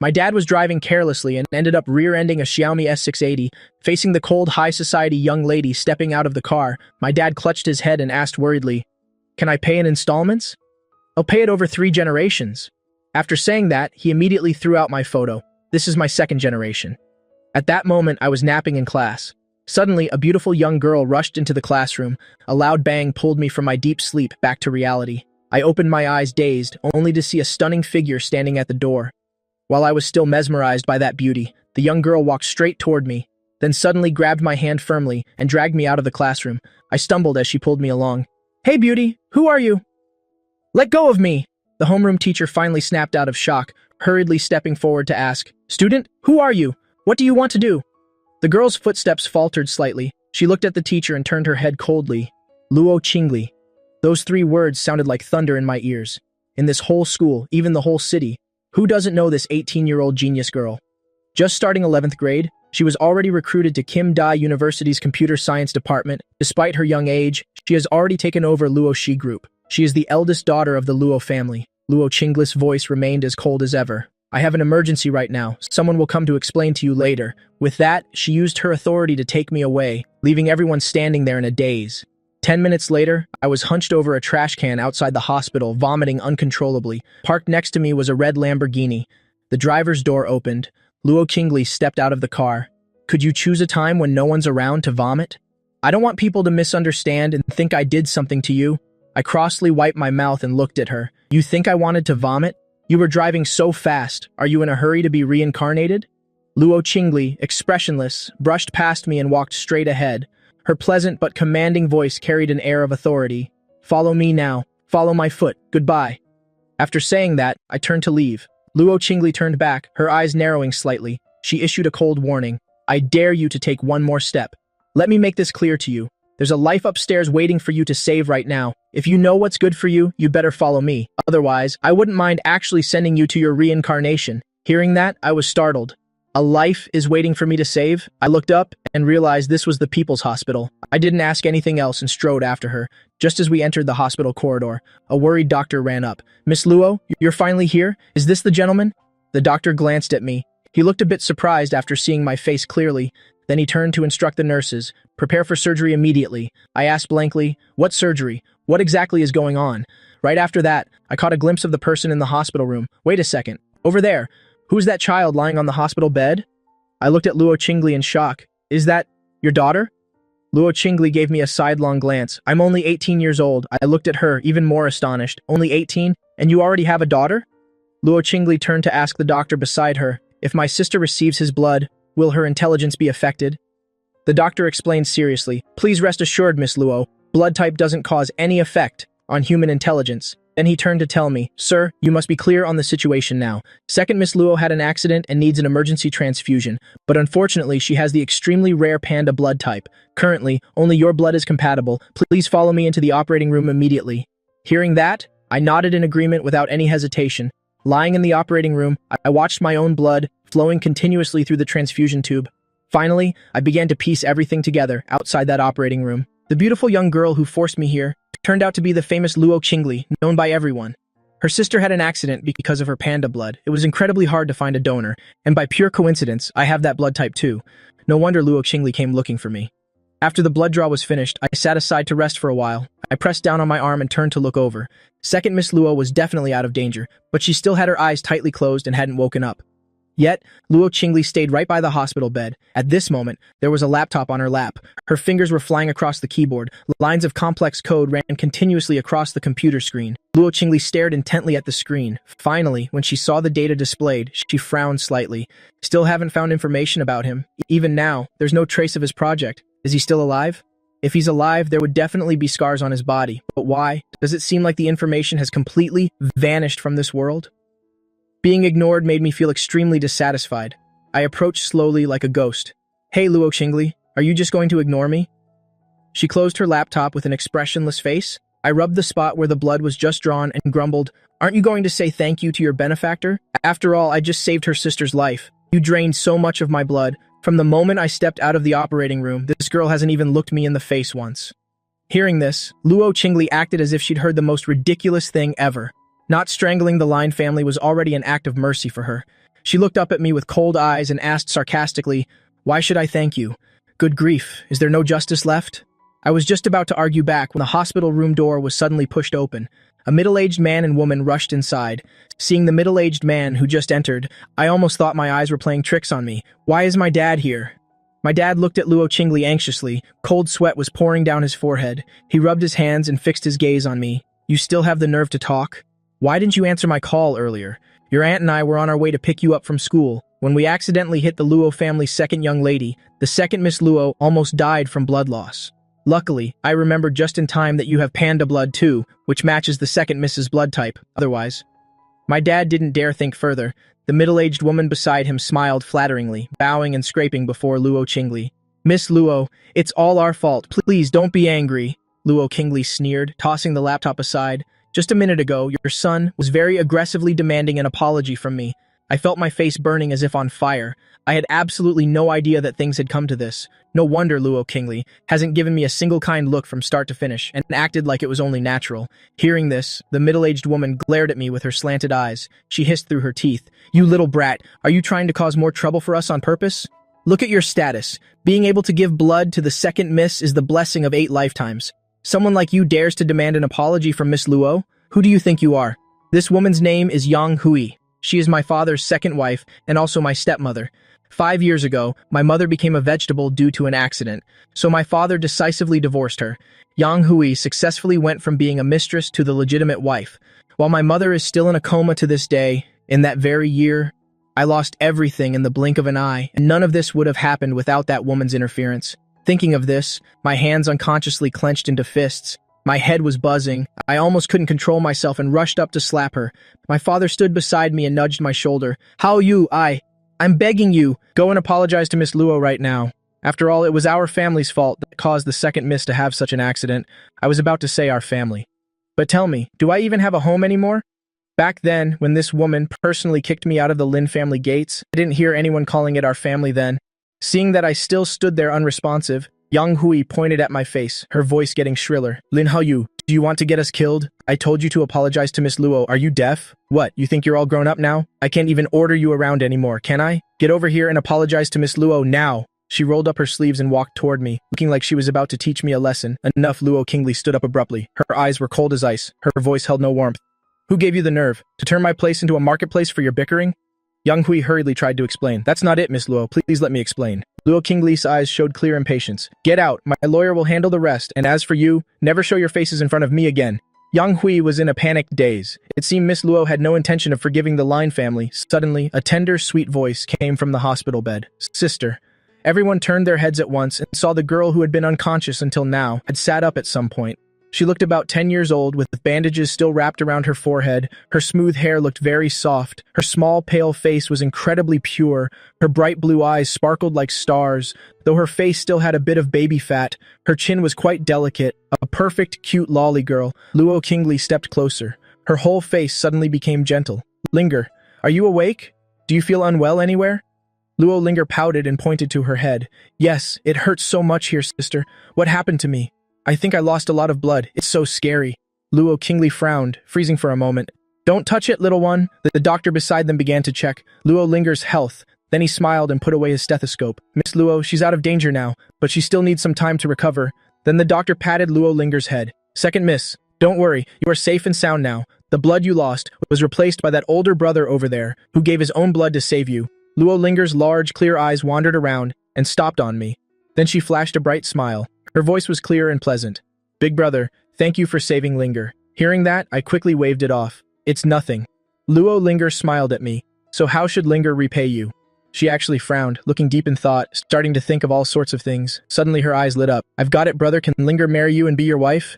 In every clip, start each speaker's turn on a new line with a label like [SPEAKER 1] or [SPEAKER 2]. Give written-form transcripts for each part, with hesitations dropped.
[SPEAKER 1] My dad was driving carelessly and ended up rear-ending a Xiaomi S680. Facing the cold, high-society young lady stepping out of the car, my dad clutched his head and asked worriedly, "Can I pay in installments? I'll pay it over 3 generations." After saying that, he immediately threw out my photo. This is my second generation. At that moment, I was napping in class. Suddenly, a beautiful young girl rushed into the classroom. A loud bang pulled me from my deep sleep back to reality. I opened my eyes dazed, only to see a stunning figure standing at the door. While I was still mesmerized by that beauty, the young girl walked straight toward me, then suddenly grabbed my hand firmly and dragged me out of the classroom. I stumbled as she pulled me along. "Hey, beauty, who are you? Let go of me!" The homeroom teacher finally snapped out of shock, hurriedly stepping forward to ask, "Student, who are you? What do you want to do?" The girl's footsteps faltered slightly. She looked at the teacher and turned her head coldly. "Luo Qingli." Those 3 words sounded like thunder in my ears. In this whole school, even the whole city, who doesn't know this 18-year-old genius girl? Just starting 11th grade, she was already recruited to Kim Dai University's computer science department. Despite her young age, she has already taken over Luo Shi Group. She is the eldest daughter of the Luo family. Luo Qingli's voice remained as cold as ever. "I have an emergency right now. Someone will come to explain to you later." With that, she used her authority to take me away, leaving everyone standing there in a daze. 10 minutes later, I was hunched over a trash can outside the hospital, vomiting uncontrollably. Parked next to me was a red Lamborghini. The driver's door opened. Luo Qingli stepped out of the car. "Could you choose a time when no one's around to vomit? I don't want people to misunderstand and think I did something to you." I crossly wiped my mouth and looked at her. "You think I wanted to vomit? You were driving so fast. Are you in a hurry to be reincarnated?" Luo Qingli, expressionless, brushed past me and walked straight ahead. Her pleasant but commanding voice carried an air of authority. "Follow me now. Follow my foot. Goodbye." After saying that, I turned to leave. Luo Qingli turned back, her eyes narrowing slightly. She issued a cold warning. "I dare you to take one more step. Let me make this clear to you. There's a life upstairs waiting for you to save right now. If you know what's good for you, you better follow me. Otherwise, I wouldn't mind actually sending you to your reincarnation." Hearing that, I was startled. A life is waiting for me to save? I looked up and realized this was the People's Hospital. I didn't ask anything else and strode after her. Just as we entered the hospital corridor, a worried doctor ran up. "Miss Luo, you're finally here? Is this the gentleman?" The doctor glanced at me. He looked a bit surprised after seeing my face clearly. Then he turned to instruct the nurses. "Prepare for surgery immediately." I asked blankly, "What surgery? What exactly is going on?" Right after that, I caught a glimpse of the person in the hospital room. "Wait a second. Over there. Who's that child lying on the hospital bed?" I looked at Luo Qingli in shock. "Is that your daughter?" Luo Qingli gave me a sidelong glance. "I'm only 18 years old." I looked at her, even more astonished. "Only 18? And you already have a daughter?" Luo Qingli turned to ask the doctor beside her, "If my sister receives his blood, will her intelligence be affected?" The doctor explained seriously, "Please rest assured, Miss Luo, blood type doesn't cause any effect on human intelligence." Then he turned to tell me, "Sir, you must be clear on the situation now. Second, Miss Luo had an accident and needs an emergency transfusion, but unfortunately she has the extremely rare panda blood type. Currently, only your blood is compatible. Please follow me into the operating room immediately." Hearing that, I nodded in agreement without any hesitation. Lying in the operating room, I watched my own blood flowing continuously through the transfusion tube. Finally, I began to piece everything together outside that operating room. The beautiful young girl who forced me here turned out to be the famous Luo Qingli, known by everyone. Her sister had an accident because of her panda blood. It was incredibly hard to find a donor, and by pure coincidence, I have that blood type too. No wonder Luo Qingli came looking for me. After the blood draw was finished, I sat aside to rest for a while. I pressed down on my arm and turned to look over. Second Miss Luo was definitely out of danger, but she still had her eyes tightly closed and hadn't woken up. Yet, Luo Qingli stayed right by the hospital bed. At this moment, there was a laptop on her lap. Her fingers were flying across the keyboard. Lines of complex code ran continuously across the computer screen. Luo Qingli stared intently at the screen. Finally, when she saw the data displayed, she frowned slightly. "Still haven't found information about him. Even now, there's no trace of his project. Is he still alive? If he's alive, there would definitely be scars on his body. But why? Does it seem like the information has completely vanished from this world?" Being ignored made me feel extremely dissatisfied. I approached slowly like a ghost. "Hey, Luo Qingli, are you just going to ignore me?" She closed her laptop with an expressionless face. I rubbed the spot where the blood was just drawn and grumbled, "Aren't you going to say thank you to your benefactor? After all, I just saved her sister's life. You drained so much of my blood. From the moment I stepped out of the operating room, this girl hasn't even looked me in the face once." Hearing this, Luo Qingli acted as if she'd heard the most ridiculous thing ever. Not strangling the Line family was already an act of mercy for her. She looked up at me with cold eyes and asked sarcastically, "Why should I thank you? Good grief, is there no justice left?" I was just about to argue back when the hospital room door was suddenly pushed open. A middle-aged man and woman rushed inside. Seeing the middle-aged man who just entered, I almost thought my eyes were playing tricks on me. "Why is my dad here?" My dad looked at Luo Qingli anxiously. Cold sweat was pouring down his forehead. He rubbed his hands and fixed his gaze on me. "You still have the nerve to talk? Why didn't you answer my call earlier? Your aunt and I were on our way to pick you up from school when we accidentally hit the Luo family's second young lady. The second Miss Luo almost died from blood loss. Luckily, I remembered just in time that you have panda blood too, which matches the second Mrs. blood type, otherwise." My dad didn't dare think further. The middle-aged woman beside him smiled flatteringly, bowing and scraping before Luo Qingli. "Miss Luo, it's all our fault. Please don't be angry," Luo Qingli sneered, tossing the laptop aside. "Just a minute ago, your son was very aggressively demanding an apology from me. I felt my face burning as if on fire. I had absolutely no idea that things had come to this. No wonder Luo Qingli hasn't given me a single kind look from start to finish and acted like it was only natural." Hearing this, the middle-aged woman glared at me with her slanted eyes. She hissed through her teeth, "You little brat, are you trying to cause more trouble for us on purpose? Look at your status. Being able to give blood to the second miss is the blessing of 8 lifetimes. Someone like you dares to demand an apology from Miss Luo? Who do you think you are?" This woman's name is Yang Hui. She is my father's second wife and also my stepmother. 5 years ago, my mother became a vegetable due to an accident, so my father decisively divorced her. Yang Hui successfully went from being a mistress to the legitimate wife. While my mother is still in a coma to this day, in that very year, I lost everything in the blink of an eye, and none of this would have happened without that woman's interference. Thinking of this, my hands unconsciously clenched into fists. My head was buzzing. I almost couldn't control myself and rushed up to slap her. My father stood beside me and nudged my shoulder. I'm begging you, go and apologize to Miss Luo right now. After all, it was our family's fault that caused the second miss to have such an accident. I was about to say our family. But tell me, do I even have a home anymore? Back then, when this woman personally kicked me out of the Lin family gates, I didn't hear anyone calling it our family then. Seeing that I still stood there unresponsive, Yang Hui pointed at my face, her voice getting shriller. "Lin Haoyu, do you want to get us killed? I told you to apologize to Miss Luo. Are you deaf? What, you think you're all grown up now? I can't even order you around anymore, can I? Get over here and apologize to Miss Luo now." She rolled up her sleeves and walked toward me, looking like she was about to teach me a lesson. Enough. Luo Qingli stood up abruptly. Her eyes were cold as ice. Her voice held no warmth. "Who gave you the nerve to turn my place into a marketplace for your bickering?" Yang Hui hurriedly tried to explain. "That's not it, Miss Luo. Please let me explain." Luo Qingli's eyes showed clear impatience. "Get out. My lawyer will handle the rest. And as for you, never show your faces in front of me again." Yang Hui was in a panicked daze. It seemed Miss Luo had no intention of forgiving the Lin family. Suddenly, a tender, sweet voice came from the hospital bed. "Sister." Everyone turned their heads at once and saw the girl who had been unconscious until now had sat up at some point. She looked about 10 years old with bandages still wrapped around her forehead. Her smooth hair looked very soft. Her small, pale face was incredibly pure. Her bright blue eyes sparkled like stars. Though her face still had a bit of baby fat, her chin was quite delicate. A perfect, cute lolly girl. Luo Qingli stepped closer. Her whole face suddenly became gentle. "Linger, are you awake? Do you feel unwell anywhere?" Luo Linger pouted and pointed to her head. "Yes, it hurts so much here, sister. What happened to me? I think I lost a lot of blood. It's so scary." Luo Qingli frowned, freezing for a moment. "Don't touch it, little one." The doctor beside them began to check Luo Linger's health. Then he smiled and put away his stethoscope. "Miss Luo, she's out of danger now, but she still needs some time to recover." Then the doctor patted Luo Linger's head. "Second miss, don't worry, you are safe and sound now. The blood you lost was replaced by that older brother over there, who gave his own blood to save you." Luo Linger's large, clear eyes wandered around and stopped on me. Then she flashed a bright smile. Her voice was clear and pleasant. "Big brother, thank you for saving Linger." Hearing that, I quickly waved it off. "It's nothing." Luo Linger smiled at me. "So how should Linger repay you?" She actually frowned, looking deep in thought, starting to think of all sorts of things. Suddenly her eyes lit up. "I've got it, brother. Can Linger marry you and be your wife?"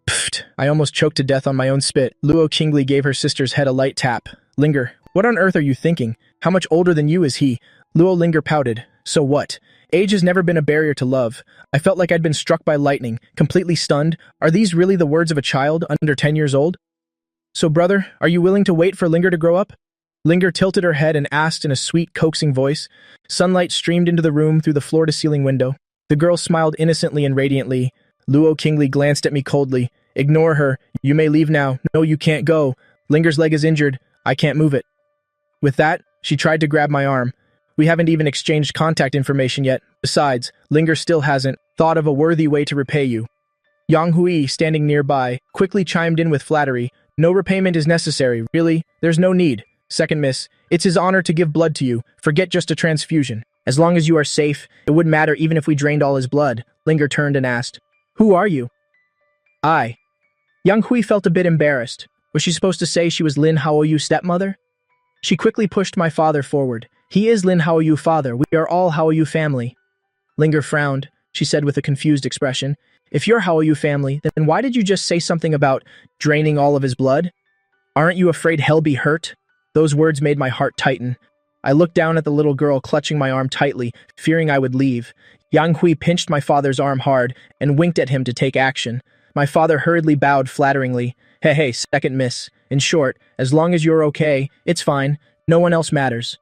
[SPEAKER 1] Pfft, I almost choked to death on my own spit. Luo Qingli gave her sister's head a light tap. "Linger, what on earth are you thinking? How much older than you is he?" Luo Linger pouted. "So what? Age has never been a barrier to love. I felt like I'd been struck by lightning, completely stunned. Are these really the words of a child under 10 years old? "So brother, are you willing to wait for Linger to grow up?" Linger tilted her head and asked in a sweet, coaxing voice. Sunlight streamed into the room through the floor-to-ceiling window. The girl smiled innocently and radiantly. Luo Qingli glanced at me coldly. "Ignore her. You may leave now." "No, you can't go. Linger's leg is injured. I can't move it." With that, She tried to grab my arm. We haven't even exchanged contact information yet. Besides, Linger still hasn't thought of a worthy way to repay you. Yang Hui, standing nearby, quickly chimed in with flattery. No repayment is necessary, really. There's no need. Second miss, it's his honor to give blood to you. Forget just a transfusion. As long as you are safe, it wouldn't matter even if we drained all his blood. Linger turned and asked, "Who are you?" "I." Yang Hui felt a bit embarrassed. Was she supposed to say she was Lin Haoyu's stepmother? She quickly pushed my father forward. "He is Lin Haoyu father. We are all Haoyu family." Linger frowned. She said with a confused expression, "If you're Haoyu family, then why did you just say something about draining all of his blood? Aren't you afraid he'll be hurt?" Those words made my heart tighten. I looked down at the little girl clutching my arm tightly, fearing I would leave. Yang Hui pinched my father's arm hard and winked at him to take action. My father hurriedly bowed flatteringly. Hey, second miss. In short, as long as you're okay, it's fine. No one else matters."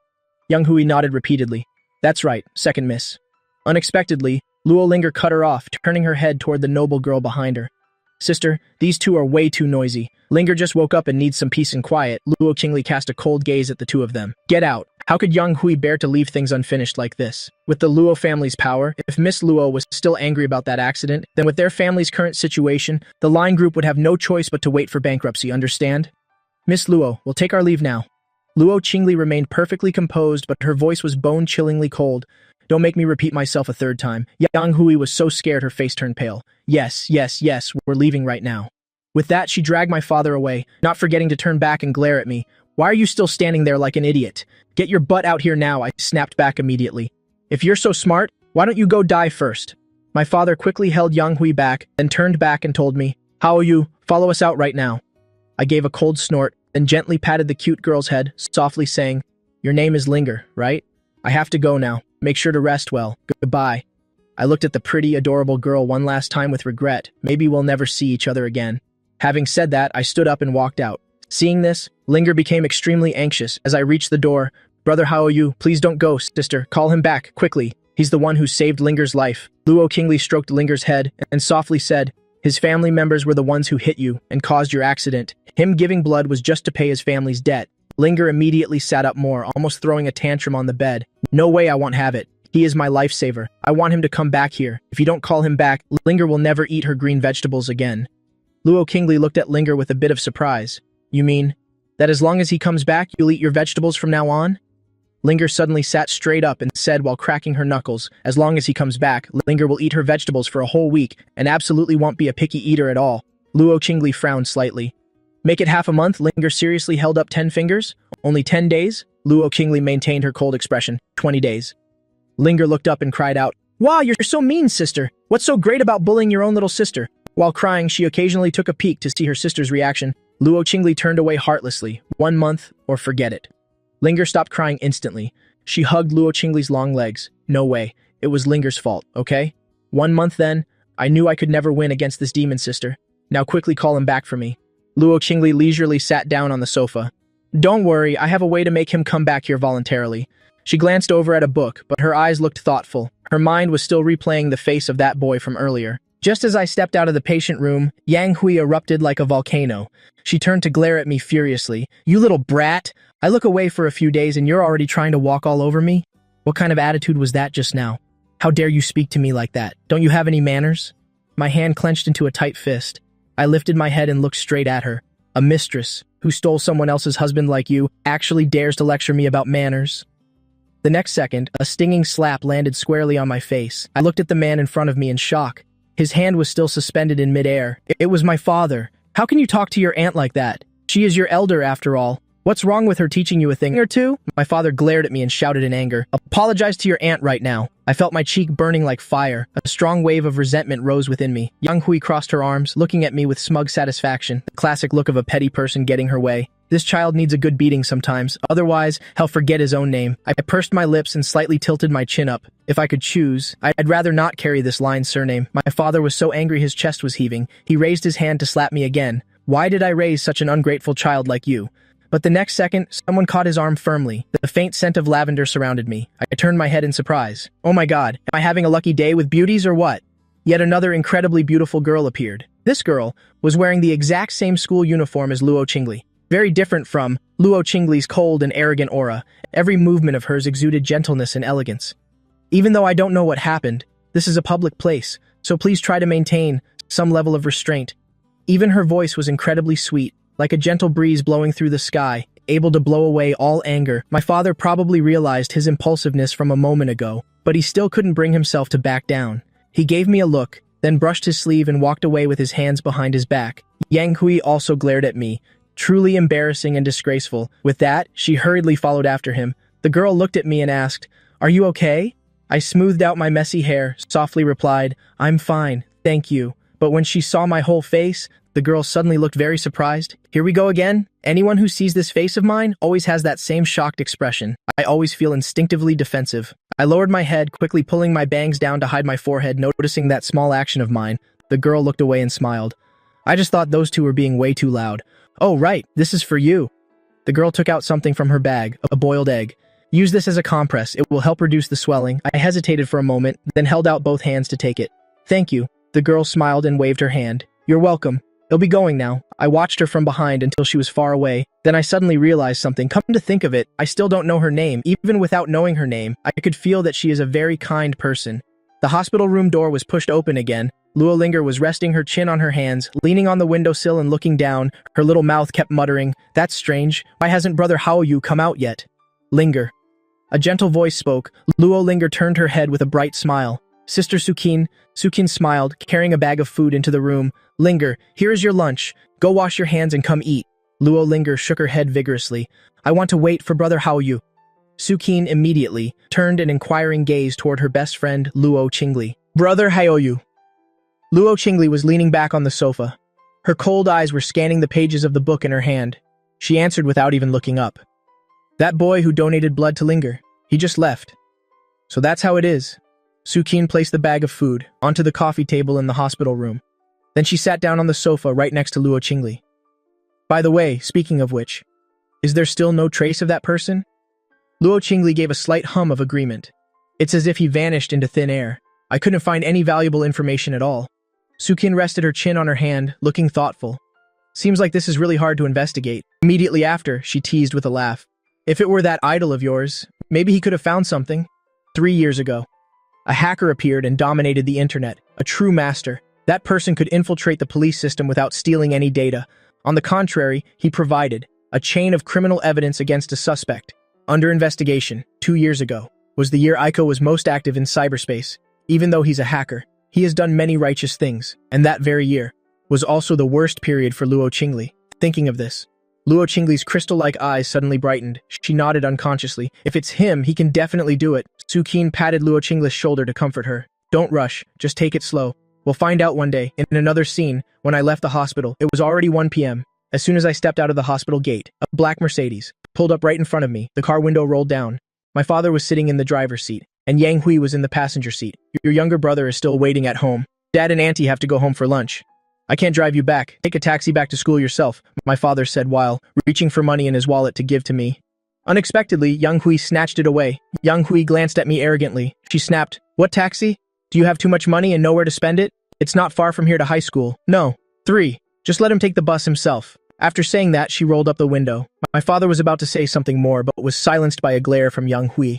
[SPEAKER 1] Yang Hui nodded repeatedly. "That's right, second miss." Unexpectedly, Luo Linger cut her off, turning her head toward the noble girl behind her. "Sister, these two are way too noisy. Linger just woke up and needs some peace and quiet." Luo Qingli cast a cold gaze at the two of them. "Get out." How could Yang Hui bear to leave things unfinished like this? With the Luo family's power, if Miss Luo was still angry about that accident, then with their family's current situation, the line group would have no choice but to wait for bankruptcy, understand? "Miss Luo, we'll take our leave now." Luo Qingli remained perfectly composed, but her voice was bone-chillingly cold. "Don't make me repeat myself a third time." Yang Hui was so scared her face turned pale. Yes, we're leaving right now." With that, she dragged my father away, not forgetting to turn back and glare at me. "Why are you still standing there like an idiot? Get your butt out here now," I snapped back immediately. "If you're so smart, why don't you go die first?" My father quickly held Yang Hui back, then turned back and told me, "How are you? Follow us out right now." I gave a cold snort, then gently patted the cute girl's head, softly saying, "Your name is Linger, right? I have to go now. Make sure to rest well. Goodbye." I looked at the pretty, adorable girl one last time with regret. Maybe we'll never see each other again. Having said that, I stood up and walked out. Seeing this, Linger became extremely anxious as I reached the door. "Brother, how are you? Please don't go, sister. Call him back, quickly. He's the one who saved Linger's life." Luo Qingli stroked Linger's head and softly said, "His family members were the ones who hit you and caused your accident. Him giving blood was just to pay his family's debt." Linger immediately sat up more, almost throwing a tantrum on the bed. "No way I won't have it. He is my lifesaver. I want him to come back here. If you don't call him back, Linger will never eat her green vegetables again." Luo Qingli looked at Linger with a bit of surprise. "You mean that as long as he comes back, you'll eat your vegetables from now on?" Linger suddenly sat straight up and said while cracking her knuckles, "As long as he comes back, Linger will eat her vegetables for a whole week and absolutely won't be a picky eater at all." Luo Qingli frowned slightly. "Make it half a month?" Linger seriously held up 10 fingers. "Only 10 days? Luo Qingli maintained her cold expression. 20 days. Linger looked up and cried out, "Wow, you're so mean, sister. What's so great about bullying your own little sister?" While crying, she occasionally took a peek to see her sister's reaction. Luo Qingli turned away heartlessly. 1 month, or forget it. Linger stopped crying instantly. She hugged Luo Qingli's long legs. "No way. It was Linger's fault, okay? 1 month then. I knew I could never win against this demon sister. Now quickly call him back for me." Luo Qingli leisurely sat down on the sofa. "Don't worry, I have a way to make him come back here voluntarily." She glanced over at a book, but her eyes looked thoughtful. Her mind was still replaying the face of that boy from earlier. Just as I stepped out of the patient room, Yang Hui erupted like a volcano. She turned to glare at me furiously. "You little brat! I look away for a few days and you're already trying to walk all over me? What kind of attitude was that just now? How dare you speak to me like that? Don't you have any manners?" My hand clenched into a tight fist. I lifted my head and looked straight at her. "A mistress who stole someone else's husband like you actually dares to lecture me about manners?" The next second, a stinging slap landed squarely on my face. I looked at the man in front of me in shock. His hand was still suspended in midair. It was my father. "How can you talk to your aunt like that? She is your elder, after all. What's wrong with her teaching you a thing or two?" My father glared at me and shouted in anger, "Apologize to your aunt right now." I felt my cheek burning like fire. A strong wave of resentment rose within me. Yang Hui crossed her arms, looking at me with smug satisfaction, the classic look of a petty person getting her way. This child needs a good beating sometimes, otherwise he'll forget his own name. I pursed my lips and slightly tilted my chin up. If I could choose, I'd rather not carry this lion's surname. My father was so angry his chest was heaving. He raised his hand to slap me again. "Why did I raise such an ungrateful child like you?" But the next second, someone caught his arm firmly. The faint scent of lavender surrounded me. I turned my head in surprise. "Oh my god, am I having a lucky day with beauties or what?" Yet another incredibly beautiful girl appeared. This girl was wearing the exact same school uniform as Luo Qingli. Very different from Luo Qingli's cold and arrogant aura. Every movement of hers exuded gentleness and elegance. Even though I don't know what happened, this is a public place, so please try to maintain some level of restraint. Even her voice was incredibly sweet, like a gentle breeze blowing through the sky, able to blow away all anger. My father probably realized his impulsiveness from a moment ago, but he still couldn't bring himself to back down. He gave me a look, then brushed his sleeve and walked away with his hands behind his back. Yang Hui also glared at me, truly embarrassing and disgraceful. With that, she hurriedly followed after him. The girl looked at me and asked, "Are you okay?" I smoothed out my messy hair, softly replied, "I'm fine, thank you." But when she saw my whole face, the girl suddenly looked very surprised. Here we go again. Anyone who sees this face of mine always has that same shocked expression. I always feel instinctively defensive. I lowered my head, quickly pulling my bangs down to hide my forehead, noticing that small action of mine. The girl looked away and smiled. I just thought those two were being way too loud. "Oh, right, this is for you." The girl took out something from her bag, a boiled egg. "Use this as a compress. It will help reduce the swelling." I hesitated for a moment, then held out both hands to take it. "Thank you." The girl smiled and waved her hand. "You're welcome. It'll be going now." I watched her from behind until she was far away. Then I suddenly realized something. Come to think of it, I still don't know her name. Even without knowing her name, I could feel that she is a very kind person. The hospital room door was pushed open again. Luo Linger was resting her chin on her hands, leaning on the windowsill and looking down. Her little mouth kept muttering, "That's strange. Why hasn't Brother Haoyu come out yet?" "Linger." A gentle voice spoke. Luo Linger turned her head with a bright smile. "Sister Sukin." Sukin smiled, carrying a bag of food into the room. "Linger, here is your lunch. Go wash your hands and come eat." Luo Linger shook her head vigorously. "I want to wait for Brother Haoyu." Sukin immediately turned an inquiring gaze toward her best friend, Luo Qingli. "Brother Haoyu." Luo Qingli was leaning back on the sofa. Her cold eyes were scanning the pages of the book in her hand. She answered without even looking up. "That boy who donated blood to Linger. He just left." "So that's how it is." Sukin placed the bag of food onto the coffee table in the hospital room. Then she sat down on the sofa right next to Luo Qingli. "By the way, speaking of which, is there still no trace of that person?" Luo Qingli gave a slight hum of agreement. "It's as if he vanished into thin air. I couldn't find any valuable information at all." Sukin rested her chin on her hand, looking thoughtful. "Seems like this is really hard to investigate." Immediately after, she teased with a laugh. "If it were that idol of yours, maybe he could have found something." 3 years ago, a hacker appeared and dominated the internet, a true master. That person could infiltrate the police system without stealing any data. On the contrary, he provided a chain of criminal evidence against a suspect. Under investigation, 2 years ago, was the year Aiko was most active in cyberspace. Even though he's a hacker, he has done many righteous things, and that very year was also the worst period for Luo Qingli. Thinking of this, Luo Qingli's crystal-like eyes suddenly brightened. She nodded unconsciously. "If it's him, he can definitely do it." Sukin patted Luo Qingli's shoulder to comfort her. "Don't rush, just take it slow. We'll find out one day." In another scene, when I left the hospital, it was already 1 p.m. As soon as I stepped out of the hospital gate, a black Mercedes pulled up right in front of me. The car window rolled down. My father was sitting in the driver's seat, and Yang Hui was in the passenger seat. "Your younger brother is still waiting at home. Dad and Auntie have to go home for lunch. I can't drive you back. Take a taxi back to school yourself," my father said while reaching for money in his wallet to give to me. Unexpectedly, Yang Hui snatched it away. Yang Hui glanced at me arrogantly. She snapped, "What taxi? Do you have too much money and nowhere to spend it? It's not far from here to high school." "No. 3. Just let him take the bus himself." After saying that, she rolled up the window. My father was about to say something more, but was silenced by a glare from Yang Hui.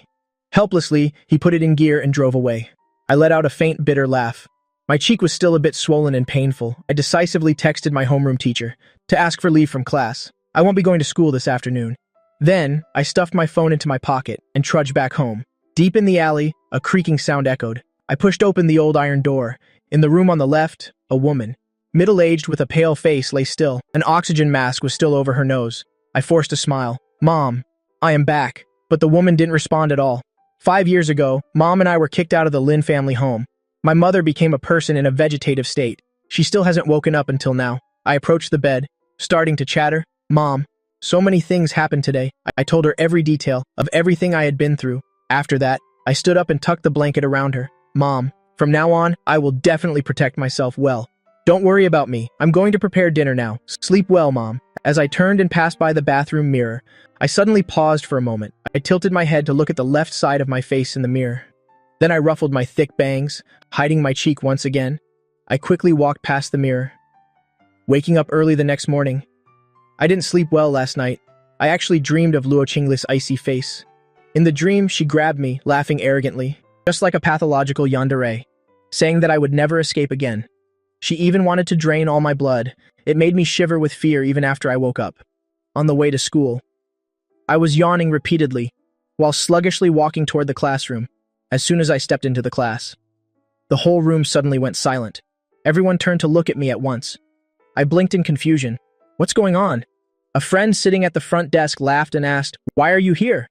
[SPEAKER 1] Helplessly, he put it in gear and drove away. I let out a faint, bitter laugh. My cheek was still a bit swollen and painful. I decisively texted my homeroom teacher to ask for leave from class. I won't be going to school this afternoon. Then, I stuffed my phone into my pocket and trudged back home. Deep in the alley, a creaking sound echoed. I pushed open the old iron door. In the room on the left, a woman, middle-aged with a pale face, lay still. An oxygen mask was still over her nose. I forced a smile. "Mom, I am back." But the woman didn't respond at all. 5 years ago, Mom and I were kicked out of the Lin family home. My mother became a person in a vegetative state. She still hasn't woken up until now. I approached the bed, starting to chatter. "Mom, so many things happened today." I told her every detail of everything I had been through. After that, I stood up and tucked the blanket around her. "Mom, from now on, I will definitely protect myself well. Don't worry about me. I'm going to prepare dinner now. Sleep well, Mom." As I turned and passed by the bathroom mirror, I suddenly paused for a moment. I tilted my head to look at the left side of my face in the mirror. Then I ruffled my thick bangs, hiding my cheek once again. I quickly walked past the mirror. Waking up early the next morning, I didn't sleep well last night. I actually dreamed of Luo Qingli's icy face. In the dream, she grabbed me, laughing arrogantly, just like a pathological yandere, saying that I would never escape again. She even wanted to drain all my blood. It made me shiver with fear even after I woke up. On the way to school, I was yawning repeatedly, while sluggishly walking toward the classroom. As soon as I stepped into the class, the whole room suddenly went silent. Everyone turned to look at me at once. I blinked in confusion. What's going on? A friend sitting at the front desk laughed and asked, "Why are you here?"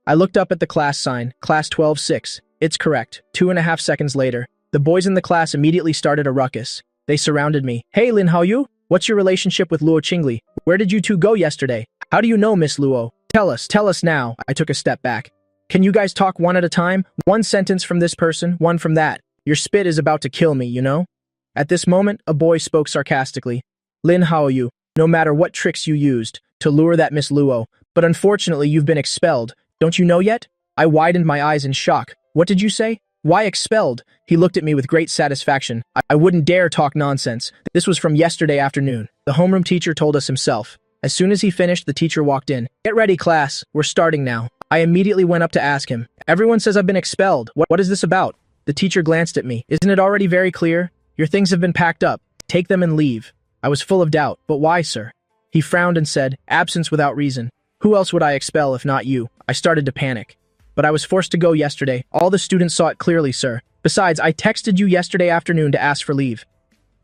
[SPEAKER 1] I looked up at the class sign, Class 12-6. It's correct. 2.5 seconds later, the boys in the class immediately started a ruckus. They surrounded me. "Hey, Lin Haoyu, what's your relationship with Luo Qingli? Where did you two go yesterday? How do you know Miss Luo? Tell us now." I took a step back. "Can you guys talk one at a time? One sentence from this person, one from that. Your spit is about to kill me, you know?" At this moment, a boy spoke sarcastically. "Lin Haoyu, no matter what tricks you used to lure that Miss Luo, but unfortunately you've been expelled. Don't you know yet?" I widened my eyes in shock. "What did you say? Why expelled?" He looked at me with great satisfaction. I wouldn't dare talk nonsense. This was from yesterday afternoon. The homeroom teacher told us himself. As soon as he finished, the teacher walked in. "Get ready, class. We're starting now." I immediately went up to ask him. "Everyone says I've been expelled. What is this about?" The teacher glanced at me. "Isn't it already very clear? Your things have been packed up. Take them and leave." I was full of doubt. "But why, sir?" He frowned and said, "Absence without reason. Who else would I expel if not you?" I started to panic. "But I was forced to go yesterday. All the students saw it clearly, sir. Besides, I texted you yesterday afternoon to ask for leave."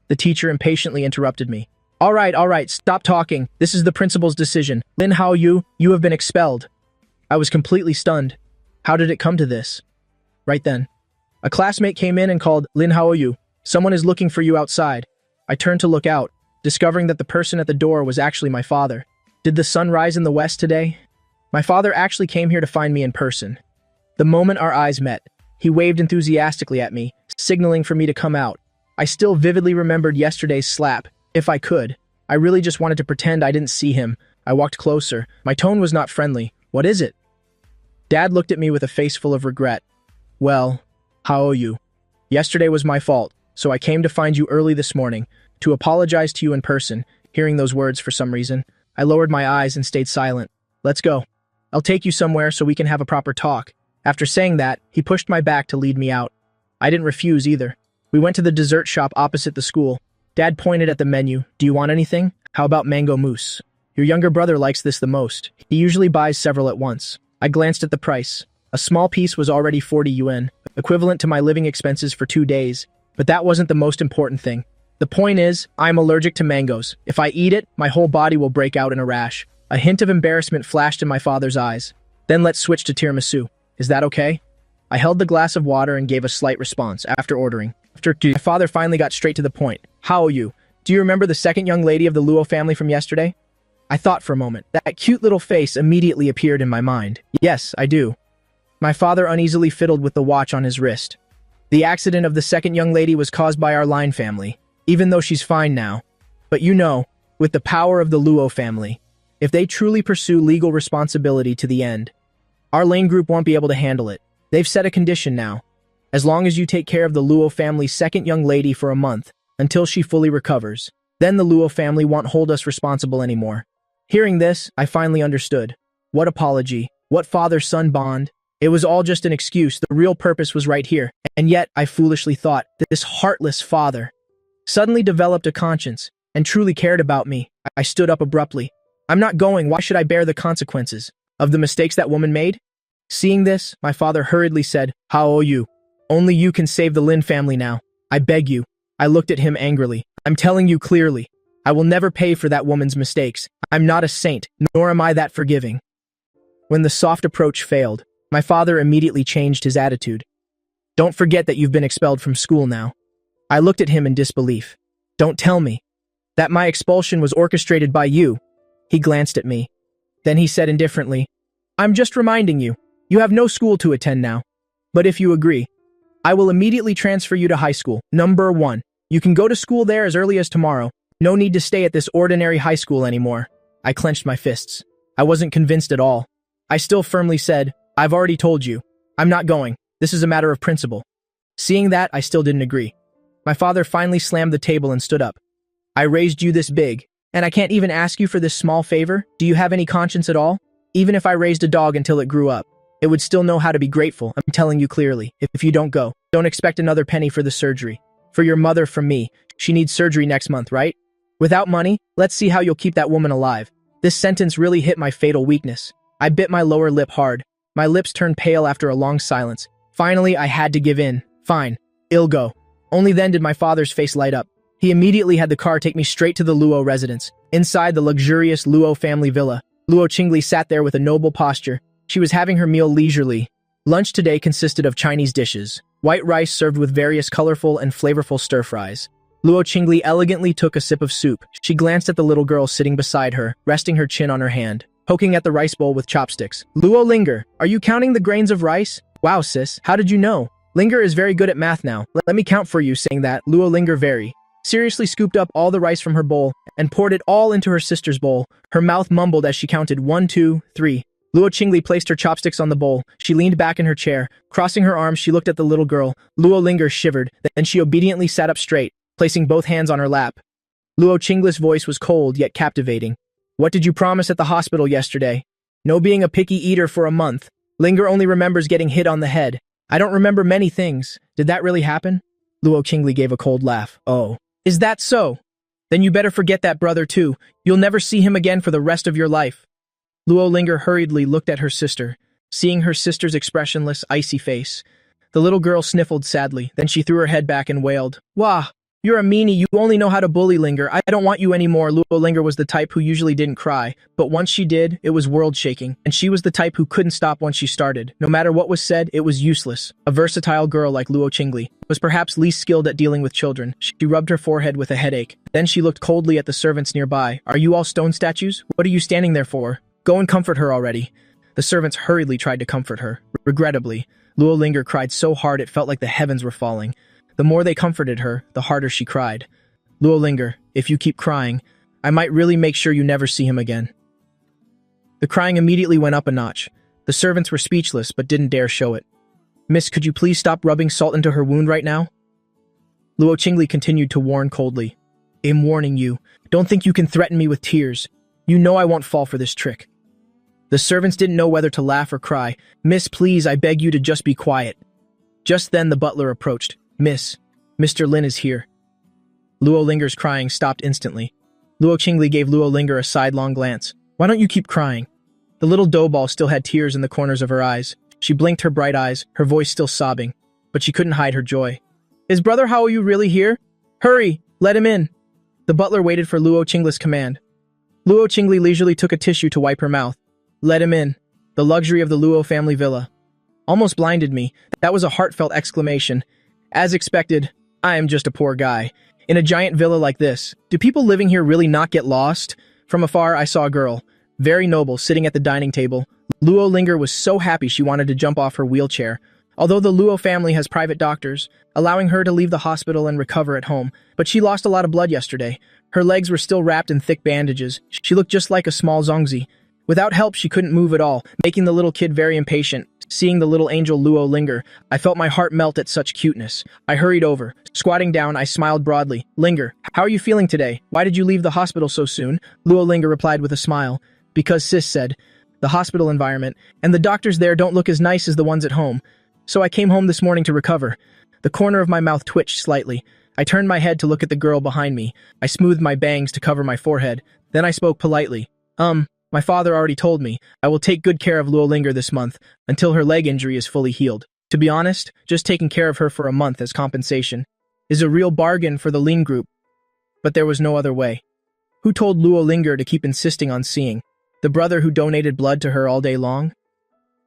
[SPEAKER 1] The teacher impatiently interrupted me. All right, stop talking. This is the principal's decision. Lin Haoyu, you have been expelled." I was completely stunned. How did it come to this? Right then, a classmate came in and called, "Lin Haoyu, someone is looking for you outside." I turned to look out, discovering that the person at the door was actually my father. Did the sun rise in the west today? My father actually came here to find me in person. The moment our eyes met, he waved enthusiastically at me, signaling for me to come out. I still vividly remembered yesterday's slap. If I could, I really just wanted to pretend I didn't see him. I walked closer. My tone was not friendly. "What is it?" Dad looked at me with a face full of regret. "Well, how are you? Yesterday was my fault, so I came to find you early this morning, to apologize to you in person." Hearing those words for some reason, I lowered my eyes and stayed silent. "Let's go. I'll take you somewhere so we can have a proper talk." After saying that, he pushed my back to lead me out. I didn't refuse either. We went to the dessert shop opposite the school. Dad pointed at the menu. "Do you want anything? How about mango mousse? Your younger brother likes this the most. He usually buys several at once." I glanced at the price. A small piece was already 40 yuan, equivalent to my living expenses for 2 days. But that wasn't the most important thing. The point is, I'm allergic to mangoes. If I eat it, my whole body will break out in a rash. A hint of embarrassment flashed in my father's eyes. "Then let's switch to tiramisu. Is that okay?" I held the glass of water and gave a slight response after ordering. My father finally got straight to the point. "How are you? Do you remember the second young lady of the Luo family from yesterday?" I thought for a moment. That cute little face immediately appeared in my mind. "Yes, I do." My father uneasily fiddled with the watch on his wrist. "The accident of the second young lady was caused by our Line family, even though she's fine now. But you know, with the power of the Luo family, if they truly pursue legal responsibility to the end, our Lane group won't be able to handle it. They've set a condition now. As long as you take care of the Luo family's second young lady for a month, until she fully recovers, then the Luo family won't hold us responsible anymore." Hearing this, I finally understood. What apology? What father-son bond? It was all just an excuse. The real purpose was right here. And yet, I foolishly thought that this heartless father suddenly developed a conscience and truly cared about me. I stood up abruptly. "I'm not going. Why should I bear the consequences of the mistakes that woman made?" Seeing this, my father hurriedly said, "How are you? Only you can save the Lin family now. I beg you." I looked at him angrily. "I'm telling you clearly, I will never pay for that woman's mistakes. I'm not a saint, nor am I that forgiving." When the soft approach failed, my father immediately changed his attitude. "Don't forget that you've been expelled from school now." I looked at him in disbelief. "Don't tell me that my expulsion was orchestrated by you." He glanced at me. Then he said indifferently, "I'm just reminding you, you have no school to attend now. But if you agree, I will immediately transfer you to high school. Number 1. You can go to school there as early as tomorrow. No need to stay at this ordinary high school anymore." I clenched my fists. I wasn't convinced at all. I still firmly said, "I've already told you. I'm not going. This is a matter of principle." Seeing that, I still didn't agree. My father finally slammed the table and stood up. "I raised you this big. And I can't even ask you for this small favor? Do you have any conscience at all? Even if I raised a dog until it grew up, it would still know how to be grateful. I'm telling you clearly, if you don't go, don't expect another penny for the surgery. For your mother from me, she needs surgery next month, right? Without money, let's see how you'll keep that woman alive. This sentence really hit my fatal weakness. I bit my lower lip hard. My lips turned pale after a long silence. Finally, I had to give in. Fine. I'll go. Only then did my father's face light up. He immediately had the car take me straight to the Luo residence. Inside the luxurious Luo family villa, Luo Qingli sat there with a noble posture. She was having her meal leisurely. Lunch today consisted of Chinese dishes, white rice served with various colorful and flavorful stir-fries. Luo Qingli elegantly took a sip of soup. She glanced at the little girl sitting beside her, resting her chin on her hand, poking at the rice bowl with chopsticks. Luo Linger, are you counting the grains of rice? Wow, sis, how did you know? Linger is very good at math now. Let me count for you. Saying that, Luo Linger seriously scooped up all the rice from her bowl and poured it all into her sister's bowl. Her mouth mumbled as she counted 1, 2, 3. Luo Qingli placed her chopsticks on the bowl. She leaned back in her chair. Crossing her arms, she looked at the little girl. Luo Linger shivered, then she obediently sat up straight, placing both hands on her lap. Luo Qingli's voice was cold yet captivating. What did you promise at the hospital yesterday? No being a picky eater for a month. Linger only remembers getting hit on the head. I don't remember many things. Did that really happen? Luo Qingli gave a cold laugh. Oh. Is that so? Then you better forget that brother too. You'll never see him again for the rest of your life. Luo Linger hurriedly looked at her sister. Seeing her sister's expressionless, icy face, the little girl sniffled sadly. Then she threw her head back and wailed. Wah! You're a meanie, you only know how to bully, Linger. I don't want you anymore. Luo Linger was the type who usually didn't cry, but once she did, it was world-shaking, and she was the type who couldn't stop once she started. No matter what was said, it was useless. A versatile girl like Luo Qingli was perhaps least skilled at dealing with children. She rubbed her forehead with a headache. Then she looked coldly at the servants nearby. Are you all stone statues? What are you standing there for? Go and comfort her already. The servants hurriedly tried to comfort her. Regrettably, Luo Linger cried so hard it felt like the heavens were falling. The more they comforted her, the harder she cried. Luo Linger, if you keep crying, I might really make sure you never see him again. The crying immediately went up a notch. The servants were speechless but didn't dare show it. Miss, could you please stop rubbing salt into her wound right now? Luo Qingli continued to warn coldly. I'm warning you. Don't think you can threaten me with tears. You know I won't fall for this trick. The servants didn't know whether to laugh or cry. Miss, please, I beg you to just be quiet. Just then the butler approached. Miss, Mr. Lin is here. Luo Linger's crying stopped instantly. Luo Qingli gave Luo Linger a sidelong glance. Why don't you keep crying? The little dough ball still had tears in the corners of her eyes. She blinked her bright eyes, her voice still sobbing, but she couldn't hide her joy. Is Brother Hao Yu really here? Hurry, let him in. The butler waited for Luo Qingli's command. Luo Qingli leisurely took a tissue to wipe her mouth. Let him in. The luxury of the Luo family villa. Almost blinded me. That was a heartfelt exclamation. As expected, I am just a poor guy. In a giant villa like this, do people living here really not get lost? From afar, I saw a girl, very noble, sitting at the dining table. Luo Linger was so happy she wanted to jump off her wheelchair. Although the Luo family has private doctors, allowing her to leave the hospital and recover at home, but she lost a lot of blood yesterday. Her legs were still wrapped in thick bandages. She looked just like a small zongzi. Without help, she couldn't move at all, making the little kid very impatient. Seeing the little angel Luo Linger, I felt my heart melt at such cuteness. I hurried over. Squatting down, I smiled broadly. Linger, how are you feeling today? Why did you leave the hospital so soon? Luo Linger replied with a smile. Because sis said, the hospital environment, and the doctors there don't look as nice as the ones at home. So I came home this morning to recover. The corner of my mouth twitched slightly. I turned my head to look at the girl behind me. I smoothed my bangs to cover my forehead. Then I spoke politely. My father already told me. I will take good care of Luo Linger this month, until her leg injury is fully healed. To be honest, just taking care of her for a month as compensation is a real bargain for the Lin group. But there was no other way. Who told Luo Linger to keep insisting on seeing? The brother who donated blood to her all day long?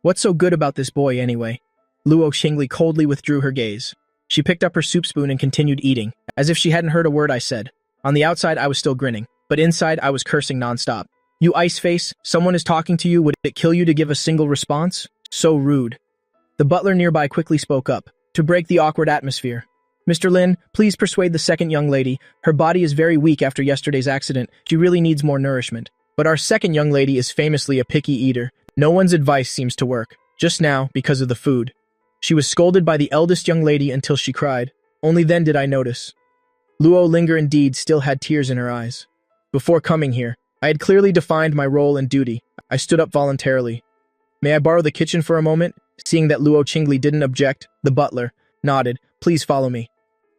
[SPEAKER 1] What's so good about this boy, anyway? Luo Qingli coldly withdrew her gaze. She picked up her soup spoon and continued eating, as if she hadn't heard a word I said. On the outside, I was still grinning, but inside, I was cursing nonstop. You ice face, someone is talking to you, would it kill you to give a single response? So rude. The butler nearby quickly spoke up, to break the awkward atmosphere. Mr. Lin, please persuade the second young lady. Her body is very weak after yesterday's accident. She really needs more nourishment. But our second young lady is famously a picky eater. No one's advice seems to work. Just now, because of the food. She was scolded by the eldest young lady until she cried. Only then did I notice. Luo Linger indeed still had tears in her eyes. Before coming here, I had clearly defined my role and duty. I stood up voluntarily. May I borrow the kitchen for a moment? Seeing that Luo Qingli didn't object, the butler nodded. Please follow me.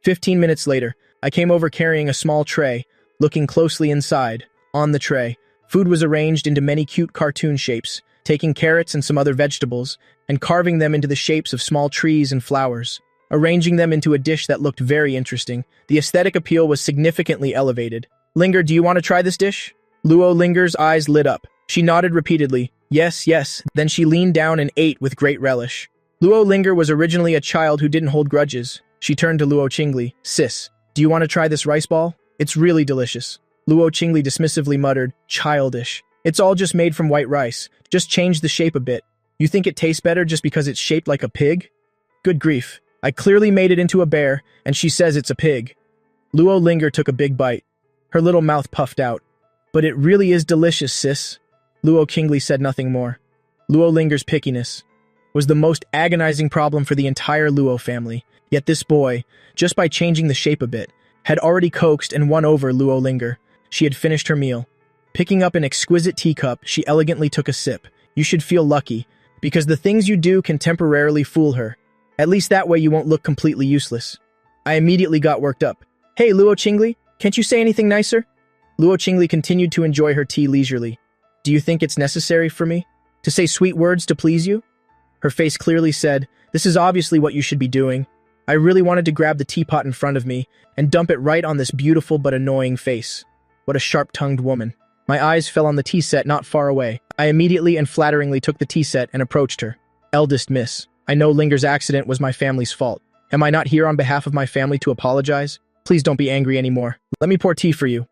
[SPEAKER 1] 15 minutes later, I came over carrying a small tray. Looking closely inside, on the tray, food was arranged into many cute cartoon shapes, taking carrots and some other vegetables, and carving them into the shapes of small trees and flowers, arranging them into a dish that looked very interesting. The aesthetic appeal was significantly elevated. Linger, do you want to try this dish? Luo Linger's eyes lit up. She nodded repeatedly. Yes, yes. Then she leaned down and ate with great relish. Luo Linger was originally a child who didn't hold grudges. She turned to Luo Qingli. Sis, do you want to try this rice ball? It's really delicious. Luo Qingli dismissively muttered, childish. It's all just made from white rice. Just change the shape a bit. You think it tastes better just because it's shaped like a pig? Good grief. I clearly made it into a bear, and she says it's a pig. Luo Linger took a big bite. Her little mouth puffed out. But it really is delicious, sis. Luo Qingli said nothing more. Luo Linger's pickiness was the most agonizing problem for the entire Luo family. Yet this boy, just by changing the shape a bit, had already coaxed and won over Luo Linger. She had finished her meal. Picking up an exquisite teacup, she elegantly took a sip. You should feel lucky, because the things you do can temporarily fool her. At least that way you won't look completely useless. I immediately got worked up. Hey, Luo Qingli, can't you say anything nicer? Luo Qingli continued to enjoy her tea leisurely. Do you think it's necessary for me to say sweet words to please you? Her face clearly said, this is obviously what you should be doing. I really wanted to grab the teapot in front of me and dump it right on this beautiful but annoying face. What a sharp-tongued woman. My eyes fell on the tea set not far away. I immediately and flatteringly took the tea set and approached her. Eldest miss, I know Linger's accident was my family's fault. Am I not here on behalf of my family to apologize? Please don't be angry anymore. Let me pour tea for you.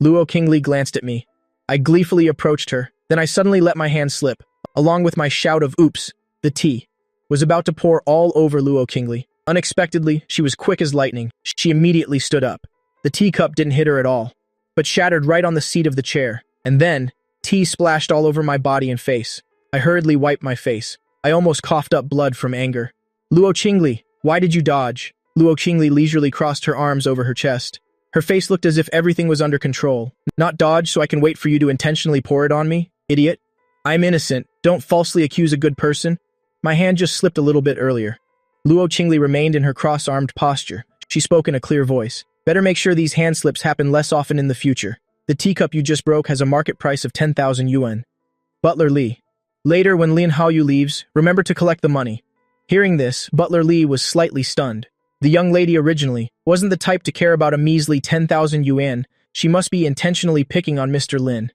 [SPEAKER 1] Luo Qingli glanced at me. I gleefully approached her. Then I suddenly let my hand slip. Along with my shout of oops, the tea was about to pour all over Luo Qingli. Unexpectedly, she was quick as lightning. She immediately stood up. The teacup didn't hit her at all, but shattered right on the seat of the chair. And then, tea splashed all over my body and face. I hurriedly wiped my face. I almost coughed up blood from anger. Luo Qingli, why did you dodge? Luo Qingli leisurely crossed her arms over her chest. Her face looked as if everything was under control. Not dodge so I can wait for you to intentionally pour it on me, idiot. I'm innocent. Don't falsely accuse a good person. My hand just slipped a little bit earlier. Luo Qingli remained in her cross-armed posture. She spoke in a clear voice. Better make sure these hand slips happen less often in the future. The teacup you just broke has a market price of 10,000 yuan. Butler Li. Later, when Lin Haoyu leaves, remember to collect the money. Hearing this, Butler Li was slightly stunned. The young lady originally wasn't the type to care about a measly 10,000 yuan. She must be intentionally picking on Mr. Lin.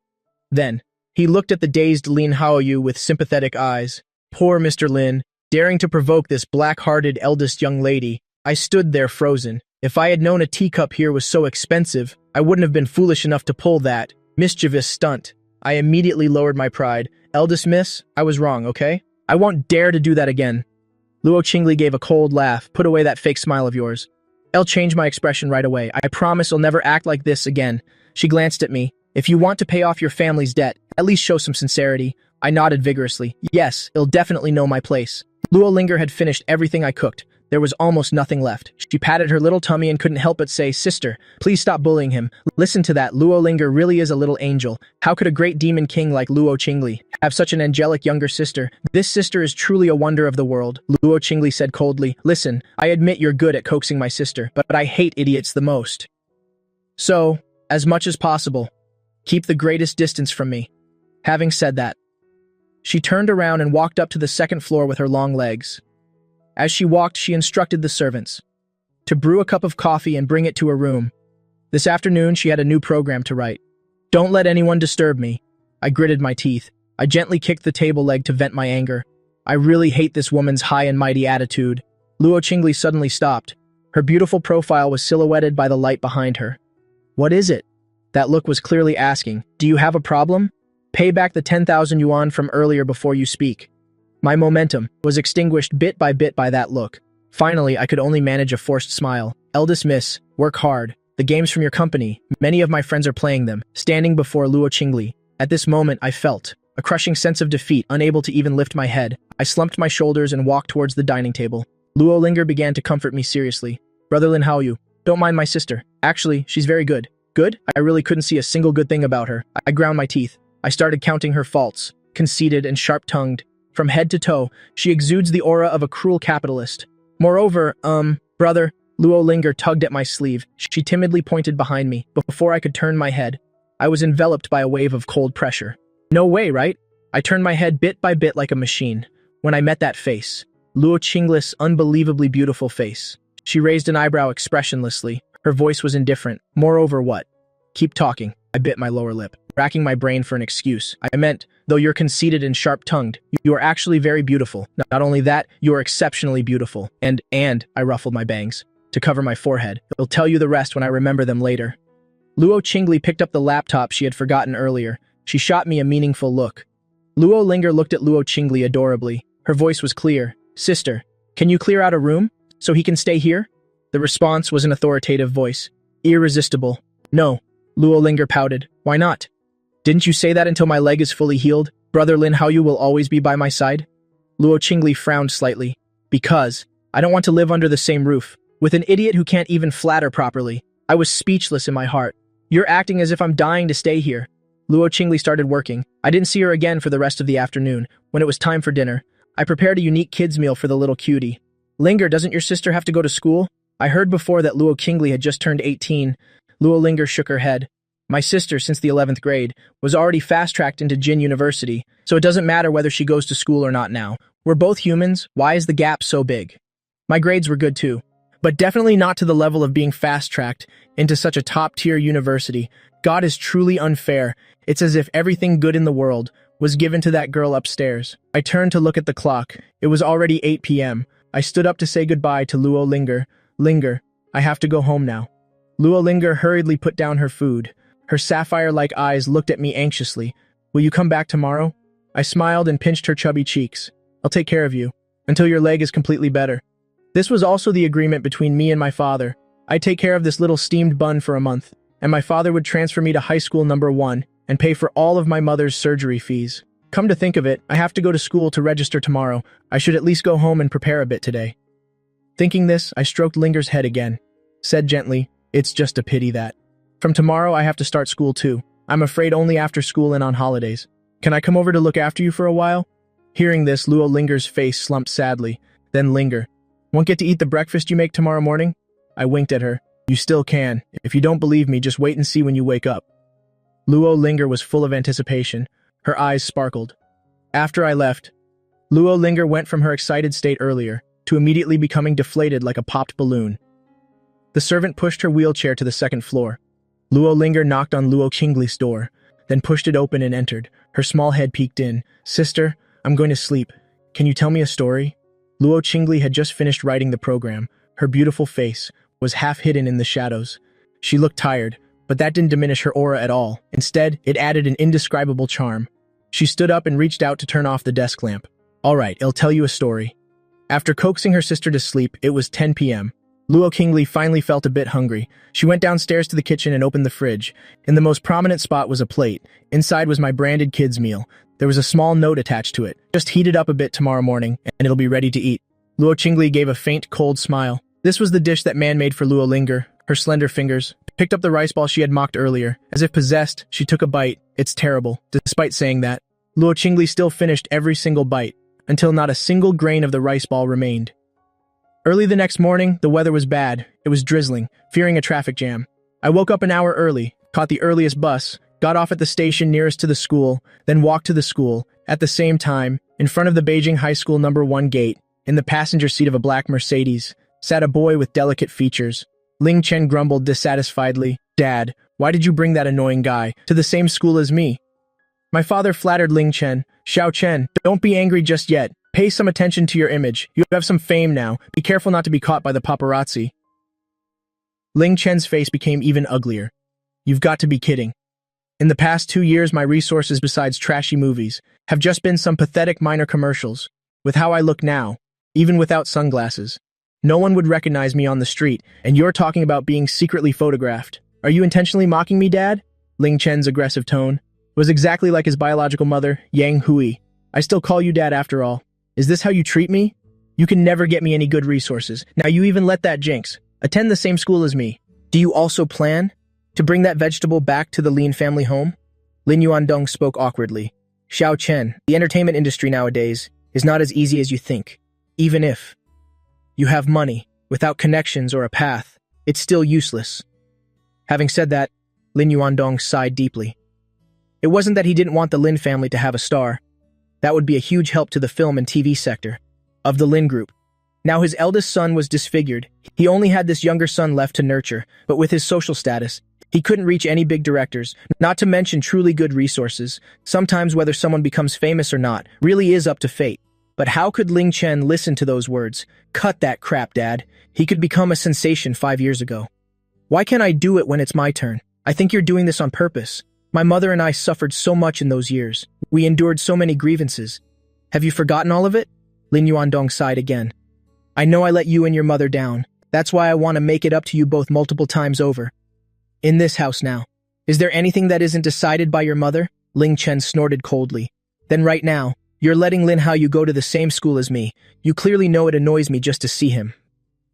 [SPEAKER 1] Then, he looked at the dazed Lin Haoyu with sympathetic eyes. Poor Mr. Lin, daring to provoke this black-hearted eldest young lady. I stood there frozen. If I had known a teacup here was so expensive, I wouldn't have been foolish enough to pull that mischievous stunt. I immediately lowered my pride. Eldest miss, I was wrong, okay? I won't dare to do that again. Luo Qingli gave a cold laugh. Put away that fake smile of yours. I'll change my expression right away. I promise I'll never act like this again. She glanced at me. If you want to pay off your family's debt, at least show some sincerity. I nodded vigorously. Yes, it'll definitely know my place. Luo Linger had finished everything I cooked. There was almost nothing left. She patted her little tummy and couldn't help but say, Sister, please stop bullying him. Listen to that, Luo Linger really is a little angel. How could a great demon king like Luo Qingli have such an angelic younger sister? This sister is truly a wonder of the world. Luo Qingli said coldly, Listen, I admit you're good at coaxing my sister, but I hate idiots the most. So, as much as possible, keep the greatest distance from me. Having said that, she turned around and walked up to the second floor with her long legs. As she walked, she instructed the servants to brew a cup of coffee and bring it to her room. This afternoon, she had a new program to write. Don't let anyone disturb me. I gritted my teeth. I gently kicked the table leg to vent my anger. I really hate this woman's high and mighty attitude. Luo Qingli suddenly stopped. Her beautiful profile was silhouetted by the light behind her. What is it? That look was clearly asking, do you have a problem? Pay back the 10,000 yuan from earlier before you speak. My momentum was extinguished bit by that look. Finally, I could only manage a forced smile. Eldest miss, work hard. The games from your company, many of my friends are playing them. Standing before Luo Qingli. At this moment, I felt a crushing sense of defeat, unable to even lift my head. I slumped my shoulders and walked towards the dining table. Luo Linger began to comfort me seriously. Brother Lin Haoyu, don't mind my sister. Actually, she's very good. Good? I really couldn't see a single good thing about her. I ground my teeth. I started counting her faults, conceited and sharp-tongued. From head to toe, she exudes the aura of a cruel capitalist. Moreover, brother, Luo Linger tugged at my sleeve. She timidly pointed behind me, but before I could turn my head, I was enveloped by a wave of cold pressure. No way, right? I turned my head bit by bit like a machine. When I met that face, Luo Qingli's unbelievably beautiful face. She raised an eyebrow expressionlessly. Her voice was indifferent. Moreover, what? Keep talking. I bit my lower lip, racking my brain for an excuse. I meant, though you're conceited and sharp-tongued, you are actually very beautiful. Not only that, you are exceptionally beautiful. And I ruffled my bangs to cover my forehead. I'll tell you the rest when I remember them later. Luo Qingli picked up the laptop she had forgotten earlier. She shot me a meaningful look. Luo Linger looked at Luo Qingli adorably. Her voice was clear. Sister, can you clear out a room so he can stay here? The response was an authoritative voice. Irresistible. No. Luo Linger pouted. Why not? Didn't you say that until my leg is fully healed? Brother Lin Haoyu will always be by my side? Luo Qingli frowned slightly. Because I don't want to live under the same roof with an idiot who can't even flatter properly. I was speechless in my heart. You're acting as if I'm dying to stay here. Luo Qingli started working. I didn't see her again for the rest of the afternoon. When it was time for dinner, I prepared a unique kids' meal for the little cutie. Linger, doesn't your sister have to go to school? I heard before that Luo Qingli had just turned 18. Luo Linger shook her head. My sister, since the 11th grade, was already fast-tracked into Jin University, so it doesn't matter whether she goes to school or not now. We're both humans. Why is the gap so big? My grades were good too, but definitely not to the level of being fast-tracked into such a top-tier university. God is truly unfair. It's as if everything good in the world was given to that girl upstairs. I turned to look at the clock. It was already 8 p.m. I stood up to say goodbye to Luo Linger. Linger, I have to go home now. Luo Linger hurriedly put down her food. Her sapphire-like eyes looked at me anxiously. Will you come back tomorrow? I smiled and pinched her chubby cheeks. I'll take care of you, until your leg is completely better. This was also the agreement between me and my father. I'd take care of this little steamed bun for a month, and my father would transfer me to high school number 1 and pay for all of my mother's surgery fees. Come to think of it, I have to go to school to register tomorrow. I should at least go home and prepare a bit today. Thinking this, I stroked Linger's head again. Said gently, it's just a pity that. From tomorrow, I have to start school too. I'm afraid only after school and on holidays. Can I come over to look after you for a while? Hearing this, Luo Linger's face slumped sadly. Then Linger, won't get to eat the breakfast you make tomorrow morning? I winked at her. You still can. If you don't believe me, just wait and see when you wake up. Luo Linger was full of anticipation. Her eyes sparkled. After I left, Luo Linger went from her excited state earlier to immediately becoming deflated like a popped balloon. The servant pushed her wheelchair to the second floor. Luo Linger knocked on Luo Qingli's door, then pushed it open and entered. Her small head peeked in. Sister, I'm going to sleep. Can you tell me a story? Luo Qingli had just finished writing the program. Her beautiful face was half hidden in the shadows. She looked tired, but that didn't diminish her aura at all. Instead, it added an indescribable charm. She stood up and reached out to turn off the desk lamp. All right, I'll tell you a story. After coaxing her sister to sleep, it was 10 p.m. Luo Qingli finally felt a bit hungry. She went downstairs to the kitchen and opened the fridge. In the most prominent spot was a plate. Inside was my branded kids' meal. There was a small note attached to it. Just heat it up a bit tomorrow morning, and it'll be ready to eat. Luo Qingli gave a faint, cold smile. This was the dish that man made for Luo Linger. Her slender fingers picked up the rice ball she had mocked earlier. As if possessed, she took a bite. It's terrible. Despite saying that, Luo Qingli still finished every single bite, until not a single grain of the rice ball remained. Early the next morning, the weather was bad. It was drizzling, fearing a traffic jam. I woke up an hour early, caught the earliest bus, got off at the station nearest to the school, then walked to the school. At the same time, in front of the Beijing High School number 1 gate, in the passenger seat of a black Mercedes, sat a boy with delicate features. Ling Chen grumbled dissatisfiedly, Dad, why did you bring that annoying guy to the same school as me? My father flattered Ling Chen. Xiao Chen, don't be angry just yet. Pay some attention to your image. You have some fame now. Be careful not to be caught by the paparazzi. Ling Chen's face became even uglier. You've got to be kidding. In the past 2 years, my resources besides trashy movies have just been some pathetic minor commercials. With how I look now, even without sunglasses, no one would recognize me on the street, and you're talking about being secretly photographed. Are you intentionally mocking me, Dad? Ling Chen's aggressive tone was exactly like his biological mother, Yang Hui. I still call you Dad after all. Is this how you treat me? You can never get me any good resources. Now you even let that jinx attend the same school as me. Do you also plan? To bring that vegetable back to the Lin family home? Lin Yuandong spoke awkwardly. Xiao Chen, the entertainment industry nowadays is not as easy as you think. Even if you have money, without connections or a path, it's still useless. Having said that, Lin Yuandong sighed deeply. It wasn't that he didn't want the Lin family to have a star. That would be a huge help to the film and TV sector of the Lin group. Now his eldest son was disfigured. He only had this younger son left to nurture, but with his social status, he couldn't reach any big directors, not to mention truly good resources. Sometimes whether someone becomes famous or not really is up to fate. But how could Ling Chen listen to those words? Cut that crap, Dad. He could become a sensation 5 years ago. Why can't I do it when it's my turn? I think you're doing this on purpose. My mother and I suffered so much in those years. We endured so many grievances. Have you forgotten all of it? Lin Yuandong sighed again. I know I let you and your mother down. That's why I want to make it up to you both multiple times over. In this house now. Is there anything that isn't decided by your mother? Ling Chen snorted coldly. Then right now, you're letting Lin Haoyu go to the same school as me. You clearly know it annoys me just to see him.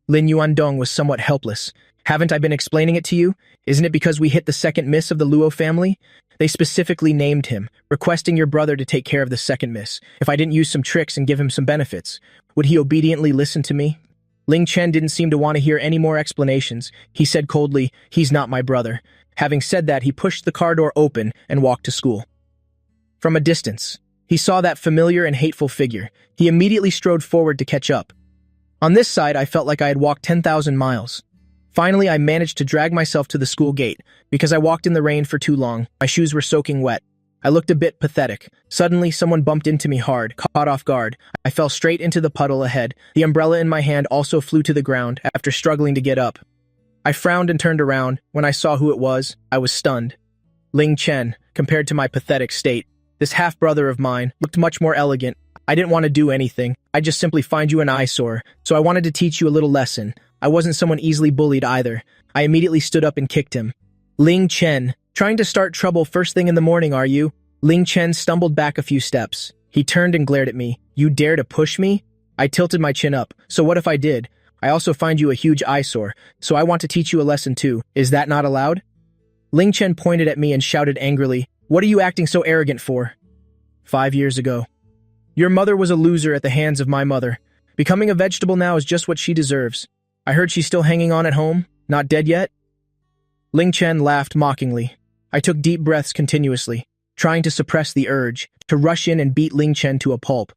[SPEAKER 1] Lin Yuandong was somewhat helpless. Haven't I been explaining it to you? Isn't it because we hit the second miss of the Luo family? They specifically named him, requesting your brother to take care of the second miss. If I didn't use some tricks and give him some benefits, would he obediently listen to me? Ling Chen didn't seem to want to hear any more explanations. He said coldly, he's not my brother. Having said that, he pushed the car door open and walked to school. From a distance, he saw that familiar and hateful figure. He immediately strode forward to catch up. On this side, I felt like I had walked 10,000 miles. Finally, I managed to drag myself to the school gate. Because I walked in the rain for too long, my shoes were soaking wet. I looked a bit pathetic. Suddenly, someone bumped into me hard, caught off guard. I fell straight into the puddle ahead. The umbrella in my hand also flew to the ground after struggling to get up. I frowned and turned around. When I saw who it was, I was stunned. Ling Chen, compared to my pathetic state, this half-brother of mine looked much more elegant. I didn't want to do anything. I just simply find you an eyesore, so I wanted to teach you a little lesson. I wasn't someone easily bullied either. I immediately stood up and kicked him. Ling Chen, trying to start trouble first thing in the morning, are you? Ling Chen stumbled back a few steps. He turned and glared at me. You dare to push me? I tilted my chin up. So what if I did? I also find you a huge eyesore, so I want to teach you a lesson too. Is that not allowed? Ling Chen pointed at me and shouted angrily, what are you acting so arrogant for? 5 years ago. Your mother was a loser at the hands of my mother. Becoming a vegetable now is just what she deserves. I heard she's still hanging on at home, not dead yet? Ling Chen laughed mockingly. I took deep breaths continuously, trying to suppress the urge to rush in and beat Ling Chen to a pulp.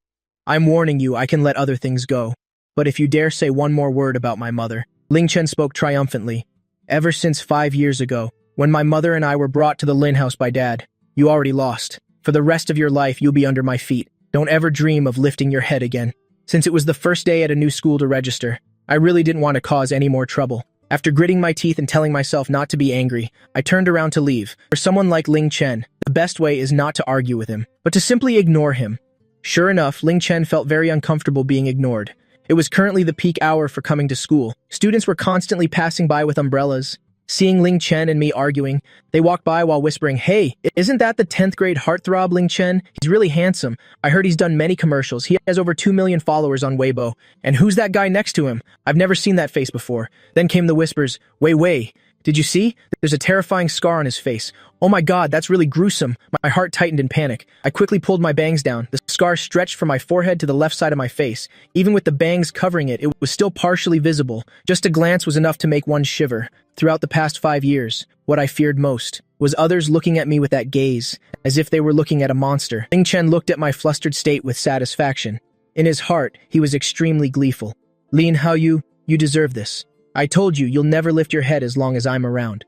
[SPEAKER 1] I'm warning you, I can let other things go. But if you dare say one more word about my mother, Ling Chen spoke triumphantly. Ever since 5 years ago, when my mother and I were brought to the Lin house by Dad, you already lost. For the rest of your life, you'll be under my feet. Don't ever dream of lifting your head again. Since it was the first day at a new school to register, I really didn't want to cause any more trouble. After gritting my teeth and telling myself not to be angry, I turned around to leave. For someone like Ling Chen, the best way is not to argue with him, but to simply ignore him. Sure enough, Ling Chen felt very uncomfortable being ignored. It was currently the peak hour for coming to school. Students were constantly passing by with umbrellas. Seeing Ling Chen and me arguing, they walked by while whispering, hey, isn't that the 10th grade heartthrob Ling Chen? He's really handsome. I heard he's done many commercials. He has over 2 million followers on Weibo. And who's that guy next to him? I've never seen that face before. Then came the whispers, Wei, did you see? There's a terrifying scar on his face. Oh my god, that's really gruesome. My heart tightened in panic. I quickly pulled my bangs down. The scar stretched from my forehead to the left side of my face. Even with the bangs covering it, it was still partially visible. Just a glance was enough to make one shiver. Throughout the past 5 years, what I feared most was others looking at me with that gaze, as if they were looking at a monster. Ling Chen looked at my flustered state with satisfaction. In his heart, he was extremely gleeful. Lin Haoyu, you deserve this. I told you, you'll never lift your head as long as I'm around.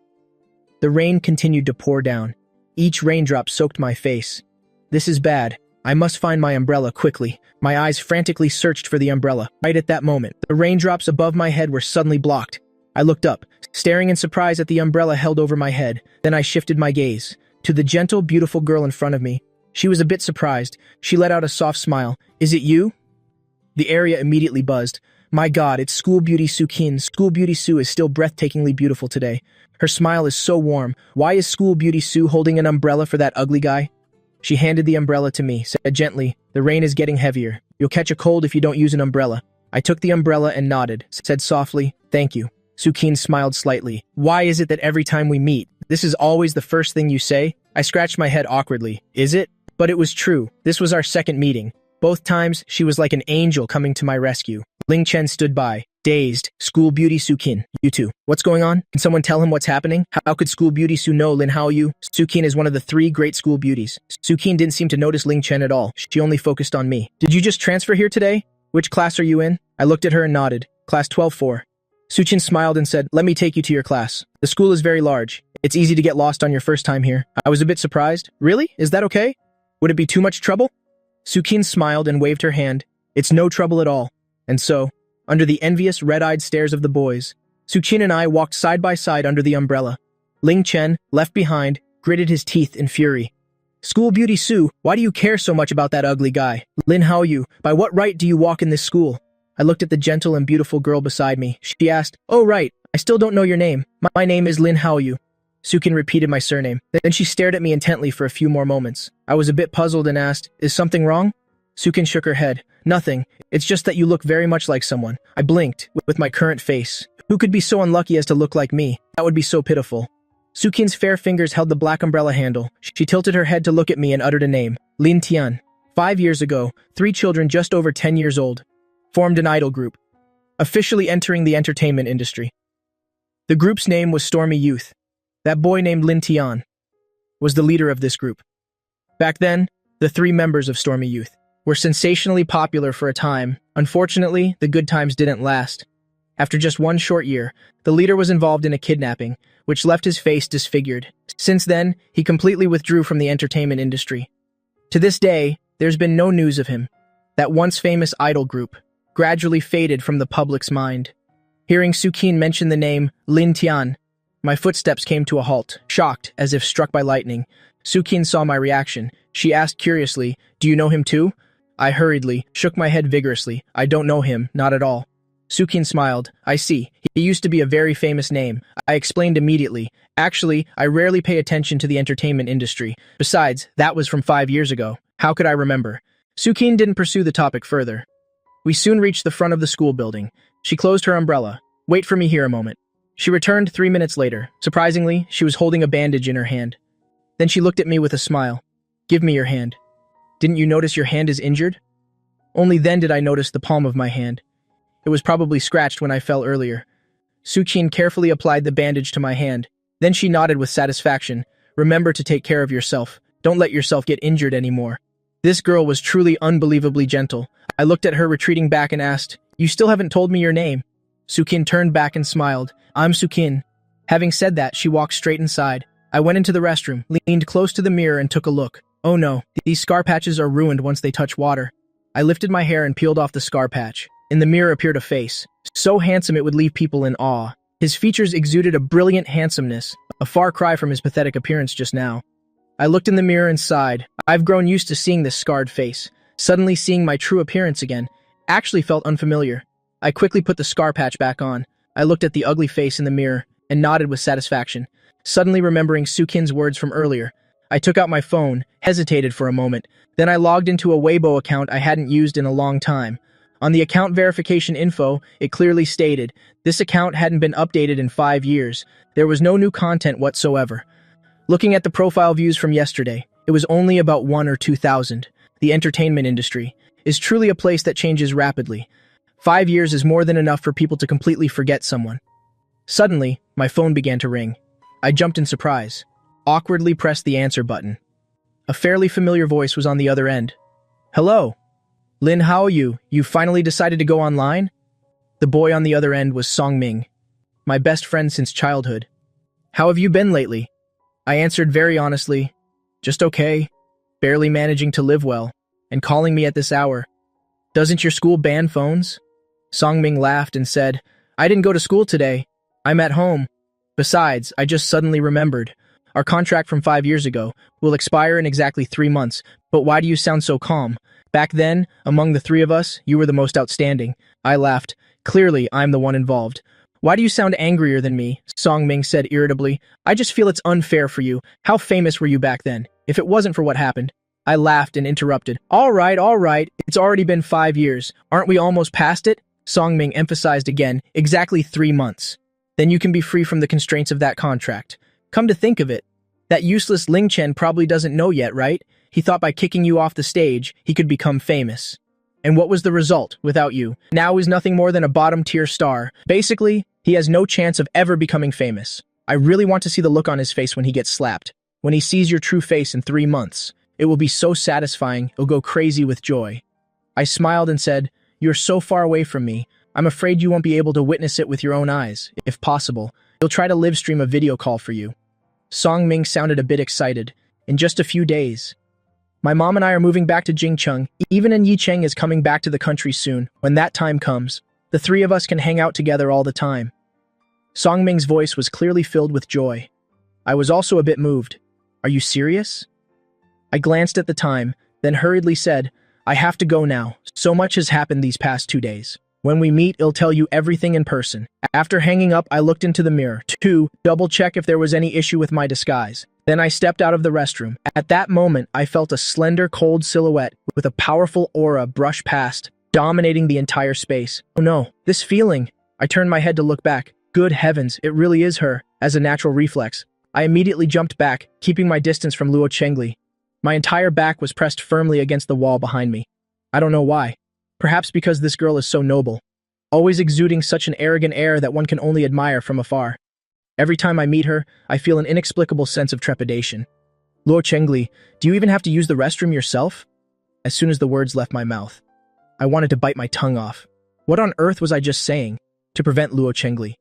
[SPEAKER 1] The rain continued to pour down. Each raindrop soaked my face. This is bad. I must find my umbrella quickly. My eyes frantically searched for the umbrella. Right at that moment, the raindrops above my head were suddenly blocked. I looked up, staring in surprise at the umbrella held over my head. Then I shifted my gaze to the gentle, beautiful girl in front of me. She was a bit surprised. She let out a soft smile. Is it you? The area immediately buzzed. My god, it's School Beauty Su Qin. School Beauty Su is still breathtakingly beautiful today. Her smile is so warm. Why is School Beauty Su holding an umbrella for that ugly guy? She handed the umbrella to me, said gently, the rain is getting heavier. You'll catch a cold if you don't use an umbrella. I took the umbrella and nodded, said softly, thank you. Sukin smiled slightly. Why is it that every time we meet, this is always the first thing you say? I scratched my head awkwardly. Is it? But it was true. This was our second meeting. Both times, she was like an angel coming to my rescue. Ling Chen stood by, dazed. School beauty Sukin. You too. What's going on? Can someone tell him what's happening? How could school beauty Su know Lin Haoyu? Sukin is one of the 3 great school beauties. Sukin didn't seem to notice Ling Chen at all. She only focused on me. Did you just transfer here today? Which class are you in? I looked at her and nodded. Class 12-4. Suchin smiled and said, let me take you to your class. The school is very large. It's easy to get lost on your first time here. I was a bit surprised. Really? Is that okay? Would it be too much trouble? Sukin smiled and waved her hand. It's no trouble at all. And so, under the envious, red-eyed stares of the boys, Suchin and I walked side by side under the umbrella. Ling Chen, left behind, gritted his teeth in fury. School beauty Su, why do you care so much about that ugly guy? Lin Haoyu, by what right do you walk in this school? I looked at the gentle and beautiful girl beside me. She asked, oh right, I still don't know your name. My name is Lin Haoyu. Sukin repeated my surname. Then she stared at me intently for a few more moments. I was a bit puzzled and asked, is something wrong? Sukin shook her head. Nothing. It's just that you look very much like someone. I blinked, with my current face. Who could be so unlucky as to look like me? That would be so pitiful. Sukin's fair fingers held the black umbrella handle. She tilted her head to look at me and uttered a name. Lin Tian. 5 years ago, 3 children just over 10 years old formed an idol group, officially entering the entertainment industry. The group's name was Stormy Youth. That boy named Lin Tian was the leader of this group. Back then, the 3 members of Stormy Youth were sensationally popular for a time. Unfortunately, the good times didn't last. After just 1 short year, the leader was involved in a kidnapping, which left his face disfigured. Since then, he completely withdrew from the entertainment industry. To this day, there's been no news of him. That once famous idol group gradually faded from the public's mind. Hearing Sukin mention the name Lin Tian, my footsteps came to a halt, shocked, as if struck by lightning. Sukin saw my reaction. She asked curiously, do you know him too? I hurriedly shook my head vigorously. I don't know him, not at all. Sukin smiled. I see. He used to be a very famous name. I explained immediately. Actually, I rarely pay attention to the entertainment industry. Besides, that was from 5 years ago. How could I remember? Sukin didn't pursue the topic further. We soon reached the front of the school building. She closed her umbrella. Wait for me here a moment. She returned 3 minutes later. Surprisingly, she was holding a bandage in her hand. Then she looked at me with a smile. Give me your hand. Didn't you notice your hand is injured? Only then did I notice the palm of my hand. It was probably scratched when I fell earlier. Suchin carefully applied the bandage to my hand. Then she nodded with satisfaction. Remember to take care of yourself. Don't let yourself get injured anymore. This girl was truly unbelievably gentle. I looked at her retreating back and asked, you still haven't told me your name. Sukin turned back and smiled. I'm Sukin. Having said that, she walked straight inside. I went into the restroom, leaned close to the mirror and took a look. Oh no, these scar patches are ruined once they touch water. I lifted my hair and peeled off the scar patch. In the mirror appeared a face, so handsome it would leave people in awe. His features exuded a brilliant handsomeness, a far cry from his pathetic appearance just now. I looked in the mirror and sighed. I've grown used to seeing this scarred face. Suddenly seeing my true appearance again actually felt unfamiliar. I quickly put the scar patch back on. I looked at the ugly face in the mirror and nodded with satisfaction. Suddenly remembering Sukin's words from earlier, I took out my phone, hesitated for a moment, then I logged into a Weibo account I hadn't used in a long time. On the account verification info, it clearly stated, this account hadn't been updated in 5 years. There was no new content whatsoever. Looking at the profile views from yesterday, it was only about 1 or 2,000. The entertainment industry is truly a place that changes rapidly. 5 years is more than enough for people to completely forget someone. Suddenly, my phone began to ring. I jumped in surprise, awkwardly pressed the answer button. A fairly familiar voice was on the other end. Hello? Lin Haoyu, you finally decided to go online? The boy on the other end was Songming, my best friend since childhood. How have you been lately? I answered very honestly, just okay, barely managing to live well, and calling me at this hour. Doesn't your school ban phones? Songming laughed and said, I didn't go to school today. I'm at home. Besides, I just suddenly remembered. Our contract from 5 years ago will expire in exactly 3 months, but why do you sound so calm? Back then, among the 3 of us, you were the most outstanding. I laughed. Clearly, I'm the one involved. Why do you sound angrier than me? Songming said irritably. I just feel it's unfair for you. How famous were you back then? If it wasn't for what happened. I laughed and interrupted. All right. It's already been 5 years. Aren't we almost past it? Songming emphasized again. Exactly 3 months. Then you can be free from the constraints of that contract. Come to think of it, that useless Ling Chen probably doesn't know yet, right? He thought by kicking you off the stage, he could become famous. And what was the result without you? Now he's nothing more than a bottom-tier star. Basically, he has no chance of ever becoming famous. I really want to see the look on his face when he gets slapped. When he sees your true face in 3 months, it will be so satisfying, he'll go crazy with joy. I smiled and said, "You're so far away from me. I'm afraid you won't be able to witness it with your own eyes. If possible, he'll try to live stream a video call for you." Song Ming sounded a bit excited. In just a few days. My mom and I are moving back to Jingcheng. Even in Yicheng is coming back to the country soon. When that time comes, the 3 of us can hang out together all the time. Song Ming's voice was clearly filled with joy. I was also a bit moved. Are you serious? I glanced at the time, then hurriedly said, I have to go now. So much has happened these past 2 days. When we meet, I'll tell you everything in person. After hanging up, I looked into the mirror to double-check if there was any issue with my disguise. Then I stepped out of the restroom. At that moment, I felt a slender, cold silhouette with a powerful aura brush past, dominating the entire space. Oh no, this feeling. I turned my head to look back. Good heavens, it really is her. As a natural reflex, I immediately jumped back, keeping my distance from Luo Chengli. My entire back was pressed firmly against the wall behind me. I don't know why. Perhaps because this girl is so noble, always exuding such an arrogant air that one can only admire from afar. Every time I meet her, I feel an inexplicable sense of trepidation. Luo Chengli, do you even have to use the restroom yourself? As soon as the words left my mouth, I wanted to bite my tongue off. What on earth was I just saying? To prevent Luo Chengli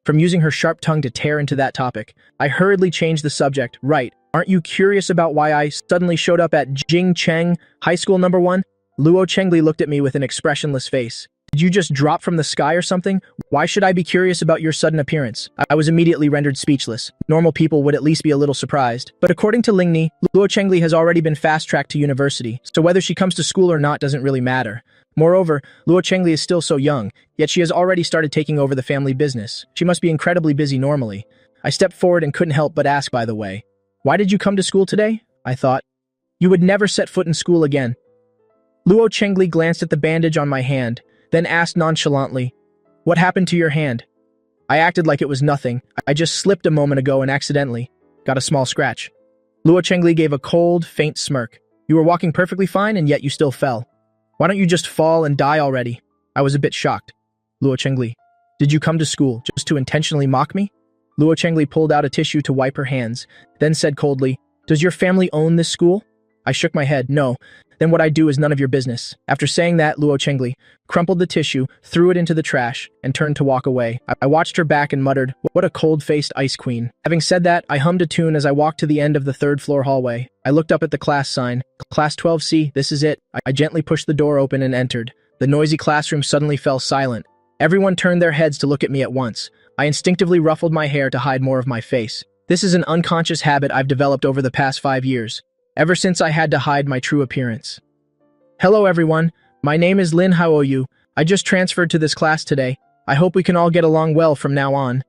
[SPEAKER 1] from using her sharp tongue to tear into that topic, I hurriedly changed the subject. Right, aren't you curious about why I suddenly showed up at Jingcheng High School No. 1? Luo Chengli looked at me with an expressionless face. Did you just drop from the sky or something? Why should I be curious about your sudden appearance? I was immediately rendered speechless. Normal people would at least be a little surprised. But according to Lingni, Luo Chengli has already been fast-tracked to university, so whether she comes to school or not doesn't really matter. Moreover, Luo Chengli is still so young, yet she has already started taking over the family business. She must be incredibly busy normally. I stepped forward and couldn't help but ask, by the way. Why did you come to school today? I thought. You would never set foot in school again. Luo Chengli glanced at the bandage on my hand, then asked nonchalantly, What happened to your hand? I acted like it was nothing. I just slipped a moment ago and accidentally got a small scratch. Luo Chengli gave a cold, faint smirk. You were walking perfectly fine and yet you still fell. Why don't you just fall and die already? I was a bit shocked. Luo Chengli, did you come to school just to intentionally mock me? Luo Chengli pulled out a tissue to wipe her hands, then said coldly, Does your family own this school? I shook my head. No. Then what I do is none of your business. After saying that, Luo Chengli crumpled the tissue, threw it into the trash, and turned to walk away. I watched her back and muttered, What a cold-faced ice queen. Having said that, I hummed a tune as I walked to the end of the 3rd floor hallway. I looked up at the class sign. Class 12C, this is it. I gently pushed the door open and entered. The noisy classroom suddenly fell silent. Everyone turned their heads to look at me at once. I instinctively ruffled my hair to hide more of my face. This is an unconscious habit I've developed over the past 5 years, ever since I had to hide my true appearance. Hello everyone, my name is Lin Haoyu. I just transferred to this class today. I hope we can all get along well from now on.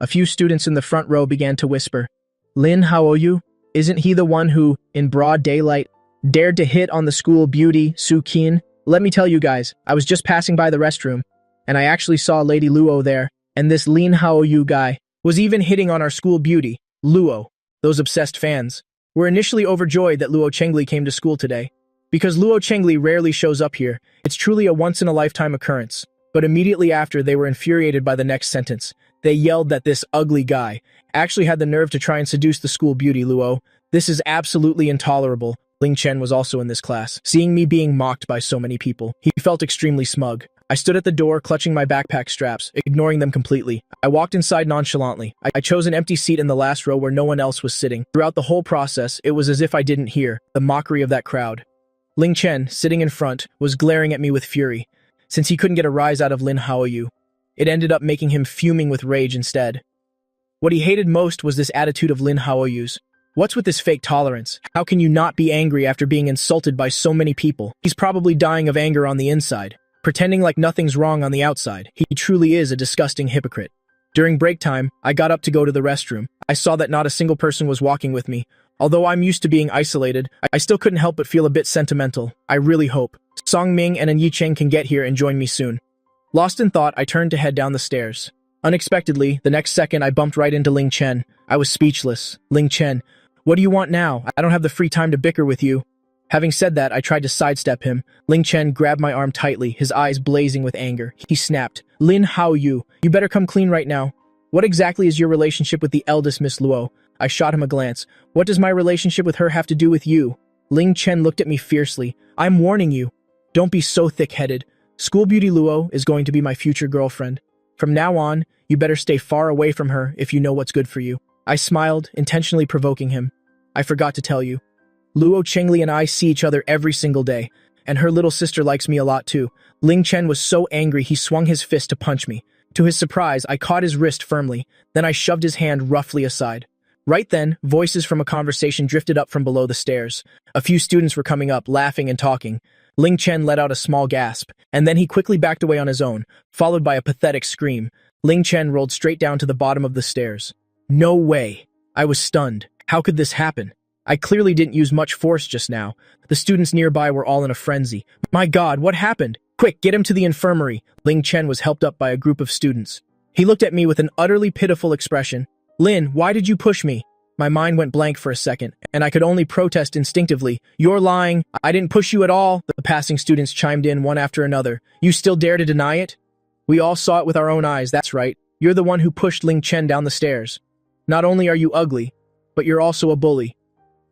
[SPEAKER 1] A few students in the front row began to whisper. Lin Haoyu? Isn't he the one who, in broad daylight, dared to hit on the school beauty, Su Qin? Let me tell you guys, I was just passing by the restroom, and I actually saw Lady Luo there, and this Lin Haoyu guy was even hitting on our school beauty, Luo. Those obsessed fans were initially overjoyed that Luo Chengli came to school today. Because Luo Chengli rarely shows up here, it's truly a once-in-a-lifetime occurrence. But immediately after, they were infuriated by the next sentence. They yelled that this ugly guy actually had the nerve to try and seduce the school beauty, Luo. This is absolutely intolerable. Ling Chen was also in this class. Seeing me being mocked by so many people, he felt extremely smug. I stood at the door, clutching my backpack straps, ignoring them completely. I walked inside nonchalantly. I chose an empty seat in the last row where no one else was sitting. Throughout the whole process, it was as if I didn't hear the mockery of that crowd. Ling Chen, sitting in front, was glaring at me with fury. Since he couldn't get a rise out of Lin Haoyu, it ended up making him fuming with rage instead. What he hated most was this attitude of Lin Haoyu's. What's with this fake tolerance? How can you not be angry after being insulted by so many people? He's probably dying of anger on the inside, pretending like nothing's wrong on the outside. He truly is a disgusting hypocrite. During break time, I got up to go to the restroom. I saw that not a single person was walking with me. Although I'm used to being isolated, I still couldn't help but feel a bit sentimental. I really hope Song Ming and An Yicheng can get here and join me soon. Lost in thought, I turned to head down the stairs. Unexpectedly, the next second I bumped right into Ling Chen. I was speechless. Ling Chen, what do you want now? I don't have the free time to bicker with you. Having said that, I tried to sidestep him. Ling Chen grabbed my arm tightly, his eyes blazing with anger. He snapped, Lin Haoyu, you better come clean right now. What exactly is your relationship with the eldest Miss Luo? I shot him a glance. What does my relationship with her have to do with you? Ling Chen looked at me fiercely. I'm warning you. Don't be so thick-headed. School Beauty Luo is going to be my future girlfriend. From now on, you better stay far away from her if you know what's good for you. I smiled, intentionally provoking him. I forgot to tell you. Luo Chengli and I see each other every single day, and her little sister likes me a lot too. Ling Chen was so angry he swung his fist to punch me. To his surprise, I caught his wrist firmly, then I shoved his hand roughly aside. Right then, voices from a conversation drifted up from below the stairs. A few students were coming up, laughing and talking. Ling Chen let out a small gasp, and then he quickly backed away on his own, followed by a pathetic scream. Ling Chen rolled straight down to the bottom of the stairs. No way! I was stunned. How could this happen? I clearly didn't use much force just now. The students nearby were all in a frenzy. My God, what happened? Quick, get him to the infirmary. Ling Chen was helped up by a group of students. He looked at me with an utterly pitiful expression. Lin, why did you push me? My mind went blank for a second, and I could only protest instinctively. You're lying. I didn't push you at all. The passing students chimed in one after another. You still dare to deny it? We all saw it with our own eyes, that's right. You're the one who pushed Ling Chen down the stairs. Not only are you ugly, but you're also a bully.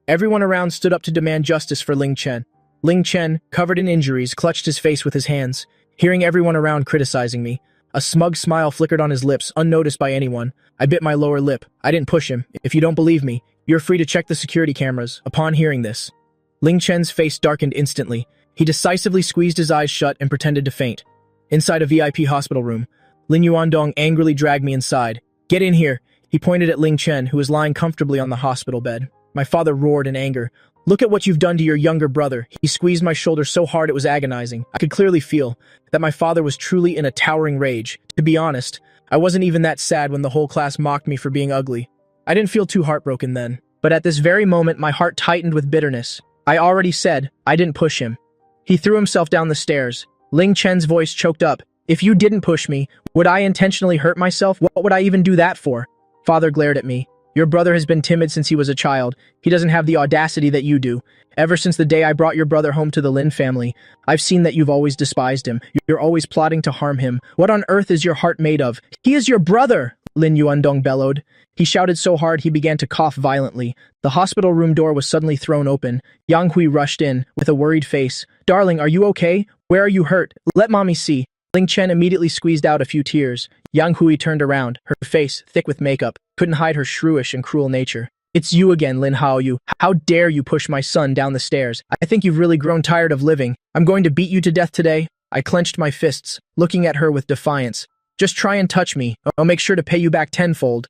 [SPEAKER 1] Everyone around stood up to demand justice for Ling Chen. Ling Chen, covered in injuries, clutched his face with his hands. Hearing everyone around criticizing me, a smug smile flickered on his lips, unnoticed by anyone. I bit my lower lip. I didn't push him. If you don't believe me, you're free to check the security cameras. Upon hearing this, Ling Chen's face darkened instantly. He decisively squeezed his eyes shut and pretended to faint. Inside a VIP hospital room, Lin Yuandong angrily dragged me inside. Get in here. He pointed at Ling Chen, who was lying comfortably on the hospital bed. My father roared in anger. Look at what you've done to your younger brother. He squeezed my shoulder so hard it was agonizing. I could clearly feel that my father was truly in a towering rage. To be honest, I wasn't even that sad when the whole class mocked me for being ugly. I didn't feel too heartbroken then. But at this very moment, my heart tightened with bitterness. I already said I didn't push him. He threw himself down the stairs. Ling Chen's voice choked up. If you didn't push me, would I intentionally hurt myself? What would I even do that for? Father glared at me. Your brother has been timid since he was a child. He doesn't have the audacity that you do. Ever since the day I brought your brother home to the Lin family, I've seen that you've always despised him. You're always plotting to harm him. What on earth is your heart made of? He is your brother! Lin Yuandong bellowed. He shouted so hard he began to cough violently. The hospital room door was suddenly thrown open. Yang Hui rushed in, with a worried face. Darling, are you okay? Where are you hurt? Let mommy see. Ling Chen immediately squeezed out a few tears. Yang Hui turned around, her face thick with makeup, couldn't hide her shrewish and cruel nature. It's you again, Lin Haoyu. How dare you push my son down the stairs? I think you've really grown tired of living. I'm going to beat you to death today. I clenched my fists, looking at her with defiance. Just try and touch me. I'll make sure to pay you back tenfold.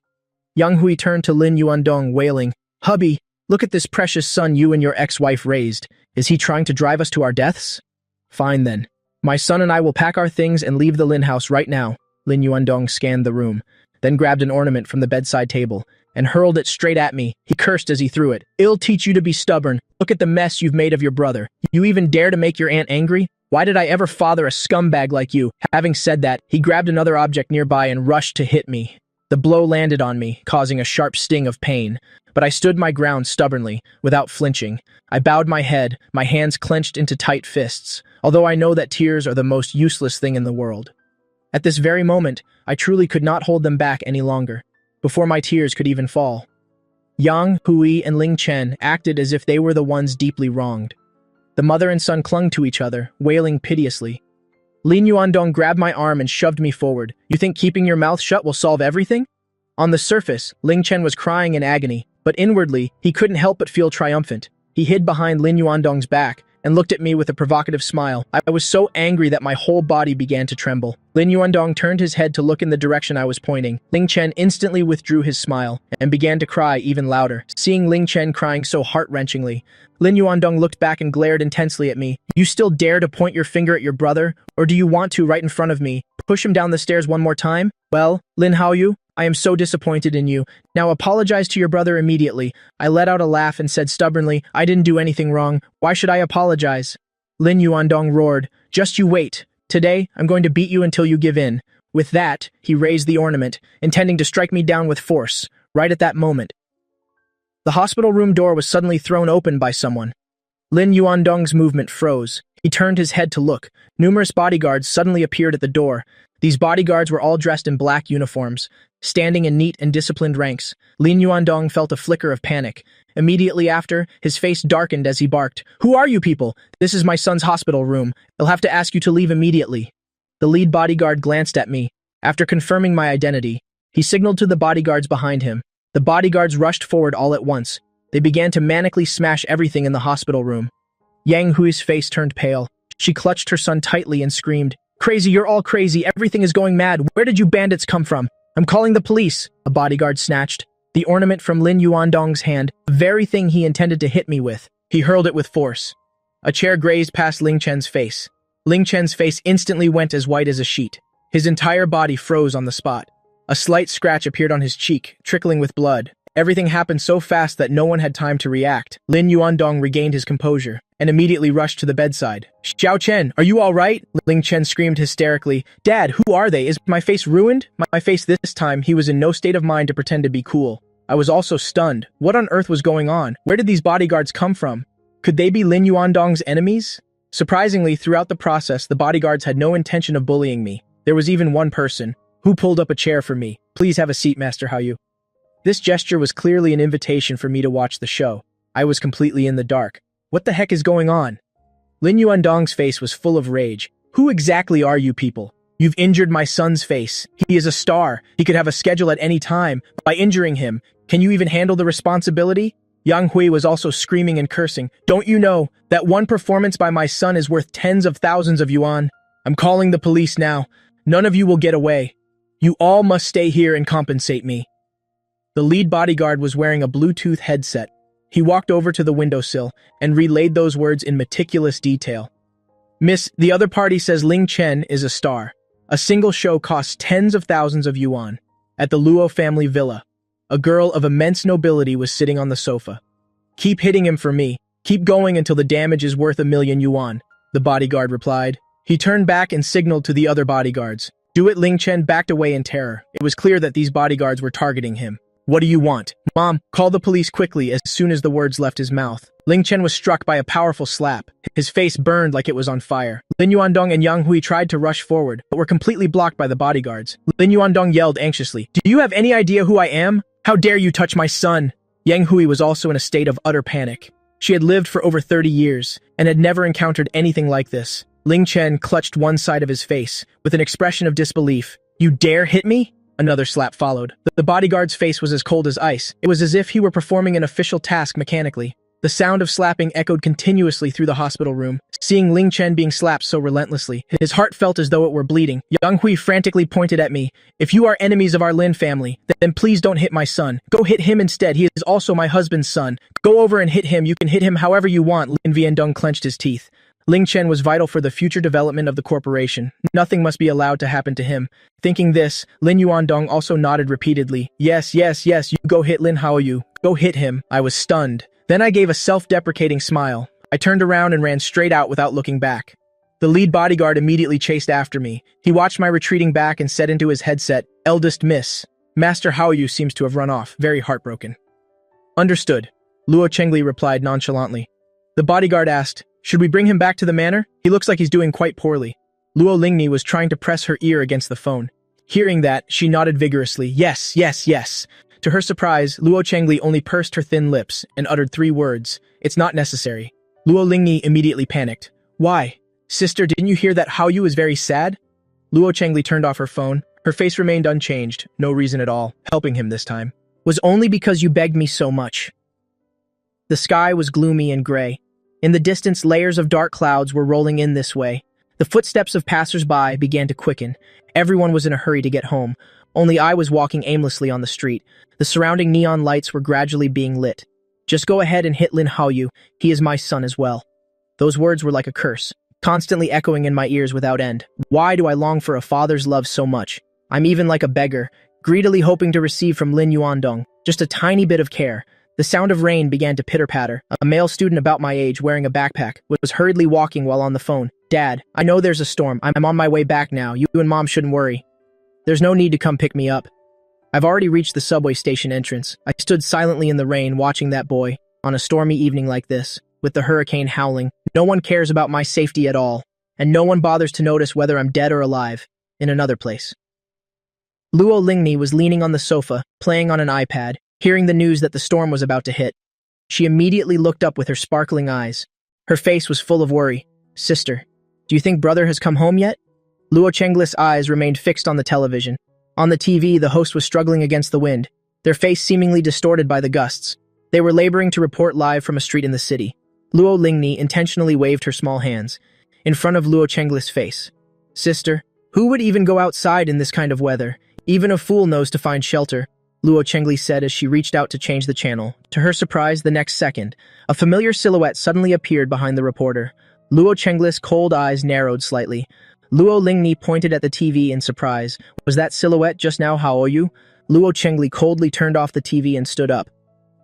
[SPEAKER 1] Yang Hui turned to Lin Yuandong, wailing, Hubby, look at this precious son you and your ex-wife raised. Is he trying to drive us to our deaths? Fine then. My son and I will pack our things and leave the Lin house right now. Lin Yuandong scanned the room, then grabbed an ornament from the bedside table and hurled it straight at me. He cursed as he threw it. It'll teach you to be stubborn. Look at the mess you've made of your brother. You even dare to make your aunt angry? Why did I ever father a scumbag like you? Having said that, he grabbed another object nearby and rushed to hit me. The blow landed on me, causing a sharp sting of pain. But I stood my ground stubbornly, without flinching. I bowed my head, my hands clenched into tight fists, although I know that tears are the most useless thing in the world. At this very moment, I truly could not hold them back any longer, before my tears could even fall. Yang Hui and Ling Chen acted as if they were the ones deeply wronged. The mother and son clung to each other, wailing piteously. Lin Yuandong grabbed my arm and shoved me forward. You think keeping your mouth shut will solve everything? On the surface, Ling Chen was crying in agony, but inwardly, he couldn't help but feel triumphant. He hid behind Lin Yuandong's back and looked at me with a provocative smile. I was so angry that my whole body began to tremble. Lin Yuandong turned his head to look in the direction I was pointing. Ling Chen instantly withdrew his smile and began to cry even louder. Seeing Ling Chen crying so heart-wrenchingly, Lin Yuandong looked back and glared intensely at me. You still dare to point your finger at your brother? Or do you want to right in front of me? Push him down the stairs one more time? Well, Lin Haoyu, I am so disappointed in you. Now apologize to your brother immediately. I let out a laugh and said stubbornly, I didn't do anything wrong. Why should I apologize? Lin Yuandong roared, just you wait. Today, I'm going to beat you until you give in. With that, he raised the ornament, intending to strike me down with force. Right at that moment, the hospital room door was suddenly thrown open by someone. Lin Yuandong's movement froze. He turned his head to look. Numerous bodyguards suddenly appeared at the door. These bodyguards were all dressed in black uniforms, standing in neat and disciplined ranks. Lin Yuandong felt a flicker of panic. Immediately after, his face darkened as he barked, "Who are you people? This is my son's hospital room. I'll have to ask you to leave immediately." The lead bodyguard glanced at me. After confirming my identity, he signaled to the bodyguards behind him. The bodyguards rushed forward all at once. They began to manically smash everything in the hospital room. Yang Hui's face turned pale. She clutched her son tightly and screamed, "Crazy, you're all crazy. Everything is going mad. Where did you bandits come from? I'm calling the police." A bodyguard snatched the ornament from Lin Yuandong's hand, the very thing he intended to hit me with. He hurled it with force. A chair grazed past Ling Chen's face. Ling Chen's face instantly went as white as a sheet. His entire body froze on the spot. A slight scratch appeared on his cheek, trickling with blood. Everything happened so fast that no one had time to react. Lin Yuandong regained his composure and immediately rushed to the bedside. "Xiao Chen, are you all right?" Ling Chen screamed hysterically. "Dad, who are they? Is my face ruined?" My face this time, he was in no state of mind to pretend to be cool. I was also stunned. What on earth was going on? Where did these bodyguards come from? Could they be Lin Yuandong's enemies? Surprisingly, throughout the process, the bodyguards had no intention of bullying me. There was even one person who pulled up a chair for me. "Please have a seat, Master Haoyu." This gesture was clearly an invitation for me to watch the show. I was completely in the dark. What the heck is going on? Lin Yuandong's face was full of rage. "Who exactly are you people? You've injured my son's face. He is a star. He could have a schedule at any time. By injuring him, can you even handle the responsibility?" Yang Hui was also screaming and cursing. "Don't you know that one performance by my son is worth tens of thousands of yuan? I'm calling the police now. None of you will get away. You all must stay here and compensate me." The lead bodyguard was wearing a Bluetooth headset. He walked over to the windowsill and relayed those words in meticulous detail. "Miss, the other party says Ling Chen is a star. A single show costs tens of thousands of yuan. At the Luo family villa, a girl of immense nobility was sitting on the sofa. Keep hitting him for me. Keep going until the damage is worth 1,000,000 yuan, the bodyguard replied. He turned back and signaled to the other bodyguards. "Do it." Ling Chen backed away in terror. It was clear that these bodyguards were targeting him. "What do you want?" "Mom, call the police quickly." As soon as the words left his mouth, Ling Chen was struck by a powerful slap. His face burned like it was on fire. Lin Yuandong and Yang Hui tried to rush forward, but were completely blocked by the bodyguards. Lin Yuandong yelled anxiously, "Do you have any idea who I am? How dare you touch my son?" Yang Hui was also in a state of utter panic. She had lived for over 30 years and had never encountered anything like this. Ling Chen clutched one side of his face with an expression of disbelief. "You dare hit me?" Another slap followed. The bodyguard's face was as cold as ice. It was as if he were performing an official task mechanically. The sound of slapping echoed continuously through the hospital room. Seeing Ling Chen being slapped so relentlessly, his heart felt as though it were bleeding. Yang Hui frantically pointed at me. "If you are enemies of our Lin family, then please don't hit my son. Go hit him instead. He is also my husband's son. Go over and hit him. You can hit him however you want." Lin Viandong clenched his teeth. Ling Chen was vital for the future development of the corporation. Nothing must be allowed to happen to him. Thinking this, Lin Yuandong also nodded repeatedly. Yes, you go hit Lin Haoyu. Go hit him." I was stunned. Then I gave a self-deprecating smile. I turned around and ran straight out without looking back. The lead bodyguard immediately chased after me. He watched my retreating back and said into his headset, "Eldest miss. Master Haoyu seems to have run off, very heartbroken." "Understood," Luo Chengli replied nonchalantly. The bodyguard asked, "Should we bring him back to the manor? He looks like he's doing quite poorly." Luo Lingni was trying to press her ear against the phone. Hearing that, she nodded vigorously, yes. To her surprise, Luo Chengli only pursed her thin lips and uttered 3 words, "It's not necessary." Luo Lingni immediately panicked. "Why? Sister, didn't you hear that Haoyu is very sad?" Luo Chengli turned off her phone. Her face remained unchanged, no reason at all, helping him this time. "Was only because you begged me so much." The sky was gloomy and gray. In the distance, layers of dark clouds were rolling in this way. The footsteps of passers-by began to quicken. Everyone was in a hurry to get home. Only I was walking aimlessly on the street. The surrounding neon lights were gradually being lit. "Just go ahead and hit Lin Haoyu. He is my son as well." Those words were like a curse, constantly echoing in my ears without end. Why do I long for a father's love so much? I'm even like a beggar, greedily hoping to receive from Lin Yuandong just a tiny bit of care. The sound of rain began to pitter-patter. A male student about my age, wearing a backpack, was hurriedly walking while on the phone. "Dad, I know there's a storm. I'm on my way back now. You and Mom shouldn't worry." There's no need to come pick me up. I've already reached the subway station entrance. I stood silently in the rain watching that boy on a stormy evening like this, with the hurricane howling. No one cares about my safety at all, and no one bothers to notice whether I'm dead or alive in another place. Luo Lingni was leaning on the sofa, playing on an iPad, hearing the news that the storm was about to hit. She immediately looked up with her sparkling eyes. Her face was full of worry. Sister, do you think brother has come home yet? Luo Chengli's eyes remained fixed on the television. On the TV, the host was struggling against the wind, their face seemingly distorted by the gusts. They were laboring to report live from a street in the city. Luo Lingni intentionally waved her small hands in front of Luo Chengli's face. Sister, who would even go outside in this kind of weather? Even a fool knows to find shelter, Luo Chengli said as she reached out to change the channel. To her surprise, the next second, a familiar silhouette suddenly appeared behind the reporter. Luo Chengli's cold eyes narrowed slightly. Luo Lingni pointed at the TV in surprise. Was that silhouette just now Haoyu? Luo Chengli coldly turned off the TV and stood up.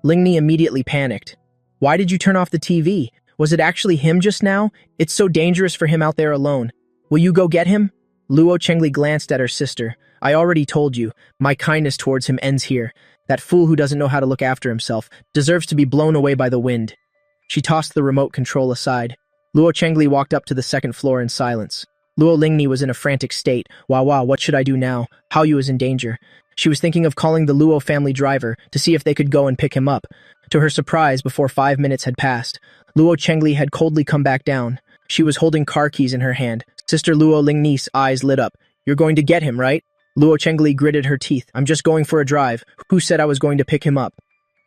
[SPEAKER 1] Lingni immediately panicked. Why did you turn off the TV? Was it actually him just now? It's so dangerous for him out there alone. Will you go get him? Luo Chengli glanced at her sister. I already told you, my kindness towards him ends here. That fool who doesn't know how to look after himself deserves to be blown away by the wind. She tossed the remote control aside. Luo Chengli walked up to the second floor in silence. Luo Lingni was in a frantic state. Wow, what should I do now? Haoyu is in danger. She was thinking of calling the Luo family driver to see if they could go and pick him up. To her surprise, before 5 minutes had passed, Luo Chengli had coldly come back down. She was holding car keys in her hand. Sister Luo Lingni's eyes lit up. You're going to get him, right? Luo Chengli gritted her teeth. I'm just going for a drive. Who said I was going to pick him up?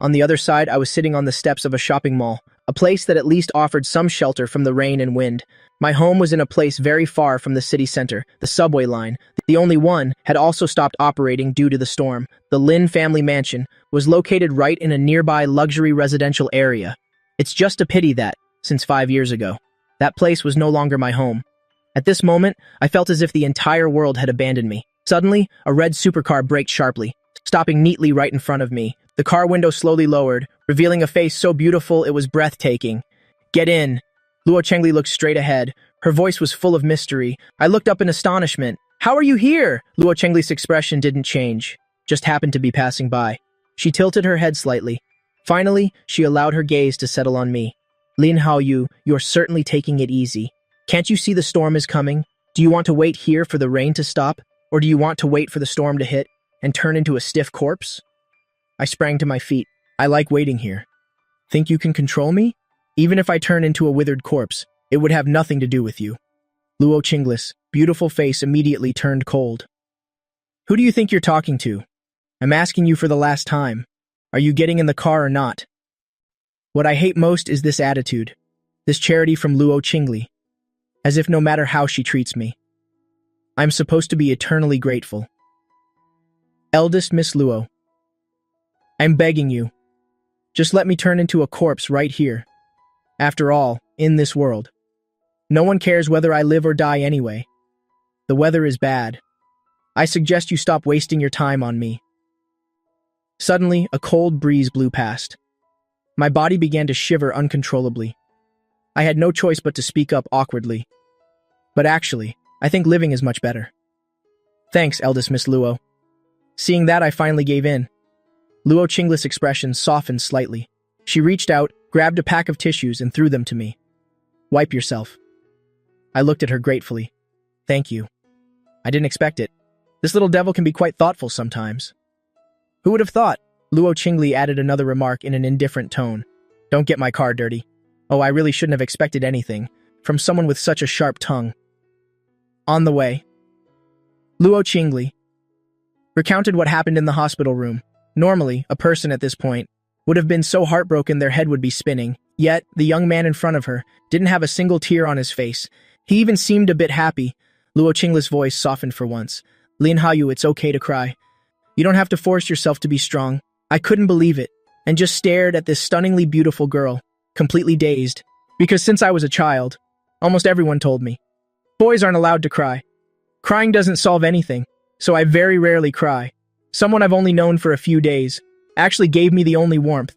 [SPEAKER 1] On the other side, I was sitting on the steps of a shopping mall, a place that at least offered some shelter from the rain and wind. My home was in a place very far from the city center. The subway line, the only one, had also stopped operating due to the storm. The Lin family mansion was located right in a nearby luxury residential area. It's just a pity that, since 5 years ago, that place was no longer my home. At this moment, I felt as if the entire world had abandoned me. Suddenly, a red supercar braked sharply, stopping neatly right in front of me. The car window slowly lowered, revealing a face so beautiful it was breathtaking. Get in. Luo Chengli looked straight ahead. Her voice was full of mystery. I looked up in astonishment. How are you here? Luo Chengli's expression didn't change, just happened to be passing by. She tilted her head slightly. Finally, she allowed her gaze to settle on me. Lin Haoyu, you're certainly taking it easy. Can't you see the storm is coming? Do you want to wait here for the rain to stop? Or do you want to wait for the storm to hit and turn into a stiff corpse? I sprang to my feet. I like waiting here. Think you can control me? Even if I turn into a withered corpse, it would have nothing to do with you. Luo Chengli's beautiful face immediately turned cold. Who do you think you're talking to? I'm asking you for the last time. Are you getting in the car or not? What I hate most is this attitude, this charity from Luo Chengli, as if no matter how she treats me, I'm supposed to be eternally grateful. Eldest Miss Luo, I'm begging you, just let me turn into a corpse right here. After all, in this world, no one cares whether I live or die anyway. The weather is bad. I suggest you stop wasting your time on me. Suddenly, a cold breeze blew past. My body began to shiver uncontrollably. I had no choice but to speak up awkwardly. But actually, I think living is much better. Thanks, eldest Miss Luo. Seeing that, I finally gave in. Luo Chengli's expression softened slightly. She reached out, grabbed a pack of tissues, and threw them to me. Wipe yourself. I looked at her gratefully. Thank you. I didn't expect it. This little devil can be quite thoughtful sometimes. Who would have thought? Luo Chengli added another remark in an indifferent tone. Don't get my car dirty. Oh, I really shouldn't have expected anything from someone with such a sharp tongue. On the way, Luo Chengli recounted what happened in the hospital room. Normally, a person at this point would have been so heartbroken their head would be spinning. Yet, the young man in front of her didn't have a single tear on his face. He even seemed a bit happy. Luo Chengli's voice softened for once. Lin Haoyu, it's okay to cry. You don't have to force yourself to be strong. I couldn't believe it, and just stared at this stunningly beautiful girl, completely dazed. Because since I was a child, almost everyone told me, boys aren't allowed to cry. Crying doesn't solve anything, so I very rarely cry. Someone I've only known for a few days actually gave me the only warmth.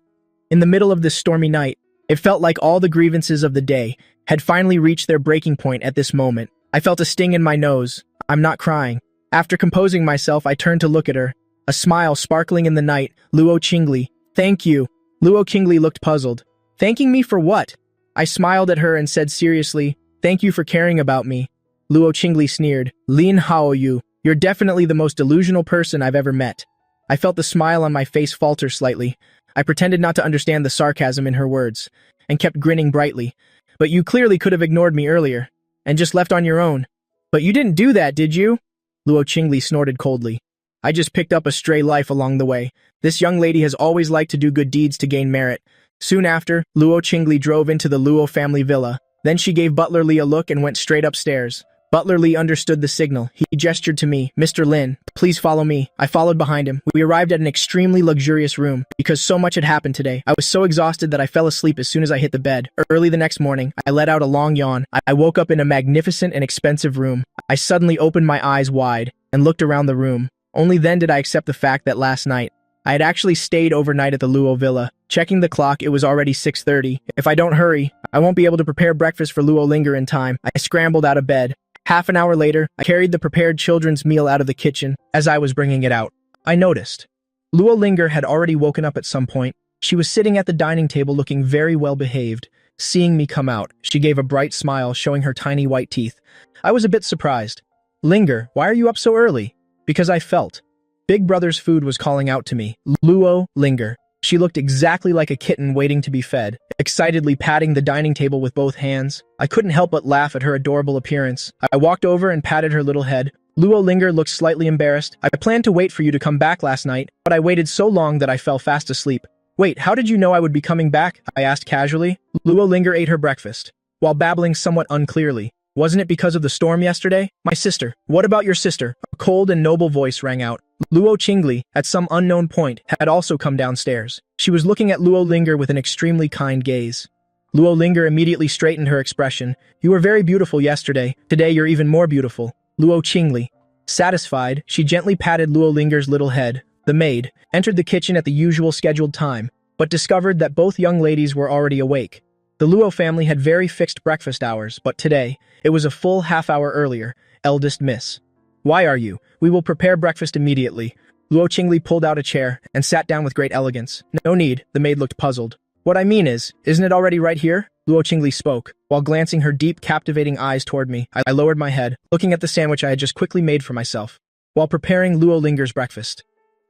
[SPEAKER 1] In the middle of this stormy night, it felt like all the grievances of the day had finally reached their breaking point at this moment. I felt a sting in my nose. I'm not crying. After composing myself, I turned to look at her, a smile sparkling in the night. Luo Qingli, thank you. Luo Qingli looked puzzled. Thanking me for what? I smiled at her and said seriously, thank you for caring about me. Luo Qingli sneered. Lin Haoyu, you're definitely the most delusional person I've ever met. I felt the smile on my face falter slightly. I pretended not to understand the sarcasm in her words, and kept grinning brightly. But you clearly could have ignored me earlier, and just left on your own. But you didn't do that, did you? Luo Qingli snorted coldly. I just picked up a stray life along the way. This young lady has always liked to do good deeds to gain merit. Soon after, Luo Qingli drove into the Luo family villa. Then she gave Butler Li a look and went straight upstairs. Butler Li understood the signal. He gestured to me, Mr. Lin, please follow me. I followed behind him. We arrived at an extremely luxurious room. Because so much had happened today, I was so exhausted that I fell asleep as soon as I hit the bed. Early the next morning, I let out a long yawn. I woke up in a magnificent and expensive room. I suddenly opened my eyes wide and looked around the room. Only then did I accept the fact that last night, I had actually stayed overnight at the Luo villa. Checking the clock, it was already 6:30. If I don't hurry, I won't be able to prepare breakfast for Luo Linger in time. I scrambled out of bed. Half an hour later, I carried the prepared children's meal out of the kitchen. As I was bringing it out, I noticed Luo Linger had already woken up at some point. She was sitting at the dining table looking very well behaved. Seeing me come out, she gave a bright smile, showing her tiny white teeth. I was a bit surprised. Linger, why are you up so early? Because I felt Big Brother's food was calling out to me. Luo Linger. She looked exactly like a kitten waiting to be fed, excitedly patting the dining table with both hands. I couldn't help but laugh at her adorable appearance. I walked over and patted her little head. Luo Linger looked slightly embarrassed. I planned to wait for you to come back last night, but I waited so long that I fell fast asleep. Wait, how did you know I would be coming back? I asked casually. Luo Linger ate her breakfast, while babbling somewhat unclearly. Wasn't it because of the storm yesterday? My sister. What about your sister? A cold and noble voice rang out. Luo Qingli, at some unknown point, had also come downstairs. She was looking at Luo Linger with an extremely kind gaze. Luo Linger immediately straightened her expression. You were very beautiful yesterday. Today you're even more beautiful. Luo Qingli. Satisfied, she gently patted Luo Linger's little head. The maid entered the kitchen at the usual scheduled time, but discovered that both young ladies were already awake. The Luo family had very fixed breakfast hours, but today, it was a full half-hour earlier. Eldest miss. Why are you? We will prepare breakfast immediately. Luo Qingli pulled out a chair and sat down with great elegance. No need, the maid looked puzzled. What I mean is, isn't it already right here? Luo Qingli spoke, while glancing her deep, captivating eyes toward me. I lowered my head, looking at the sandwich I had just quickly made for myself, while preparing Luo Linger's breakfast.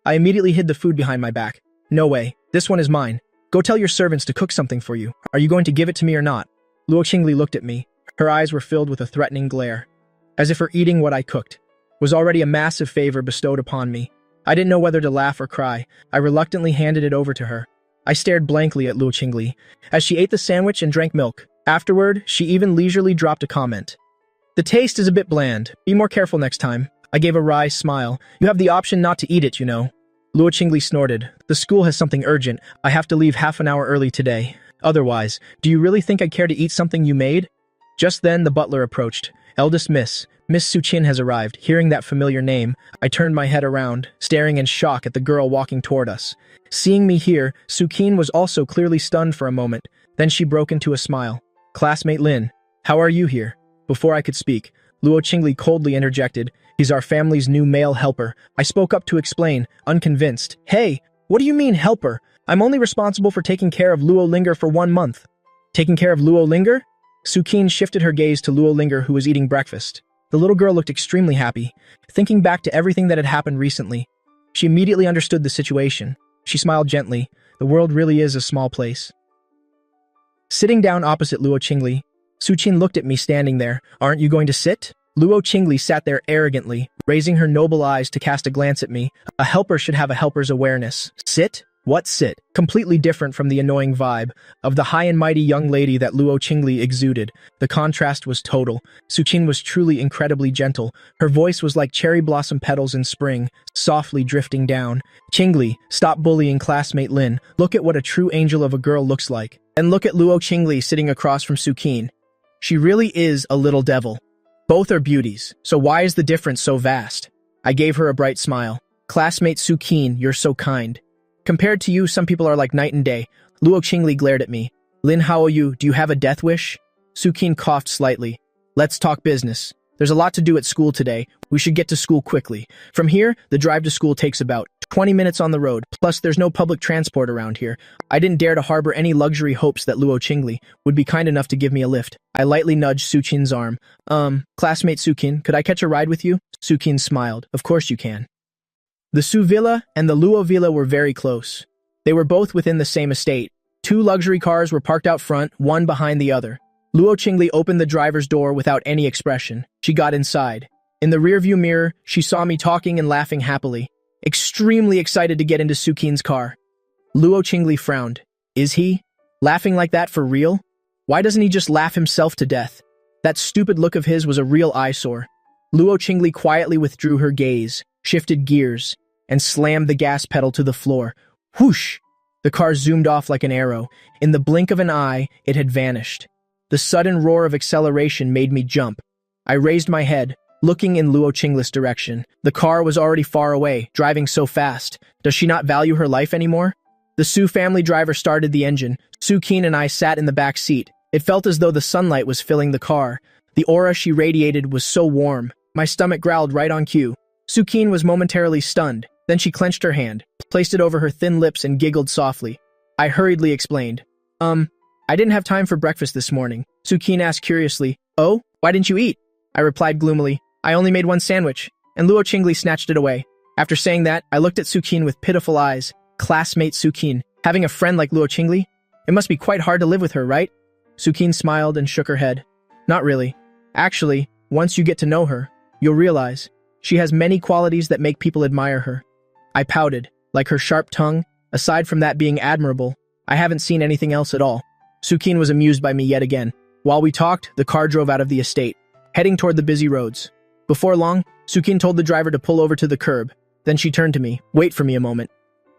[SPEAKER 1] I immediately hid the food behind my back. No way, this one is mine. Go tell your servants to cook something for you. Are you going to give it to me or not? Luo Qingli looked at me. Her eyes were filled with a threatening glare, as if her eating what I cooked was already a massive favor bestowed upon me. I didn't know whether to laugh or cry. I reluctantly handed it over to her. I stared blankly at Luo Qingli as she ate the sandwich and drank milk. Afterward, she even leisurely dropped a comment. The taste is a bit bland. Be more careful next time. I gave a wry smile. You have the option not to eat it, you know. Luo Qingli snorted. The school has something urgent. I have to leave half an hour early today. Otherwise, do you really think I'd care to eat something you made? Just then, the butler approached. Eldest Miss Suqin has arrived. Hearing that familiar name, I turned my head around, staring in shock at the girl walking toward us. Seeing me here, Suqin was also clearly stunned for a moment. Then she broke into a smile. Classmate Lin, how are you here? Before I could speak, Luo Qingli coldly interjected. He's our family's new male helper. I spoke up to explain, unconvinced. Hey, what do you mean helper? I'm only responsible for taking care of Luo Linger for 1 month. Taking care of Luo Linger? Suqin shifted her gaze to Luo Linger, who was eating breakfast. The little girl looked extremely happy. Thinking back to everything that had happened recently, she immediately understood the situation. She smiled gently. The world really is a small place. Sitting down opposite Luo Qingli, Suqin looked at me standing there. Aren't you going to sit? Luo Qingli sat there arrogantly, raising her noble eyes to cast a glance at me. A helper should have a helper's awareness. Sit? What sit? Completely different from the annoying vibe of the high and mighty young lady that Luo Qingli exuded. The contrast was total. Suqin was truly incredibly gentle. Her voice was like cherry blossom petals in spring, softly drifting down. Qingli, stop bullying classmate Lin. Look at what a true angel of a girl looks like. And look at Luo Qingli sitting across from Suqin. She really is a little devil. Both are beauties, so why is the difference so vast? I gave her a bright smile. Classmate Suqin, you're so kind. Compared to you, some people are like night and day. Luo Qingli glared at me. Lin Haoyu, do you have a death wish? Suqin coughed slightly. Let's talk business. There's a lot to do at school today. We should get to school quickly. From here, the drive to school takes about 20 minutes on the road, plus there's no public transport around here. I didn't dare to harbor any luxury hopes that Luo Qingli would be kind enough to give me a lift. I lightly nudged Suqin's arm. Classmate Suqin, could I catch a ride with you? Suqin smiled. Of course you can. The Su Villa and the Luo Villa were very close. They were both within the same estate. 2 luxury cars were parked out front, one behind the other. Luo Qingli opened the driver's door without any expression. She got inside. In the rearview mirror, she saw me talking and laughing happily, extremely excited to get into Suqin's car. Luo Qingli frowned. Is he laughing like that for real? Why doesn't he just laugh himself to death? That stupid look of his was a real eyesore. Luo Qingli quietly withdrew her gaze, shifted gears, and slammed the gas pedal to the floor. Whoosh! The car zoomed off like an arrow. In the blink of an eye, it had vanished. The sudden roar of acceleration made me jump. I raised my head, looking in Luo Qingli's direction. The car was already far away, driving so fast. Does she not value her life anymore? The Su family driver started the engine. Suqin and I sat in the back seat. It felt as though the sunlight was filling the car. The aura she radiated was so warm. My stomach growled right on cue. Suqin was momentarily stunned. Then she clenched her hand, placed it over her thin lips and giggled softly. I hurriedly explained. I didn't have time for breakfast this morning. Suqin asked curiously. Oh, why didn't you eat? I replied gloomily. I only made 1 sandwich, and Luo Qingli snatched it away. After saying that, I looked at Suqin with pitiful eyes. Classmate Suqin, having a friend like Luo Qingli? It must be quite hard to live with her, right? Suqin smiled and shook her head. Not really. Actually, once you get to know her, you'll realize she has many qualities that make people admire her. I pouted, like her sharp tongue. Aside from that being admirable, I haven't seen anything else at all. Suqin was amused by me yet again. While we talked, the car drove out of the estate, heading toward the busy roads. Before long, Suqin told the driver to pull over to the curb. Then she turned to me. Wait for me a moment.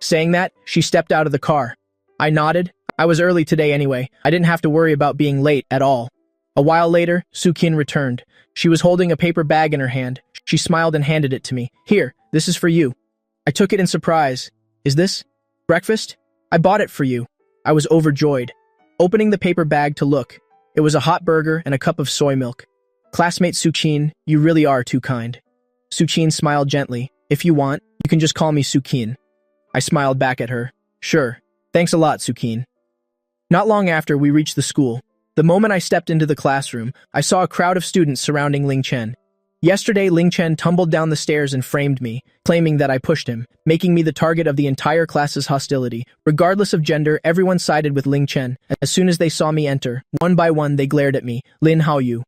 [SPEAKER 1] Saying that, she stepped out of the car. I nodded. I was early today anyway. I didn't have to worry about being late at all. A while later, Suqin returned. She was holding a paper bag in her hand. She smiled and handed it to me. Here, this is for you. I took it in surprise. Is this breakfast? I bought it for you. I was overjoyed. Opening the paper bag to look, it was a hot burger and a cup of soy milk. Classmate Suqin, you really are too kind. Suqin smiled gently. If you want, you can just call me Suqin. I smiled back at her. Sure. Thanks a lot, Suqin. Not long after, we reached the school. The moment I stepped into the classroom, I saw a crowd of students surrounding Ling Chen. Yesterday, Ling Chen tumbled down the stairs and framed me, claiming that I pushed him, making me the target of the entire class's hostility. Regardless of gender, everyone sided with Ling Chen. As soon as they saw me enter, one by one they glared at me. Lin Haoyu,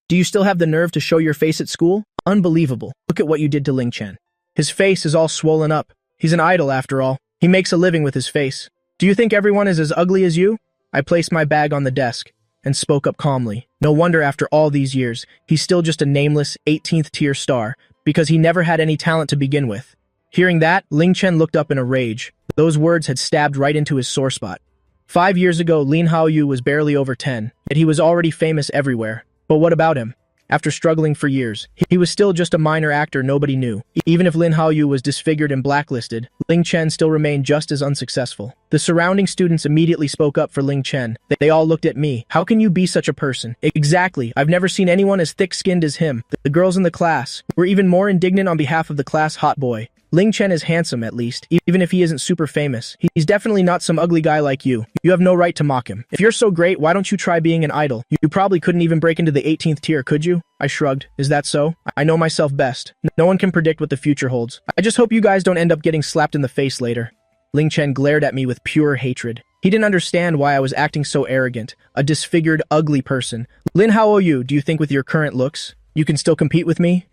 [SPEAKER 1] do you still have the nerve to show your face at school? Unbelievable. Look at what you did to Ling Chen. His face is all swollen up. He's an idol after all. He makes a living with his face. Do you think everyone is as ugly as you? I placed my bag on the desk and spoke up calmly. No wonder after all these years, he's still just a nameless 18th tier star, because he never had any talent to begin with. Hearing that, Ling Chen looked up in a rage. Those words had stabbed right into his sore spot. 5 years ago, Lin Haoyu was barely over 10, yet he was already famous everywhere. But what about him? After struggling for years, he was still just a minor actor nobody knew. Even if Lin Haoyu was disfigured and blacklisted, Ling Chen still remained just as unsuccessful. The surrounding students immediately spoke up for Ling Chen. They all looked at me. How can you be such a person? Exactly. I've never seen anyone as thick-skinned as him. The girls in the class were even more indignant on behalf of the class hot boy. Ling Chen is handsome, at least, even if he isn't super famous. He's definitely not some ugly guy like you. You have no right to mock him. If you're so great, why don't you try being an idol? You probably couldn't even break into the 18th tier, could you? I shrugged. Is that so? I know myself best. No one can predict what the future holds. I just hope you guys don't end up getting slapped in the face later. Ling Chen glared at me with pure hatred. He didn't understand why I was acting so arrogant, a disfigured, ugly person. Lin Haoyu, do you think with your current looks, you can still compete with me?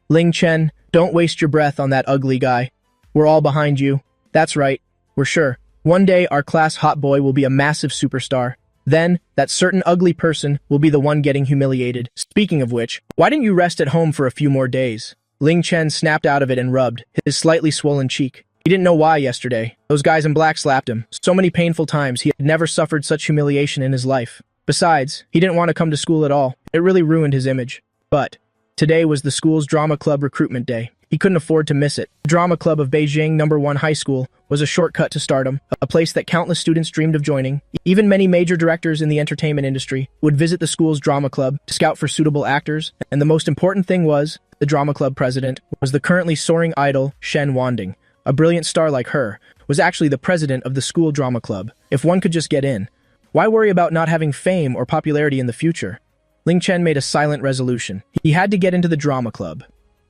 [SPEAKER 1] Ling Chen, don't waste your breath on that ugly guy. We're all behind you. That's right. We're sure. One day, our class hot boy will be a massive superstar. Then, that certain ugly person will be the one getting humiliated. Speaking of which, why didn't you rest at home for a few more days? Ling Chen snapped out of it and rubbed his slightly swollen cheek. He didn't know why yesterday. Those guys in black slapped him. So many painful times, he had never suffered such humiliation in his life. Besides, he didn't want to come to school at all. It really ruined his image. But today was the school's drama club recruitment day. He couldn't afford to miss it. The Drama Club of Beijing #1 High School was a shortcut to stardom, a place that countless students dreamed of joining. Even many major directors in the entertainment industry would visit the school's drama club to scout for suitable actors, and the most important thing was, the drama club president was the currently soaring idol Shen Wanding. A brilliant star like her was actually the president of the school drama club. If one could just get in, why worry about not having fame or popularity in the future? Ling Chen made a silent resolution. He had to get into the drama club.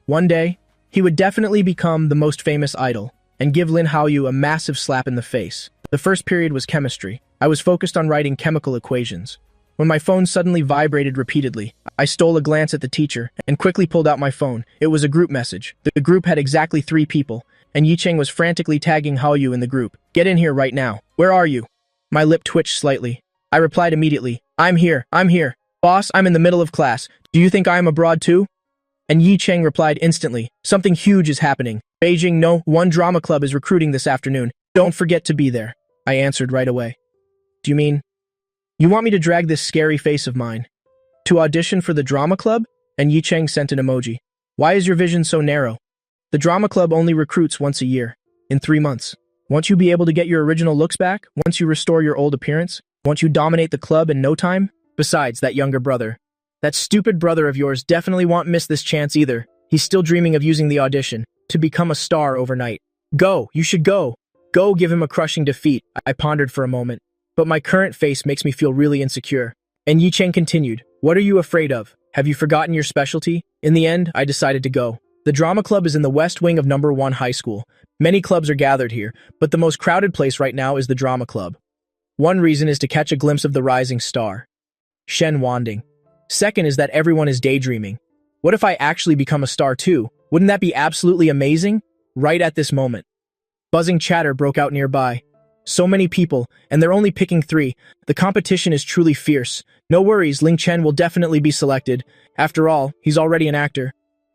[SPEAKER 1] One day, he would definitely become the most famous idol and give Lin Haoyu a massive slap in the face. The first period was chemistry. I was focused on writing chemical equations. When my phone suddenly vibrated repeatedly, I stole a glance at the teacher and quickly pulled out my phone. It was a group message. The group had exactly 3 people, and Yi Cheng was frantically tagging Haoyu in the group. "Get in here right now. Where are you?" My lip twitched slightly. I replied immediately, I'm here. Boss, I'm in the middle of class. Do you think I am abroad too?" And Yi Cheng replied instantly, "Something huge is happening. Beijing #1 drama club is recruiting this afternoon. Don't forget to be there." I answered right away. "Do you mean you want me to drag this scary face of mine to audition for the drama club?" And Yi Cheng sent an emoji. "Why is your vision so narrow? The drama club only recruits once a year, in 3 months. Won't you be able to get your original looks back once you restore your old appearance? Won't you dominate the club in no time? Besides, that younger brother, that stupid brother of yours definitely won't miss this chance either. He's still dreaming of using the audition to become a star overnight. Go, you should go. Go give him a crushing defeat." I pondered for a moment, but my current face makes me feel really insecure. And Yi Cheng continued, "What are you afraid of? Have you forgotten your specialty?" In the end, I decided to go. The drama club is in the west wing of #1 high school. Many clubs are gathered here, but the most crowded place right now is the drama club. One reason is to catch a glimpse of the rising star, Shen Wanding. Second is that everyone is daydreaming. What if I actually become a star too? Wouldn't that be absolutely amazing? Right at this moment, buzzing chatter broke out nearby. So many people, and they're only picking 3. The competition is truly fierce. No worries, Ling Chen will definitely be selected. After all, he's already an actor.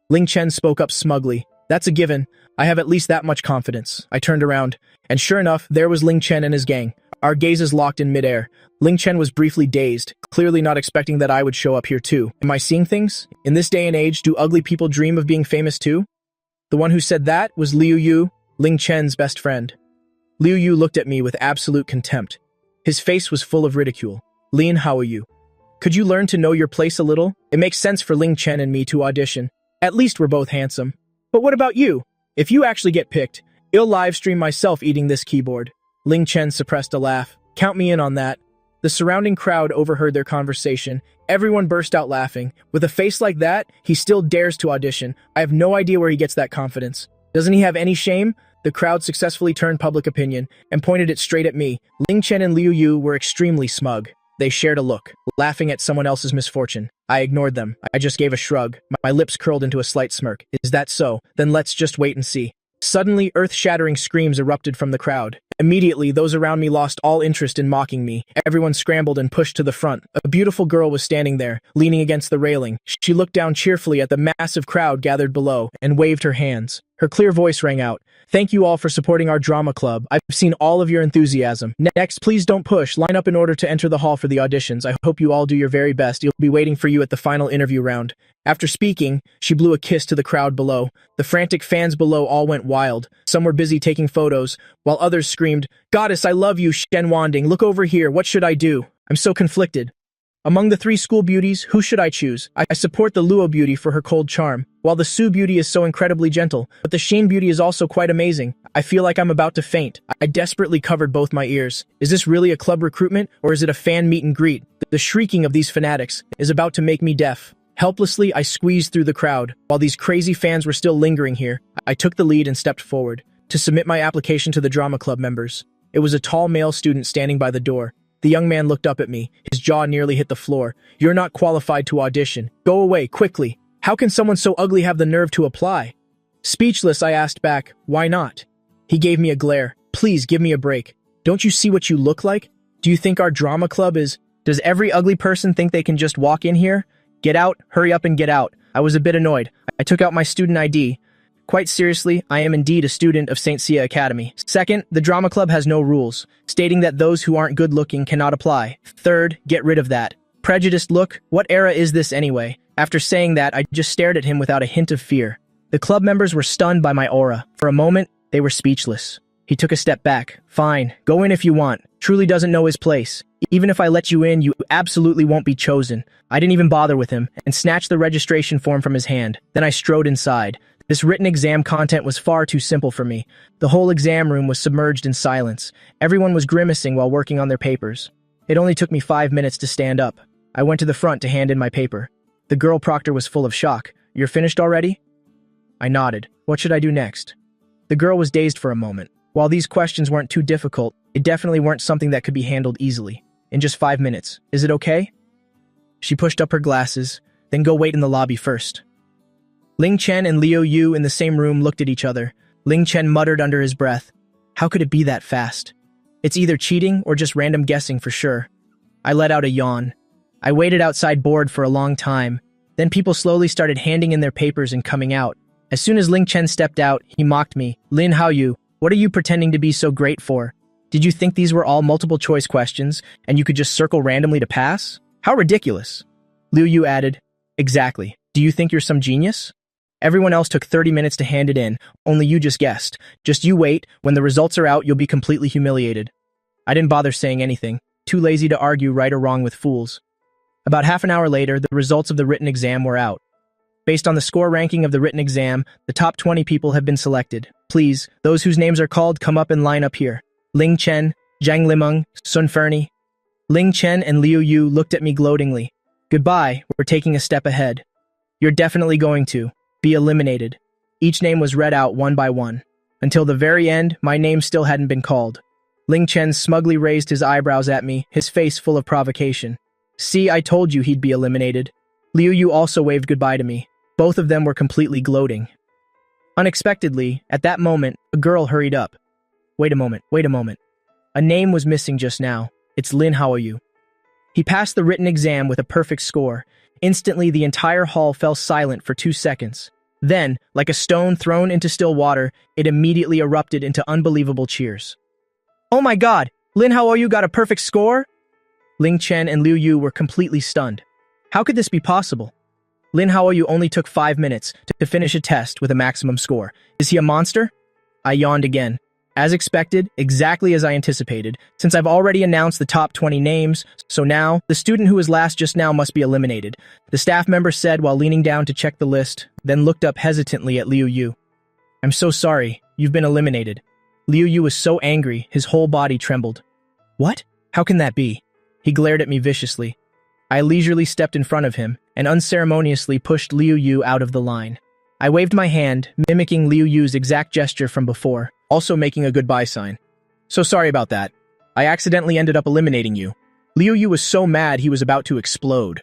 [SPEAKER 1] Ling Chen spoke up smugly. "That's a given. I have at least that much confidence." I turned around, and sure enough, there was Ling Chen and his gang. Our gazes locked in midair. Ling Chen was briefly dazed, clearly not expecting that I would show up here too. Am I seeing things? In this day and age, do ugly people dream of being famous too? The one who said that was Liu Yu, Ling Chen's best friend. Liu Yu looked at me with absolute contempt. His face was full of ridicule. "Lin, how are you? Could you learn to know your place a little? It makes sense for Ling Chen and me to audition. At least we're both handsome. But what about you? If you actually get picked, I'll live stream myself eating this keyboard." Ling Chen suppressed a laugh. "Count me in on that." The surrounding crowd overheard their conversation. Everyone burst out laughing. With a face like that, he still dares to audition. I have no idea where he gets that confidence. Doesn't he have any shame? The crowd successfully turned public opinion and pointed it straight at me. Ling Chen and Liu Yu were extremely smug. They shared a look, laughing at someone else's misfortune. I ignored them. I just gave a shrug. My lips curled into a slight smirk. "Is that so? Then let's just wait and see." Suddenly, earth-shattering screams erupted from the crowd. Immediately, those around me lost all interest in mocking me. Everyone scrambled and pushed to the front. A beautiful girl was standing there, leaning against the railing. She looked down cheerfully at the massive crowd gathered below and waved her hands. Her clear voice rang out, "Thank you all for supporting our drama club. I've seen all of your enthusiasm. Next, please don't push. Line up in order to enter the hall for the auditions. I hope you all do your very best. You'll be waiting for you at the final interview round." After speaking, she blew a kiss to the crowd below. The frantic fans below all went wild. Some were busy taking photos, while others screamed, "Goddess, I love you, Shen Wanding. Look over here. What should I do? I'm so conflicted. Among the 3 school beauties, who should I choose? I support the Luo beauty for her cold charm, while the Su beauty is so incredibly gentle, but the Shin beauty is also quite amazing. I feel like I'm about to faint. I desperately covered both my ears. Is this really a club recruitment, or is it a fan meet and greet? The shrieking of these fanatics is about to make me deaf. Helplessly, I squeezed through the crowd. While these crazy fans were still lingering here, I took the lead and stepped forward to submit my application to the drama club members. It was a tall male student standing by the door. The young man looked up at me. His jaw nearly hit the floor. "You're not qualified to audition. Go away, quickly. How can someone so ugly have the nerve to apply?" Speechless, I asked back, "Why not?" He gave me a glare. "Please, give me a break. Don't you see what you look like? Do you think our drama club is... Does every ugly person think they can just walk in here? Get out, hurry up and get out." I was a bit annoyed. I took out my student ID. Quite seriously, I am indeed a student of St. Sia Academy. Second, the drama club has no rules, stating that those who aren't good-looking cannot apply. Third, get rid of that prejudiced look. What era is this anyway? After saying that, I just stared at him without a hint of fear. The club members were stunned by my aura. For a moment, they were speechless. He took a step back. Fine, go in if you want. Truly doesn't know his place. Even if I let you in, you absolutely won't be chosen. I didn't even bother with him and snatched the registration form from his hand. Then I strode inside. This written exam content was far too simple for me. The whole exam room was submerged in silence. Everyone was grimacing while working on their papers. It only took me 5 minutes to stand up. I went to the front to hand in my paper. The girl proctor was full of shock. You're finished already? I nodded. What should I do next? The girl was dazed for a moment. While these questions weren't too difficult, it definitely weren't something that could be handled easily. In just 5 minutes. Is it okay? She pushed up her glasses. Then go wait in the lobby first. Ling Chen and Liu Yu in the same room looked at each other. Ling Chen muttered under his breath. How could it be that fast? It's either cheating or just random guessing for sure. I let out a yawn. I waited outside bored for a long time. Then people slowly started handing in their papers and coming out. As soon as Ling Chen stepped out, he mocked me. Lin Haoyu, what are you pretending to be so great for? Did you think these were all multiple choice questions and you could just circle randomly to pass? How ridiculous. Liu Yu added, exactly. Do you think you're some genius? Everyone else took 30 minutes to hand it in, only you just guessed. Just you wait, when the results are out, you'll be completely humiliated. I didn't bother saying anything, too lazy to argue right or wrong with fools. About half an hour later, the results of the written exam were out. Based on the score ranking of the written exam, the top 20 people have been selected. Please, those whose names are called, come up and line up here. Ling Chen, Zhang Limeng, Sun Fernie. Ling Chen and Liu Yu looked at me gloatingly. Goodbye, we're taking a step ahead. You're definitely going to be eliminated. Each name was read out one by one. Until the very end, my name still hadn't been called. Ling Chen smugly raised his eyebrows at me, his face full of provocation. See, I told you he'd be eliminated. Liu Yu also waved goodbye to me. Both of them were completely gloating. Unexpectedly, at that moment, a girl hurried up. Wait a moment. A name was missing just now. It's Lin Haoyu. He passed the written exam with a perfect score. Instantly, the entire hall fell silent for 2 seconds. Then, like a stone thrown into still water, it immediately erupted into unbelievable cheers. Oh my god! Lin Haoyu got a perfect score? Ling Chen and Liu Yu were completely stunned. How could this be possible? Lin Haoyu only took 5 minutes to finish a test with a maximum score. Is he a monster? I yawned again. As expected, exactly as I anticipated, since I've already announced the top 20 names, so now, the student who was last just now must be eliminated. The staff member said while leaning down to check the list, then looked up hesitantly at Liu Yu. I'm so sorry, you've been eliminated. Liu Yu was so angry, his whole body trembled. What? How can that be? He glared at me viciously. I leisurely stepped in front of him, and unceremoniously pushed Liu Yu out of the line. I waved my hand, mimicking Liu Yu's exact gesture from before, also making a goodbye sign. So sorry about that. I accidentally ended up eliminating you. Liu Yu was so mad he was about to explode.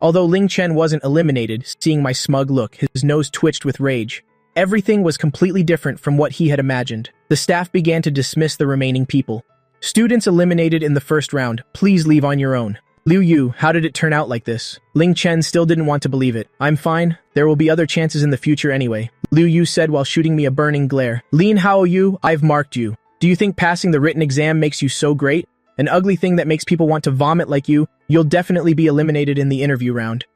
[SPEAKER 1] Although Ling Chen wasn't eliminated, seeing my smug look, his nose twitched with rage. Everything was completely different from what he had imagined. The staff began to dismiss the remaining people. Students eliminated in the first round, please leave on your own. Liu Yu, how did it turn out like this? Ling Chen still didn't want to believe it. I'm fine. There will be other chances in the future anyway. Liu Yu said while shooting me a burning glare. Lin Haoyu, I've marked you. Do you think passing the written exam makes you so great? An ugly thing that makes people want to vomit like you? You'll definitely be eliminated in the interview round.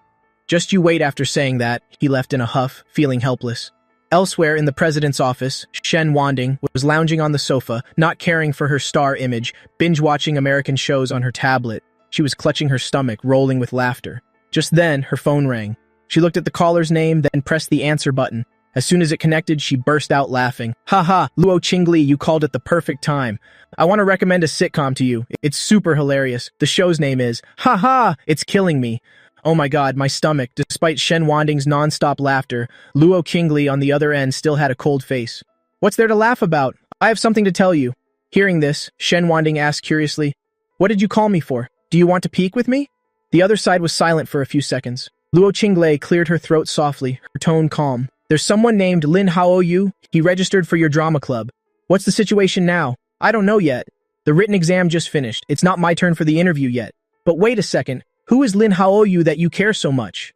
[SPEAKER 1] Just you wait. After saying that, he left in a huff, feeling helpless. Elsewhere in the president's office, Shen Wanding was lounging on the sofa, not caring for her star image, binge-watching American shows on her tablet. She was clutching her stomach, rolling with laughter. Just then, her phone rang. She looked at the caller's name, then pressed the answer button. As soon as it connected, she burst out laughing. Haha, Luo Qingli, you called it the perfect time. I want to recommend a sitcom to you. It's super hilarious. The show's name is Haha, it's killing me. Oh my god, my stomach. Despite Shen Wanding's non-stop laughter, Luo Qingli on the other end still had a cold face. What's there to laugh about? I have something to tell you. Hearing this, Shen Wanding asked curiously, what did you call me for? Do you want to peek with me? The other side was silent for a few seconds. Luo Qinglei cleared her throat softly, her tone calm. There's someone named Lin Haoyu. He registered for your drama club. What's the situation now? I don't know yet. The written exam just finished. It's not my turn for the interview yet. But wait a second. Who is Lin Haoyu that you care so much?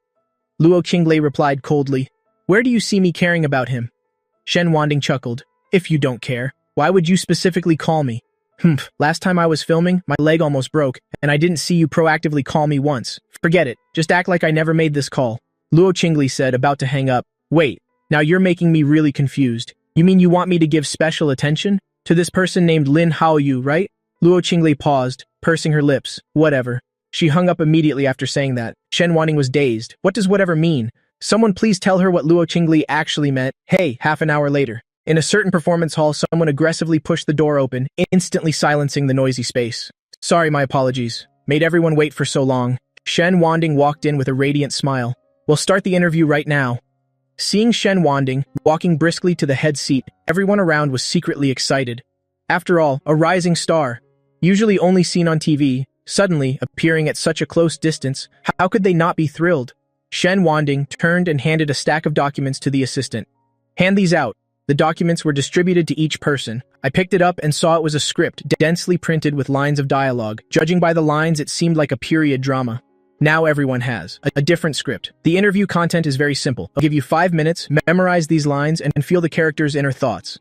[SPEAKER 1] Luo Qinglei replied coldly. Where do you see me caring about him? Shen Wanding chuckled. If you don't care, why would you specifically call me? Last time I was filming, my leg almost broke, and I didn't see you proactively call me once. Forget it. Just act like I never made this call. Luo Qinglei said, about to hang up. Wait, Now you're making me really confused. You mean you want me to give special attention to this person named Lin Haoyu, right? Luo Qinglei paused, pursing her lips. Whatever. She hung up immediately after saying that. Shen Wanting was dazed. What does whatever mean? Someone please tell her what Luo Qinglei actually meant. Hey, half an hour later. In a certain performance hall, someone aggressively pushed the door open, instantly silencing the noisy space. Sorry, my apologies. Made everyone wait for so long. Shen Wanting walked in with a radiant smile. We'll start the interview right now. Seeing Shen Wanting walking briskly to the head seat, everyone around was secretly excited. After all, a rising star, usually only seen on TV, suddenly appearing at such a close distance, how could they not be thrilled? Shen Wanting turned and handed a stack of documents to the assistant. Hand these out. The documents were distributed to each person. I picked it up and saw it was a script, densely printed with lines of dialogue. Judging by the lines, it seemed like a period drama. Now everyone has a different script. The interview content is very simple. I'll give you 5 minutes, memorize these lines, and feel the character's inner thoughts.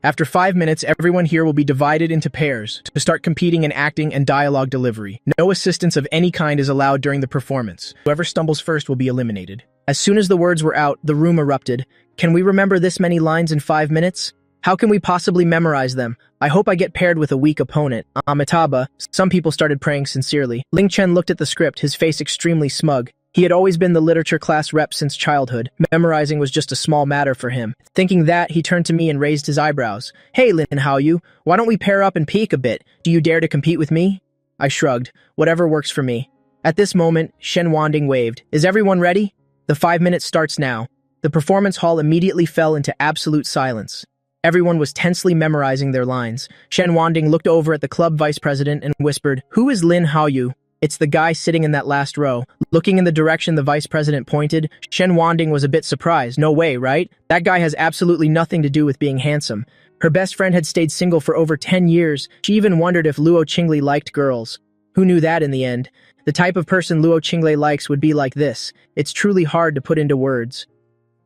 [SPEAKER 1] After 5 minutes, everyone here will be divided into pairs to start competing in acting and dialogue delivery. No assistance of any kind is allowed during the performance. Whoever stumbles first will be eliminated. As soon as the words were out, the room erupted. Can we remember this many lines in 5 minutes? How can we possibly memorize them? I hope I get paired with a weak opponent. Amitabha. Some people started praying sincerely. Ling Chen looked at the script, his face extremely smug. He had always been the literature class rep since childhood. Memorizing was just a small matter for him. Thinking that, he turned to me and raised his eyebrows. Hey, Lin Haoyu, why don't we pair up and peek a bit? Do you dare to compete with me? I shrugged. Whatever works for me. At this moment, Shen Wanting waved. Is everyone ready? The 5 minutes starts now. The performance hall immediately fell into absolute silence. Everyone was tensely memorizing their lines. Shen Wanting looked over at the club vice president and whispered, Who is Lin Haoyu? It's the guy sitting in that last row. Looking in the direction the vice president pointed, Shen Wanting was a bit surprised. No way, right? That guy has absolutely nothing to do with being handsome. Her best friend had stayed single for over 10 years. She even wondered if Luo Qinglei liked girls. Who knew that in the end? The type of person Luo Qinglei likes would be like this. It's truly hard to put into words.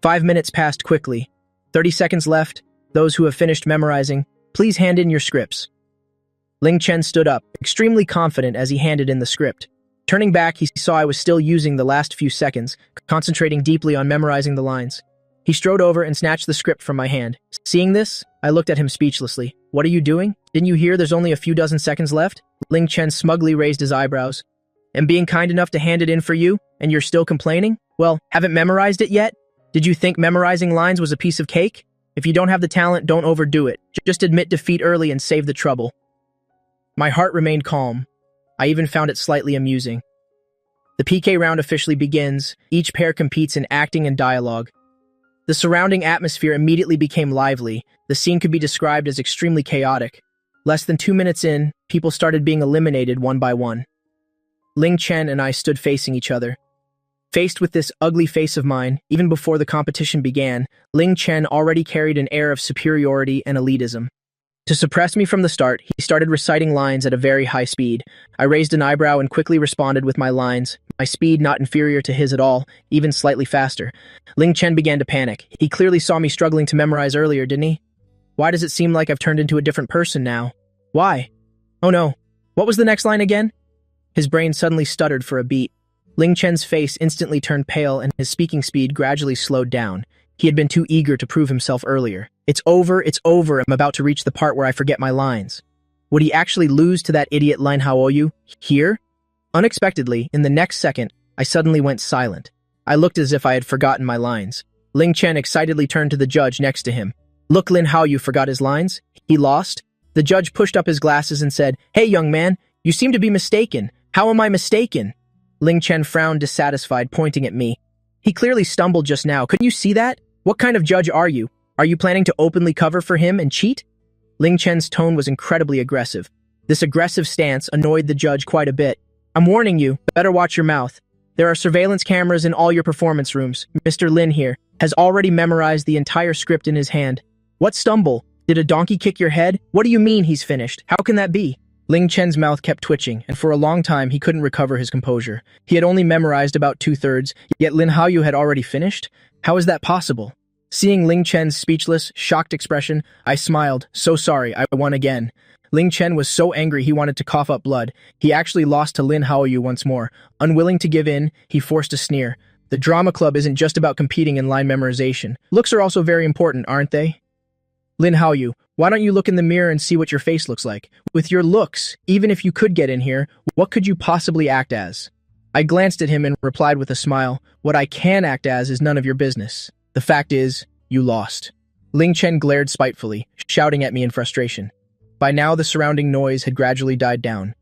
[SPEAKER 1] 5 minutes passed quickly. 30 seconds left. Those who have finished memorizing, please hand in your scripts. Ling Chen stood up, extremely confident as he handed in the script. Turning back, he saw I was still using the last few seconds, concentrating deeply on memorizing the lines. He strode over and snatched the script from my hand. Seeing this, I looked at him speechlessly. What are you doing? Didn't you hear there's only a few dozen seconds left? Ling Chen smugly raised his eyebrows. And being kind enough to hand it in for you, and you're still complaining? Well, haven't memorized it yet? Did you think memorizing lines was a piece of cake? If you don't have the talent, don't overdo it. Just admit defeat early and save the trouble. My heart remained calm. I even found it slightly amusing. The PK round officially begins. Each pair competes in acting and dialogue. The surrounding atmosphere immediately became lively. The scene could be described as extremely chaotic. Less than 2 minutes in, people started being eliminated one by one. Ling Chen and I stood facing each other. Faced with this ugly face of mine, even before the competition began, Ling Chen already carried an air of superiority and elitism. To suppress me from the start, he started reciting lines at a very high speed. I raised an eyebrow and quickly responded with my lines, my speed not inferior to his at all, even slightly faster. Ling Chen began to panic. He clearly saw me struggling to memorize earlier, didn't he? Why does it seem like I've turned into a different person now? Why? Oh no. What was the next line again? His brain suddenly stuttered for a beat. Ling Chen's face instantly turned pale and his speaking speed gradually slowed down. He had been too eager to prove himself earlier. It's over, I'm about to reach the part where I forget my lines. Would he actually lose to that idiot Lin Haoyu? Here? Unexpectedly, in the next second, I suddenly went silent. I looked as if I had forgotten my lines. Ling Chen excitedly turned to the judge next to him. Look, Lin Haoyu forgot his lines? He lost? The judge pushed up his glasses and said, Hey, young man, you seem to be mistaken. How am I mistaken? Ling Chen frowned dissatisfied, pointing at me. He clearly stumbled just now. Couldn't you see that? What kind of judge are you? Are you planning to openly cover for him and cheat? Ling Chen's tone was incredibly aggressive. This aggressive stance annoyed the judge quite a bit. I'm warning you, better watch your mouth. There are surveillance cameras in all your performance rooms. Mr. Lin here has already memorized the entire script in his hand. What stumble? Did a donkey kick your head? What do you mean he's finished? How can that be? Ling Chen's mouth kept twitching, and for a long time he couldn't recover his composure. He had only memorized about 2/3, yet Lin Haoyu had already finished? How is that possible? Seeing Ling Chen's speechless, shocked expression, I smiled. So sorry, I won again. Ling Chen was so angry he wanted to cough up blood. He actually lost to Lin Haoyu once more. Unwilling to give in, he forced a sneer. The drama club isn't just about competing in line memorization. Looks are also very important, aren't they? Lin Haoyu, why don't you look in the mirror and see what your face looks like? With your looks, even if you could get in here, what could you possibly act as? I glanced at him and replied with a smile, what I can act as is none of your business. The fact is, you lost. Ling Chen glared spitefully, shouting at me in frustration. By now, the surrounding noise had gradually died down.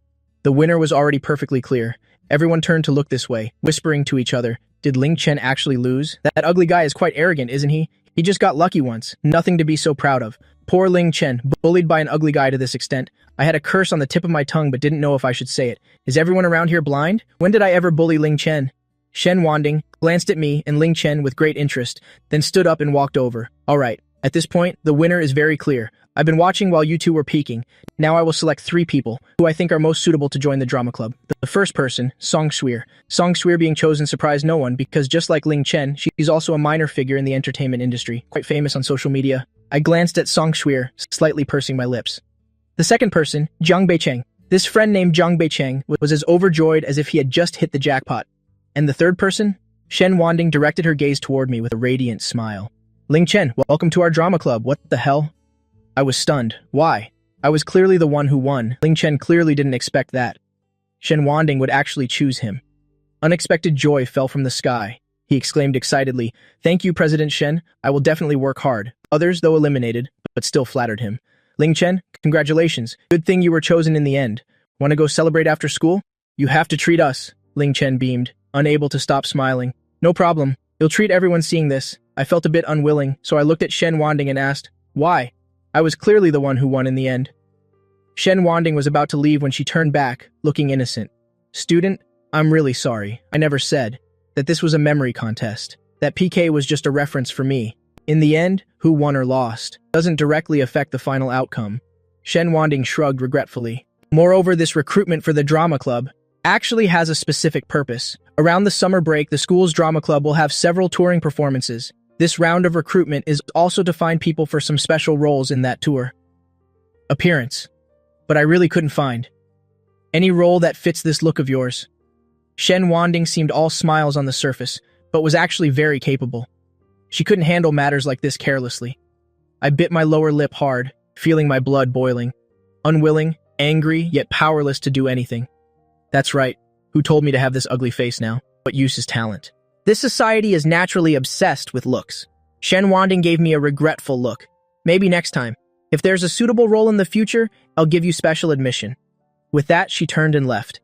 [SPEAKER 1] The winner was already perfectly clear. Everyone turned to look this way, whispering to each other, did Ling Chen actually lose? That ugly guy is quite arrogant, isn't he? He just got lucky once. Nothing to be so proud of. Poor Ling Chen, bullied by an ugly guy to this extent. I had a curse on the tip of my tongue but didn't know if I should say it. Is everyone around here blind? When did I ever bully Ling Chen? Shen Wanding glanced at me and Ling Chen with great interest, then stood up and walked over. All right, at this point, the winner is very clear. I've been watching while you two were peeking. Now I will select 3 people who I think are most suitable to join the drama club. The first person, Song Shuir. Song Shuir being chosen surprised no one because just like Ling Chen, she's also a minor figure in the entertainment industry, quite famous on social media. I glanced at Song Shuir, slightly pursing my lips. The second person, Zhang Beicheng. This friend named Zhang Beicheng was as overjoyed as if he had just hit the jackpot. And the third person? Shen Wanding directed her gaze toward me with a radiant smile. Ling Chen, welcome to our drama club. What the hell? I was stunned. Why? I was clearly the one who won. Ling Chen clearly didn't expect that. Shen Wanding would actually choose him. Unexpected joy fell from the sky. He exclaimed excitedly, "Thank you, President Shen. I will definitely work hard." Others, though eliminated, but still flattered him. Ling Chen, congratulations. Good thing you were chosen in the end. Want to go celebrate after school? You have to treat us. Ling Chen beamed, unable to stop smiling. No problem. You'll treat everyone seeing this. I felt a bit unwilling, so I looked at Shen Wanding and asked, why? I was clearly the one who won in the end. Shen Wanding was about to leave when she turned back, looking innocent. Student, I'm really sorry. I never said that this was a memory contest. That PK was just a reference for me. In the end, who won or lost doesn't directly affect the final outcome. Shen Wanding shrugged regretfully. Moreover, this recruitment for the drama club actually has a specific purpose. Around the summer break, the school's drama club will have several touring performances. This round of recruitment is also to find people for some special roles in that tour. Appearance. But I really couldn't find any role that fits this look of yours. Shen Wanding seemed all smiles on the surface, but was actually very capable. She couldn't handle matters like this carelessly. I bit my lower lip hard, feeling my blood boiling. Unwilling, angry, yet powerless to do anything. That's right. Who told me to have this ugly face now? What use is talent? This society is naturally obsessed with looks. Shen Wanding gave me a regretful look. Maybe next time. If there's a suitable role in the future, I'll give you special admission. With that, she turned and left.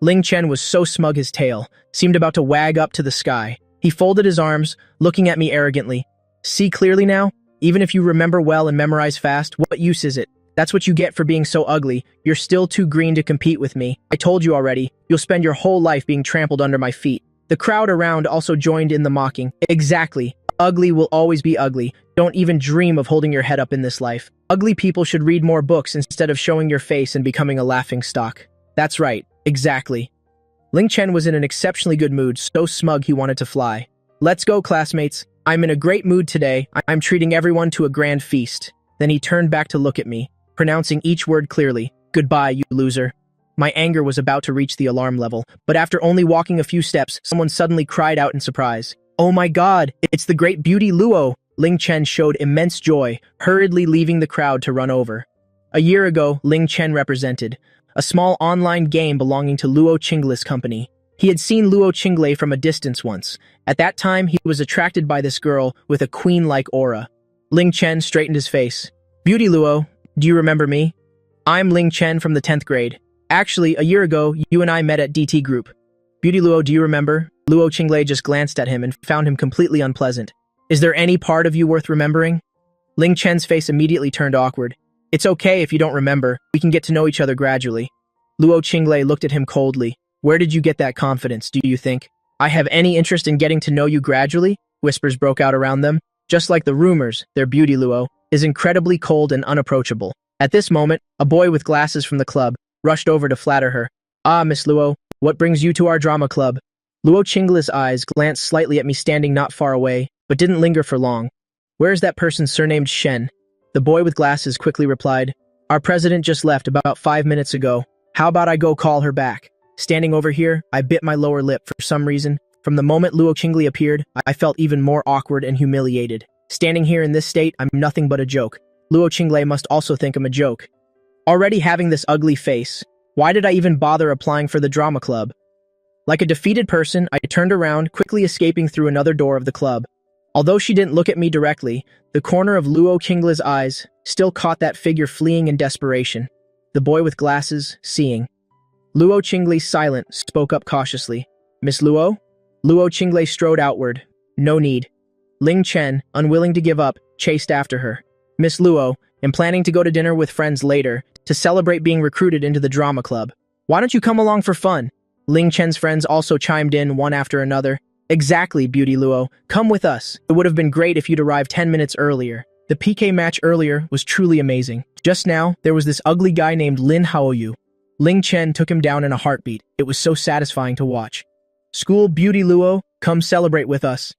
[SPEAKER 1] Ling Chen was so smug his tail, seemed about to wag up to the sky. He folded his arms, looking at me arrogantly. See clearly now? Even if you remember well and memorize fast, what use is it? That's what you get for being so ugly. You're still too green to compete with me. I told you already, you'll spend your whole life being trampled under my feet. The crowd around also joined in the mocking. Exactly. Ugly will always be ugly. Don't even dream of holding your head up in this life. Ugly people should read more books instead of showing your face and becoming a laughing stock. That's right. Exactly. Ling Chen was in an exceptionally good mood, so smug he wanted to fly. Let's go, classmates. I'm in a great mood today. I'm treating everyone to a grand feast. Then he turned back to look at me, pronouncing each word clearly. Goodbye, you loser. My anger was about to reach the alarm level, but after only walking a few steps, someone suddenly cried out in surprise. Oh my god, it's the great beauty Luo! Ling Chen showed immense joy, hurriedly leaving the crowd to run over. A year ago, Ling Chen represented a small online game belonging to Luo Qingle's company. He had seen Luo Qingle from a distance once. At that time, he was attracted by this girl with a queen-like aura. Ling Chen straightened his face. Beauty Luo, do you remember me? I'm Ling Chen from the 10th grade. Actually, a year ago, you and I met at DT Group. Beauty Luo, do you remember? Luo Qingle just glanced at him and found him completely unpleasant. Is there any part of you worth remembering? Ling Chen's face immediately turned awkward. It's okay if you don't remember. We can get to know each other gradually. Luo Qingle looked at him coldly. Where did you get that confidence, do you think? I have any interest in getting to know you gradually? Whispers broke out around them. Just like the rumors, their Beauty Luo is incredibly cold and unapproachable. At this moment, a boy with glasses from the club rushed over to flatter her. Ah, Miss Luo, what brings you to our drama club? Luo Qingle's eyes glanced slightly at me standing not far away, but didn't linger for long. Where is that person surnamed Shen? The boy with glasses quickly replied, Our president just left about 5 minutes ago. How about I go call her back? Standing over here, I bit my lower lip for some reason. From the moment Luo Qingli appeared, I felt even more awkward and humiliated. Standing here in this state, I'm nothing but a joke. Luo Qingli must also think I'm a joke. Already having this ugly face, why did I even bother applying for the drama club? Like a defeated person, I turned around, quickly escaping through another door of the club. Although she didn't look at me directly, the corner of Luo Qingli's eyes still caught that figure fleeing in desperation. The boy with glasses, seeing. Luo Qingli, silent, spoke up cautiously. Miss Luo? Luo Qingli strode outward. No need. Ling Chen, unwilling to give up, chased after her. Miss Luo, am planning to go to dinner with friends later to celebrate being recruited into the drama club. Why don't you come along for fun? Ling Chen's friends also chimed in one after another. Exactly, Beauty Luo. Come with us. It would have been great if you'd arrived 10 minutes earlier. The PK match earlier was truly amazing. Just now, there was this ugly guy named Lin Haoyu. Ling Chen took him down in a heartbeat. It was so satisfying to watch. School Beauty Luo, come celebrate with us.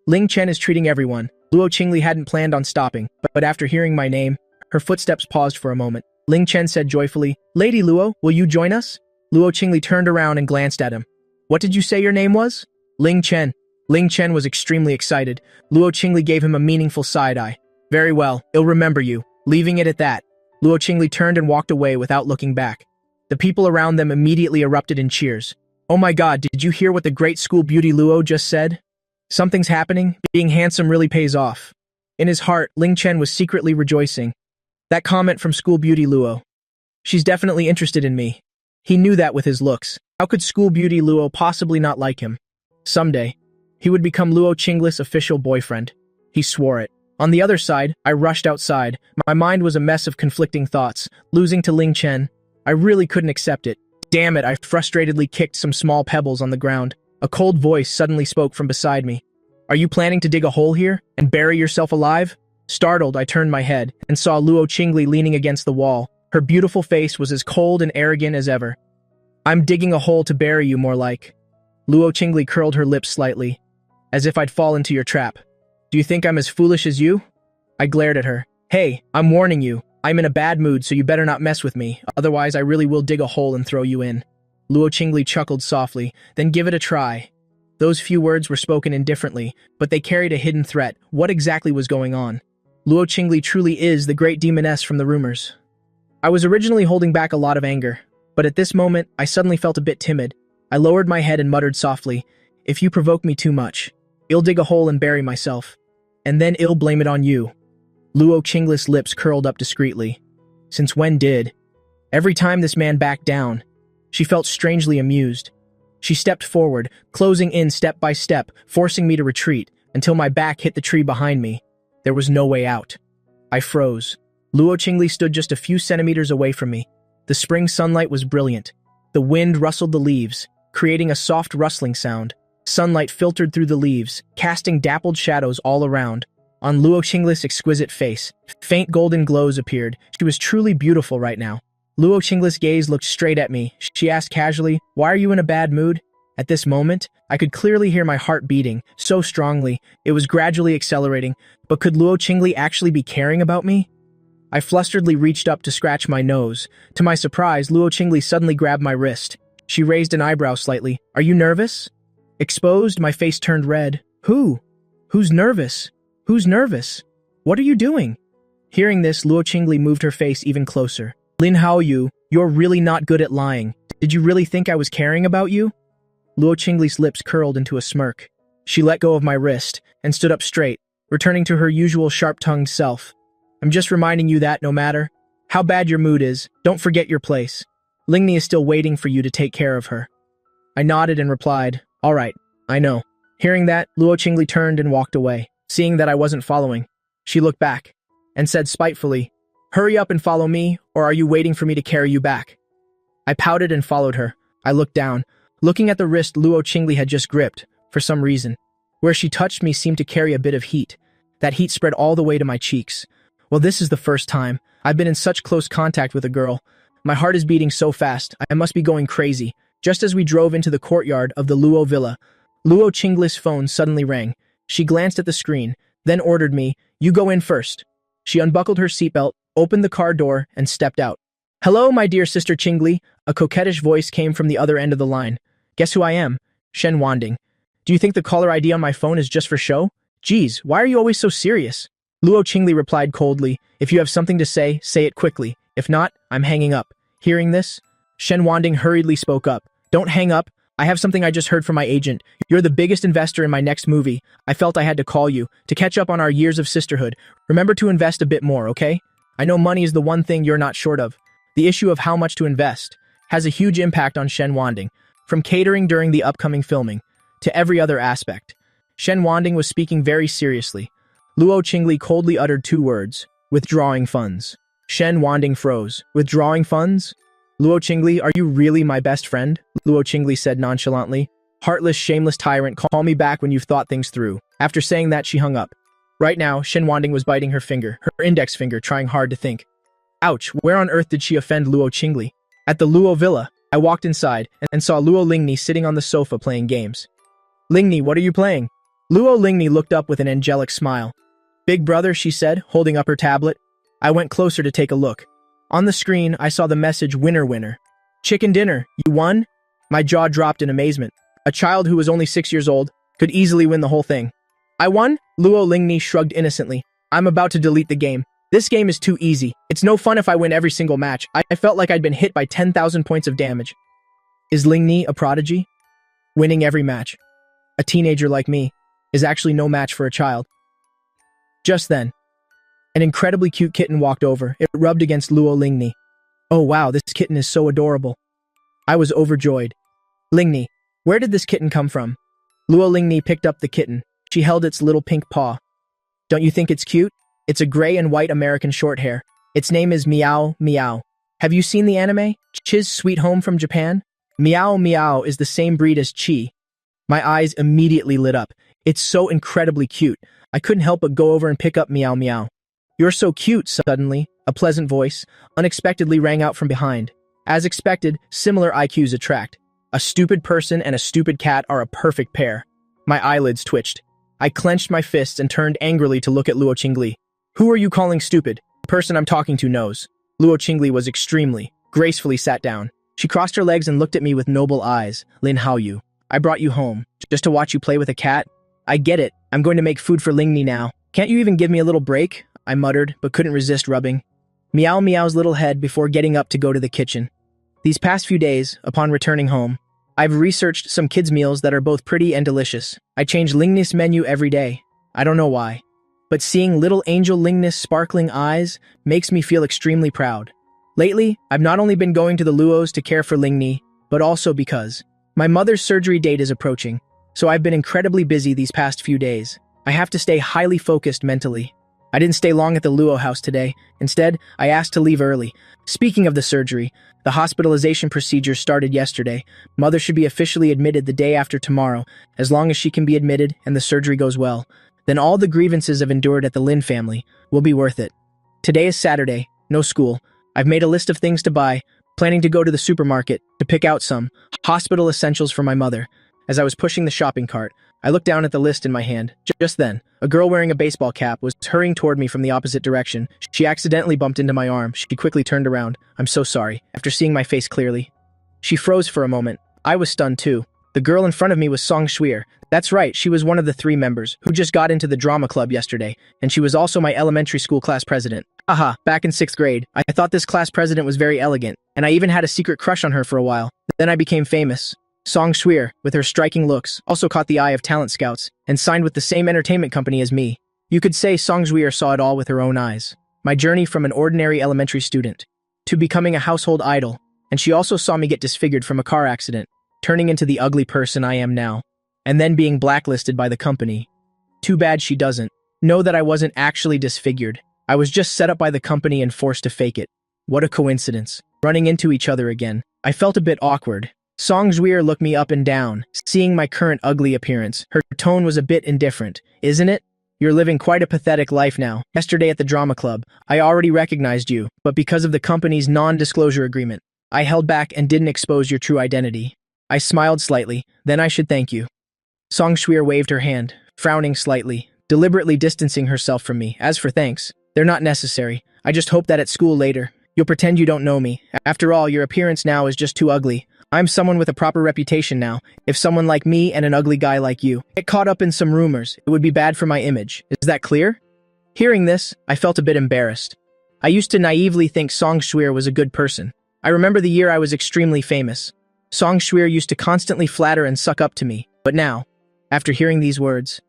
[SPEAKER 1] Ling Chen is treating everyone. Luo Qingli hadn't planned on stopping, but after hearing my name, her footsteps paused for a moment. Ling Chen said joyfully, Lady Luo, will you join us? Luo Qingli turned around and glanced at him. What did you say your name was? Ling Chen. Ling Chen was extremely excited. Luo Qingli gave him a meaningful side-eye. Very well, he'll remember you. Leaving it at that. Luo Qingli turned and walked away without looking back. The people around them immediately erupted in cheers. Oh my god, did you hear what the great school Beauty Luo just said? Something's happening. Being handsome really pays off. In his heart, Ling Chen was secretly rejoicing. That comment from school Beauty Luo. She's definitely interested in me. He knew that with his looks. How could school Beauty Luo possibly not like him? Someday, he would become Luo Qingli's official boyfriend. He swore it. On the other side, I rushed outside. My mind was a mess of conflicting thoughts. Losing to Ling Chen, I really couldn't accept it. Damn it, I frustratedly kicked some small pebbles on the ground. A cold voice suddenly spoke from beside me. Are you planning to dig a hole here and bury yourself alive? Startled, I turned my head and saw Luo Qingli leaning against the wall. Her beautiful face was as cold and arrogant as ever. I'm digging a hole to bury you, more like. Luo Qingli curled her lips slightly, as if I'd fall into your trap. Do you think I'm as foolish as you? I glared at her. Hey, I'm warning you. I'm in a bad mood, so you better not mess with me. Otherwise, I really will dig a hole and throw you in. Luo Qingli chuckled softly. Then give it a try. Those few words were spoken indifferently, but they carried a hidden threat. What exactly was going on? Luo Qingli truly is the great demoness from the rumors. I was originally holding back a lot of anger, but at this moment, I suddenly felt a bit timid. I lowered my head and muttered softly, if you provoke me too much, I'll dig a hole and bury myself. And then I'll blame it on you. Luo Qingli's lips curled up discreetly. Since when did? Every time this man backed down, she felt strangely amused. She stepped forward, closing in step by step, forcing me to retreat, until my back hit the tree behind me. There was no way out. I froze. Luo Qingli stood just a few centimeters away from me. The spring sunlight was brilliant. The wind rustled the leaves, creating a soft rustling sound. Sunlight filtered through the leaves, casting dappled shadows all around. On Luo Qingli's exquisite face, faint golden glows appeared. She was truly beautiful right now. Luo Qingli's gaze looked straight at me. She asked casually, why are you in a bad mood? At this moment, I could clearly hear my heart beating, so strongly, it was gradually accelerating. But could Luo Qingli actually be caring about me? I flusteredly reached up to scratch my nose. To my surprise, Luo Qingli suddenly grabbed my wrist. She raised an eyebrow slightly. Are you nervous? Exposed, my face turned red. Who? Who's nervous? Who's nervous? What are you doing? Hearing this, Luo Qingli moved her face even closer. Lin Haoyu, you're really not good at lying. Did you really think I was caring about you? Luo Qingli's lips curled into a smirk. She let go of my wrist and stood up straight, returning to her usual sharp-tongued self. I'm just reminding you that no matter how bad your mood is, don't forget your place. Lingni is still waiting for you to take care of her. I nodded and replied, all right, I know. Hearing that, Luo Qingli turned and walked away. Seeing that I wasn't following, she looked back and said spitefully, hurry up and follow me, or are you waiting for me to carry you back? I pouted and followed her. I looked down, looking at the wrist Luo Qingli had just gripped, for some reason. Where she touched me seemed to carry a bit of heat. That heat spread all the way to my cheeks. Well, this is the first time I've been in such close contact with a girl. My heart is beating so fast, I must be going crazy. Just as we drove into the courtyard of the Luo villa, Luo Qingli's phone suddenly rang. She glanced at the screen, then ordered me, you go in first. She unbuckled her seatbelt, opened the car door, and stepped out. Hello, my dear sister Qingli, a coquettish voice came from the other end of the line. Guess who I am? Shen Wanding. Do you think the caller ID on my phone is just for show? Geez, why are you always so serious? Luo Qingli replied coldly, if you have something to say it quickly. If not, I'm hanging up. Hearing this, Shen Wanding hurriedly spoke up. Don't hang up. I have something I just heard from my agent. You're the biggest investor in my next movie. I felt I had to call you to catch up on our years of sisterhood. Remember to invest a bit more, okay? I know money is the one thing you're not short of. The issue of how much to invest has a huge impact on Shen Wanding, from catering during the upcoming filming to every other aspect. Shen Wanding was speaking very seriously. Luo Qingli coldly uttered 2 words, withdrawing funds. Shen Wanding froze. Withdrawing funds? Luo Qingli, are you really my best friend? Luo Qingli said nonchalantly. Heartless, shameless tyrant, call me back when you've thought things through. After saying that, she hung up. Right now, Shen Wanding was biting her finger, her index finger, trying hard to think. Ouch, where on earth did she offend Luo Qingli? At the Luo villa, I walked inside and saw Luo Lingni sitting on the sofa playing games. Lingni, what are you playing? Luo Lingni looked up with an angelic smile. Big brother, she said, holding up her tablet. I went closer to take a look. On the screen, I saw the message, winner, winner. Chicken dinner, you won? My jaw dropped in amazement. A child who was only 6 years old could easily win the whole thing. I won? Luo Lingni shrugged innocently. I'm about to delete the game. This game is too easy. It's no fun if I win every single match. I felt like I'd been hit by 10,000 points of damage. Is Lingni a prodigy? Winning every match. A teenager like me is actually no match for a child. Just then, an incredibly cute kitten walked over. It rubbed against Luo Lingni. Oh wow, this kitten is so adorable. I was overjoyed. Lingni, where did this kitten come from? Luo Lingni picked up the kitten. She held its little pink paw. Don't you think it's cute? It's a gray and white American shorthair. Its name is Meow Meow. Have you seen the anime? Chi's Sweet Home from Japan? Meow Meow is the same breed as Chi. My eyes immediately lit up. It's so incredibly cute. I couldn't help but go over and pick up Meow Meow. You're so cute, suddenly. A pleasant voice unexpectedly rang out from behind. As expected, similar IQs attract. A stupid person and a stupid cat are a perfect pair. My eyelids twitched. I clenched my fists and turned angrily to look at Luo Qingli. Who are you calling stupid? The person I'm talking to knows. Luo Qingli was extremely, gracefully sat down. She crossed her legs and looked at me with noble eyes. Lin Haoyu, I brought you home, just to watch you play with a cat? I get it. I'm going to make food for Lingni now. Can't you even give me a little break? I muttered, but couldn't resist rubbing Meow Meow's little head before getting up to go to the kitchen. These past few days, upon returning home, I've researched some kids' meals that are both pretty and delicious. I change Lingni's menu every day. I don't know why. But seeing little angel Lingni's sparkling eyes makes me feel extremely proud. Lately, I've not only been going to the Luos to care for Lingni, but also because my mother's surgery date is approaching, so I've been incredibly busy these past few days. I have to stay highly focused mentally. I didn't stay long at the Luo house today. Instead, I asked to leave early. Speaking of the surgery, the hospitalization procedure started yesterday. Mother should be officially admitted the day after tomorrow. As long as she can be admitted and the surgery goes well, then all the grievances I've endured at the Lin family will be worth it. Today is Saturday, no school. I've made a list of things to buy, planning to go to the supermarket to pick out some hospital essentials for my mother. As I was pushing the shopping cart, I looked down at the list in my hand. Just then, a girl wearing a baseball cap was hurrying toward me from the opposite direction. She accidentally bumped into my arm. She quickly turned around. I'm so sorry. After seeing my face clearly, she froze for a moment. I was stunned too. The girl in front of me was Song Shuir. That's right, she was one of the 3 members who just got into the drama club yesterday, and she was also my elementary school class president. Aha, back in 6th grade, I thought this class president was very elegant, and I even had a secret crush on her for a while. Then I became famous. Song Shuir, with her striking looks, also caught the eye of talent scouts and signed with the same entertainment company as me. You could say Song Shuir saw it all with her own eyes. My journey from an ordinary elementary student to becoming a household idol, and she also saw me get disfigured from a car accident, turning into the ugly person I am now, and then being blacklisted by the company. Too bad she doesn't know that I wasn't actually disfigured. I was just set up by the company and forced to fake it. What a coincidence. Running into each other again. I felt a bit awkward. Song Shuir looked me up and down, seeing my current ugly appearance. Her tone was a bit indifferent. Isn't it? You're living quite a pathetic life now. Yesterday at the drama club, I already recognized you, but because of the company's non-disclosure agreement, I held back and didn't expose your true identity. I smiled slightly. Then I should thank you. Song Shuir waved her hand, frowning slightly, deliberately distancing herself from me. As for thanks, they're not necessary. I just hope that at school later, you'll pretend you don't know me. After all, your appearance now is just too ugly. I'm someone with a proper reputation now. If someone like me and an ugly guy like you get caught up in some rumors, it would be bad for my image. Is that clear? Hearing this, I felt a bit embarrassed. I used to naively think Song Shuir was a good person. I remember the year I was extremely famous. Song Shuir used to constantly flatter and suck up to me, but now, after hearing these words,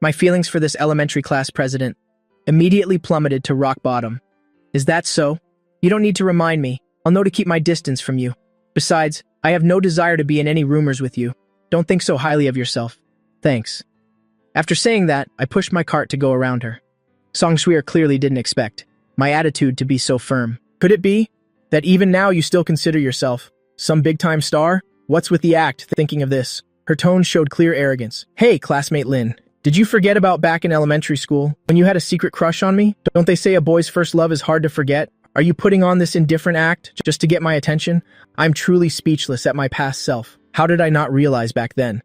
[SPEAKER 1] my feelings for this elementary class president immediately plummeted to rock bottom. Is that so? You don't need to remind me. I'll know to keep my distance from you. Besides, I have no desire to be in any rumors with you. Don't think so highly of yourself. Thanks. After saying that, I pushed my cart to go around her. Song Shuir clearly didn't expect my attitude to be so firm. Could it be that even now you still consider yourself some big-time star? What's with the act, thinking of this? Her tone showed clear arrogance. Hey, classmate Lin, did you forget about back in elementary school when you had a secret crush on me? Don't they say a boy's first love is hard to forget? Are you putting on this indifferent act just to get my attention? I'm truly speechless at my past self. How did I not realize back then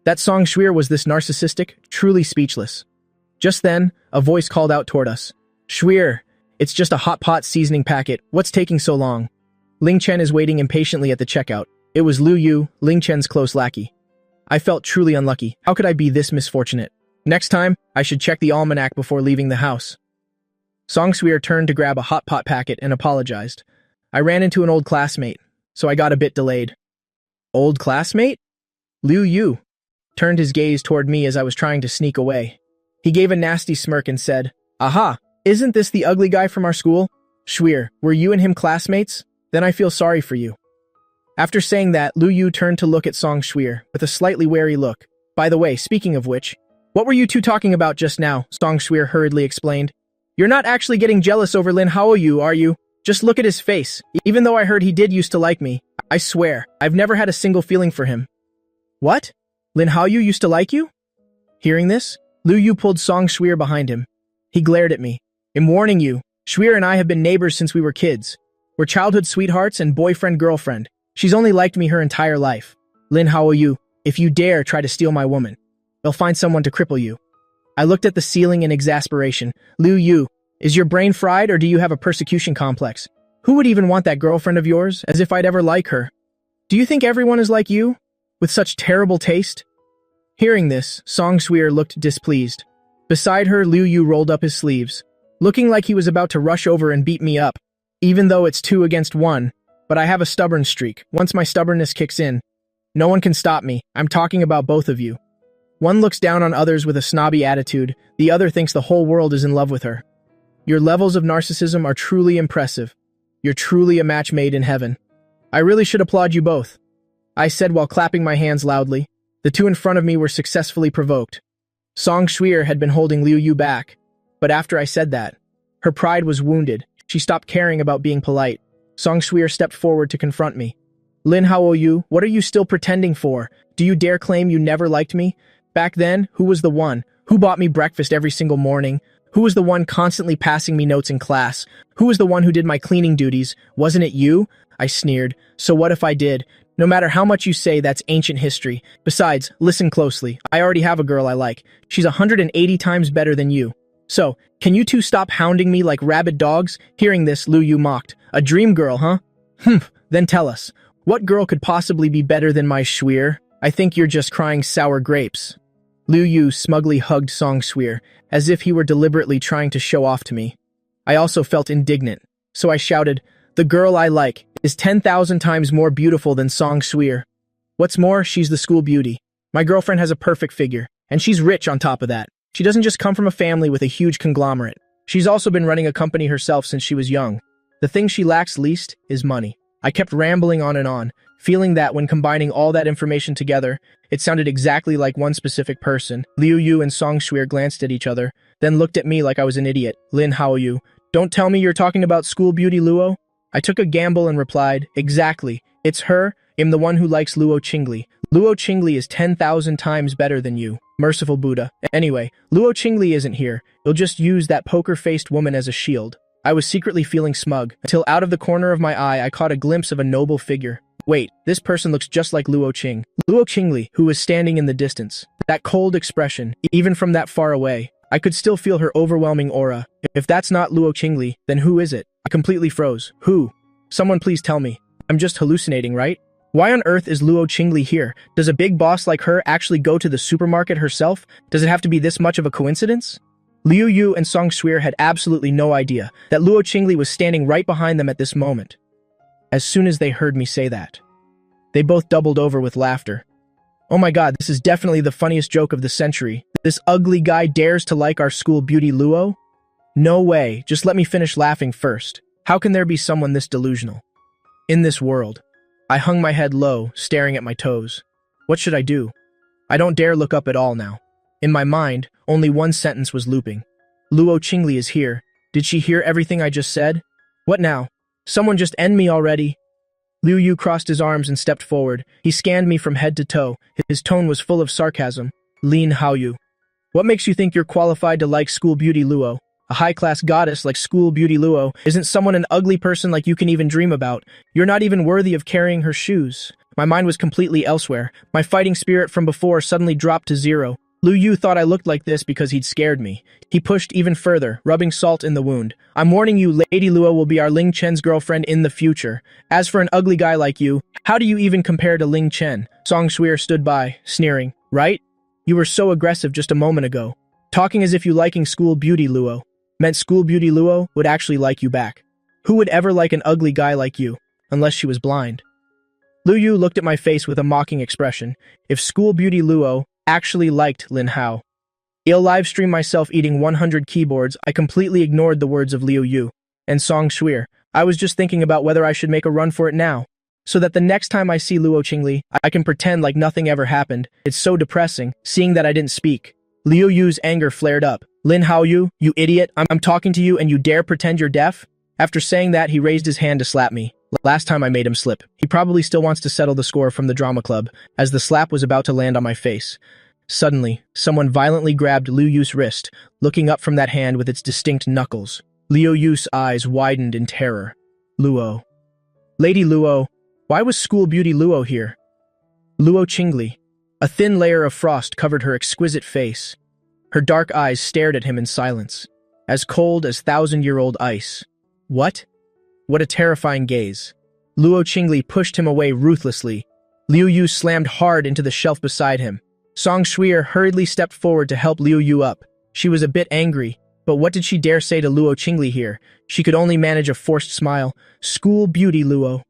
[SPEAKER 1] that Song Shuir was this narcissistic? Truly speechless. Just then, a voice called out toward us. Shuir, it's just a hot pot seasoning packet. What's taking so long? Ling Chen is waiting impatiently at the checkout. It was Liu Yu, Ling Chen's close lackey. I felt truly unlucky. How could I be this misfortunate? Next time, I should check the almanac before leaving the house. Song Shuir turned to grab a hot pot packet and apologized. I ran into an old classmate, so I got a bit delayed. Old classmate? Liu Yu turned his gaze toward me as I was trying to sneak away. He gave a nasty smirk and said, Aha, isn't this the ugly guy from our school? Shuir, were you and him classmates? Then I feel sorry for you. After saying that, Liu Yu turned to look at Song Shuir with a slightly wary look. By the way, speaking of which, what were you two talking about just now? Song Shuir hurriedly explained. You're not actually getting jealous over Lin Haoyu, are you? Just look at his face. Even though I heard he did used to like me, I swear, I've never had a single feeling for him. What? Lin Haoyu used to like you? Hearing this, Liu Yu pulled Song Shuir behind him. He glared at me. I'm warning you, Shuir and I have been neighbors since we were kids. We're childhood sweethearts and boyfriend-girlfriend. She's only liked me her entire life. Lin Haoyu, if you dare try to steal my woman, they'll find someone to cripple you. I looked at the ceiling in exasperation. Liu Yu, is your brain fried or do you have a persecution complex? Who would even want that girlfriend of yours, as if I'd ever like her? Do you think everyone is like you? With such terrible taste? Hearing this, Song Shuir looked displeased. Beside her, Liu Yu rolled up his sleeves, looking like he was about to rush over and beat me up, even though it's 2 against 1. But I have a stubborn streak. Once my stubbornness kicks in, no one can stop me. I'm talking about both of you. One looks down on others with a snobby attitude, the other thinks the whole world is in love with her. Your levels of narcissism are truly impressive. You're truly a match made in heaven. I really should applaud you both, I said while clapping my hands loudly. The two in front of me were successfully provoked. Song Shuir had been holding Liu Yu back, but after I said that, her pride was wounded. She stopped caring about being polite. Song Shuir stepped forward to confront me. Lin Haoyu, what are you still pretending for? Do you dare claim you never liked me? Back then, who was the one? Who bought me breakfast every single morning? Who was the one constantly passing me notes in class? Who was the one who did my cleaning duties? Wasn't it you? I sneered. So what if I did? No matter how much you say, that's ancient history. Besides, listen closely. I already have a girl I like. She's 180 times better than you. So, can you two stop hounding me like rabid dogs? Hearing this, Liu Yu mocked. A dream girl, huh? Then tell us. What girl could possibly be better than my Shuir? I think you're just crying sour grapes. Liu Yu smugly hugged Song Shuir, as if he were deliberately trying to show off to me. I also felt indignant, so I shouted, the girl I like is 10,000 times more beautiful than Song Shuir. What's more, she's the school beauty. My girlfriend has a perfect figure, and she's rich on top of that. She doesn't just come from a family with a huge conglomerate. She's also been running a company herself since she was young. The thing she lacks least is money. I kept rambling on and on, feeling that when combining all that information together, it sounded exactly like one specific person. Liu Yu and Song Shuir glanced at each other, then looked at me like I was an idiot. Lin Haoyu, don't tell me you're talking about school beauty Luo? I took a gamble and replied, exactly. It's her. I'm the one who likes Luo Qingli. Luo Qingli is 10,000 times better than you. Merciful Buddha. Anyway, Luo Qingli isn't here. You'll just use that poker-faced woman as a shield. I was secretly feeling smug, until out of the corner of my eye I caught a glimpse of a noble figure. Wait, this person looks just like Luo Qing. Luo Qingli, who was standing in the distance. That cold expression, even from that far away. I could still feel her overwhelming aura. If that's not Luo Qingli, then who is it? I completely froze. Who? Someone please tell me. I'm just hallucinating, right? Why on earth is Luo Qingli here? Does a big boss like her actually go to the supermarket herself? Does it have to be this much of a coincidence? Liu Yu and Song Shuir had absolutely no idea that Luo Qingli was standing right behind them at this moment. As soon as they heard me say that, they both doubled over with laughter. Oh my god, this is definitely the funniest joke of the century. This ugly guy dares to like our school beauty Luo? No way, just let me finish laughing first. How can there be someone this delusional? In this world, I hung my head low, staring at my toes. What should I do? I don't dare look up at all now. In my mind, only one sentence was looping. Luo Qingli is here. Did she hear everything I just said? What now? Someone just end me already. Liu Yu crossed his arms and stepped forward. He scanned me from head to toe. His tone was full of sarcasm. Lin Haoyu. What makes you think you're qualified to like school beauty Luo? A high-class goddess like school beauty Luo isn't someone an ugly person like you can even dream about. You're not even worthy of carrying her shoes. My mind was completely elsewhere. My fighting spirit from before suddenly dropped to zero. Liu Yu thought I looked like this because he'd scared me. He pushed even further, rubbing salt in the wound. I'm warning you, Lady Luo will be our Ling Chen's girlfriend in the future. As for an ugly guy like you, how do you even compare to Ling Chen? Song Shuir stood by, sneering. Right? You were so aggressive just a moment ago. Talking as if you liking school beauty Luo meant school beauty Luo would actually like you back. Who would ever like an ugly guy like you, unless she was blind? Liu Yu looked at my face with a mocking expression. If school beauty Luo actually liked Lin Hao. I'll livestream myself eating 100 keyboards. I completely ignored the words of Liu Yu and Song Shuir. I was just thinking about whether I should make a run for it now, so that the next time I see Luo Qingli, I can pretend like nothing ever happened. It's so depressing, seeing that I didn't speak. Liu Yu's anger flared up. Lin Haoyu, you idiot, I'm talking to you and you dare pretend you're deaf? After saying that, he raised his hand to slap me. Last time I made him slip. He probably still wants to settle the score from the drama club, as the slap was about to land on my face. Suddenly, someone violently grabbed Liu Yu's wrist, looking up from that hand with its distinct knuckles. Liu Yu's eyes widened in terror. Luo. Lady Luo, why was school beauty Luo here? Luo Qingli. A thin layer of frost covered her exquisite face. Her dark eyes stared at him in silence, as cold as thousand-year-old ice. What? What a terrifying gaze. Luo Qingli pushed him away ruthlessly. Liu Yu slammed hard into the shelf beside him. Song Shuir hurriedly stepped forward to help Liu Yu up. She was a bit angry, but what did she dare say to Luo Qingli here? She could only manage a forced smile. School beauty Luo.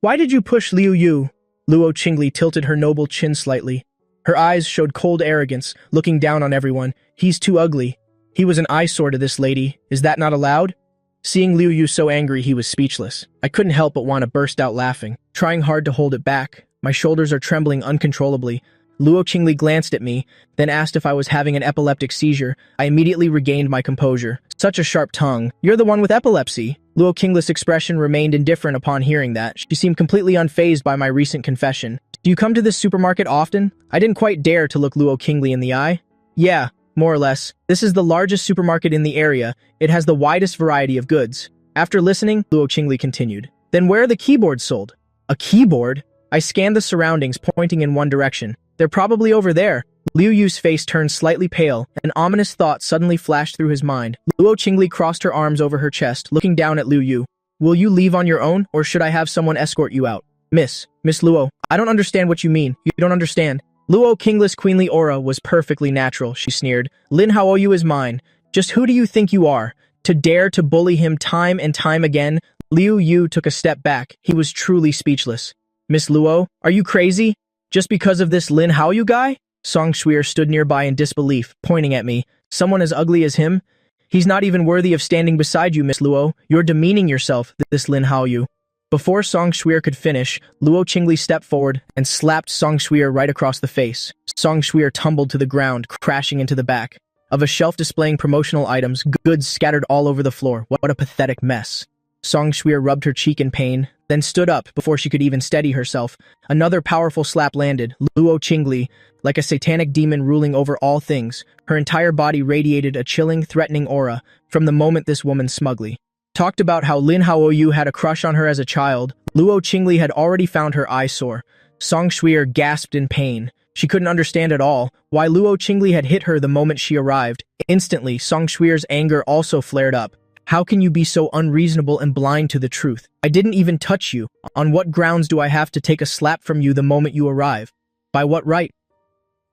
[SPEAKER 1] Why did you push Liu Yu? Luo Qingli tilted her noble chin slightly. Her eyes showed cold arrogance, looking down on everyone. He's too ugly. He was an eyesore to this lady. Is that not allowed? Seeing Liu Yu so angry, he was speechless. I couldn't help but want to burst out laughing, trying hard to hold it back. My shoulders are trembling uncontrollably. Luo Qingli glanced at me, then asked if I was having an epileptic seizure. I immediately regained my composure. Such a sharp tongue. You're the one with epilepsy. Luo Qingli's expression remained indifferent upon hearing that. She seemed completely unfazed by my recent confession. Do you come to this supermarket often? I didn't quite dare to look Luo Qingli in the eye. Yeah, more or less. This is the largest supermarket in the area. It has the widest variety of goods. After listening, Luo Qingli continued. Then where are the keyboards sold? A keyboard? I scanned the surroundings, pointing in one direction. They're probably over there. Liu Yu's face turned slightly pale. An ominous thought suddenly flashed through his mind. Luo Qingli crossed her arms over her chest, looking down at Liu Yu. Will you leave on your own, or should I have someone escort you out? Miss Luo, I don't understand what you mean. You don't understand. Luo Qingli's queenly aura was perfectly natural, she sneered. Lin Haoyu is mine. Just who do you think you are? To dare to bully him time and time again? Liu Yu took a step back. He was truly speechless. Miss Luo, are you crazy? Just because of this Lin Haoyu guy? Song Shuir stood nearby in disbelief, pointing at me. Someone as ugly as him? He's not even worthy of standing beside you, Miss Luo. You're demeaning yourself, this Lin Haoyu. Before Song Shuir could finish, Luo Qingli stepped forward and slapped Song Shuir right across the face. Song Shuir tumbled to the ground, crashing into the back of a shelf displaying promotional items, goods scattered all over the floor. What a pathetic mess. Song Shuir rubbed her cheek in pain, then stood up before she could even steady herself. Another powerful slap landed. Luo Qingli, like a satanic demon ruling over all things, her entire body radiated a chilling, threatening aura from the moment this woman smugly talked about how Lin Haoyu had a crush on her as a child. Luo Qingli had already found her eyesore. Song Shuir gasped in pain. She couldn't understand at all why Luo Qingli had hit her the moment she arrived. Instantly, Song Shuir's anger also flared up. How can you be so unreasonable and blind to the truth? I didn't even touch you. On what grounds do I have to take a slap from you the moment you arrive? By what right?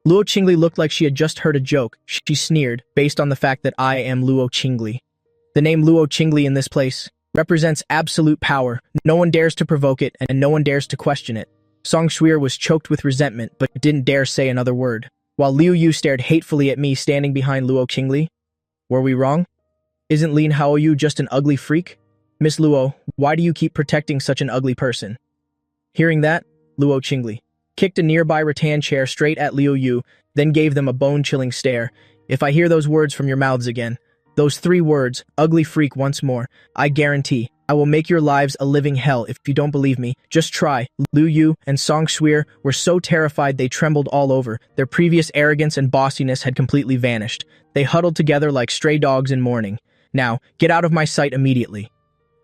[SPEAKER 1] Luo Qingli looked like she had just heard a joke. She sneered, based on the fact that I am Luo Qingli. The name Luo Qingli in this place represents absolute power. No one dares to provoke it, and no one dares to question it. Song Shuir was choked with resentment, but didn't dare say another word, while Liu Yu stared hatefully at me standing behind Luo Qingli. Were we wrong? Isn't Lin Haoyu just an ugly freak? Miss Luo, why do you keep protecting such an ugly person? Hearing that, Luo Qingli kicked a nearby rattan chair straight at Liu Yu, then gave them a bone-chilling stare. If I hear those words from your mouths again, those 3 words, ugly freak once more, I guarantee I will make your lives a living hell. If you don't believe me, just try. Liu Yu and Song Shuir were so terrified they trembled all over. Their previous arrogance and bossiness had completely vanished. They huddled together like stray dogs in mourning. Now, get out of my sight immediately.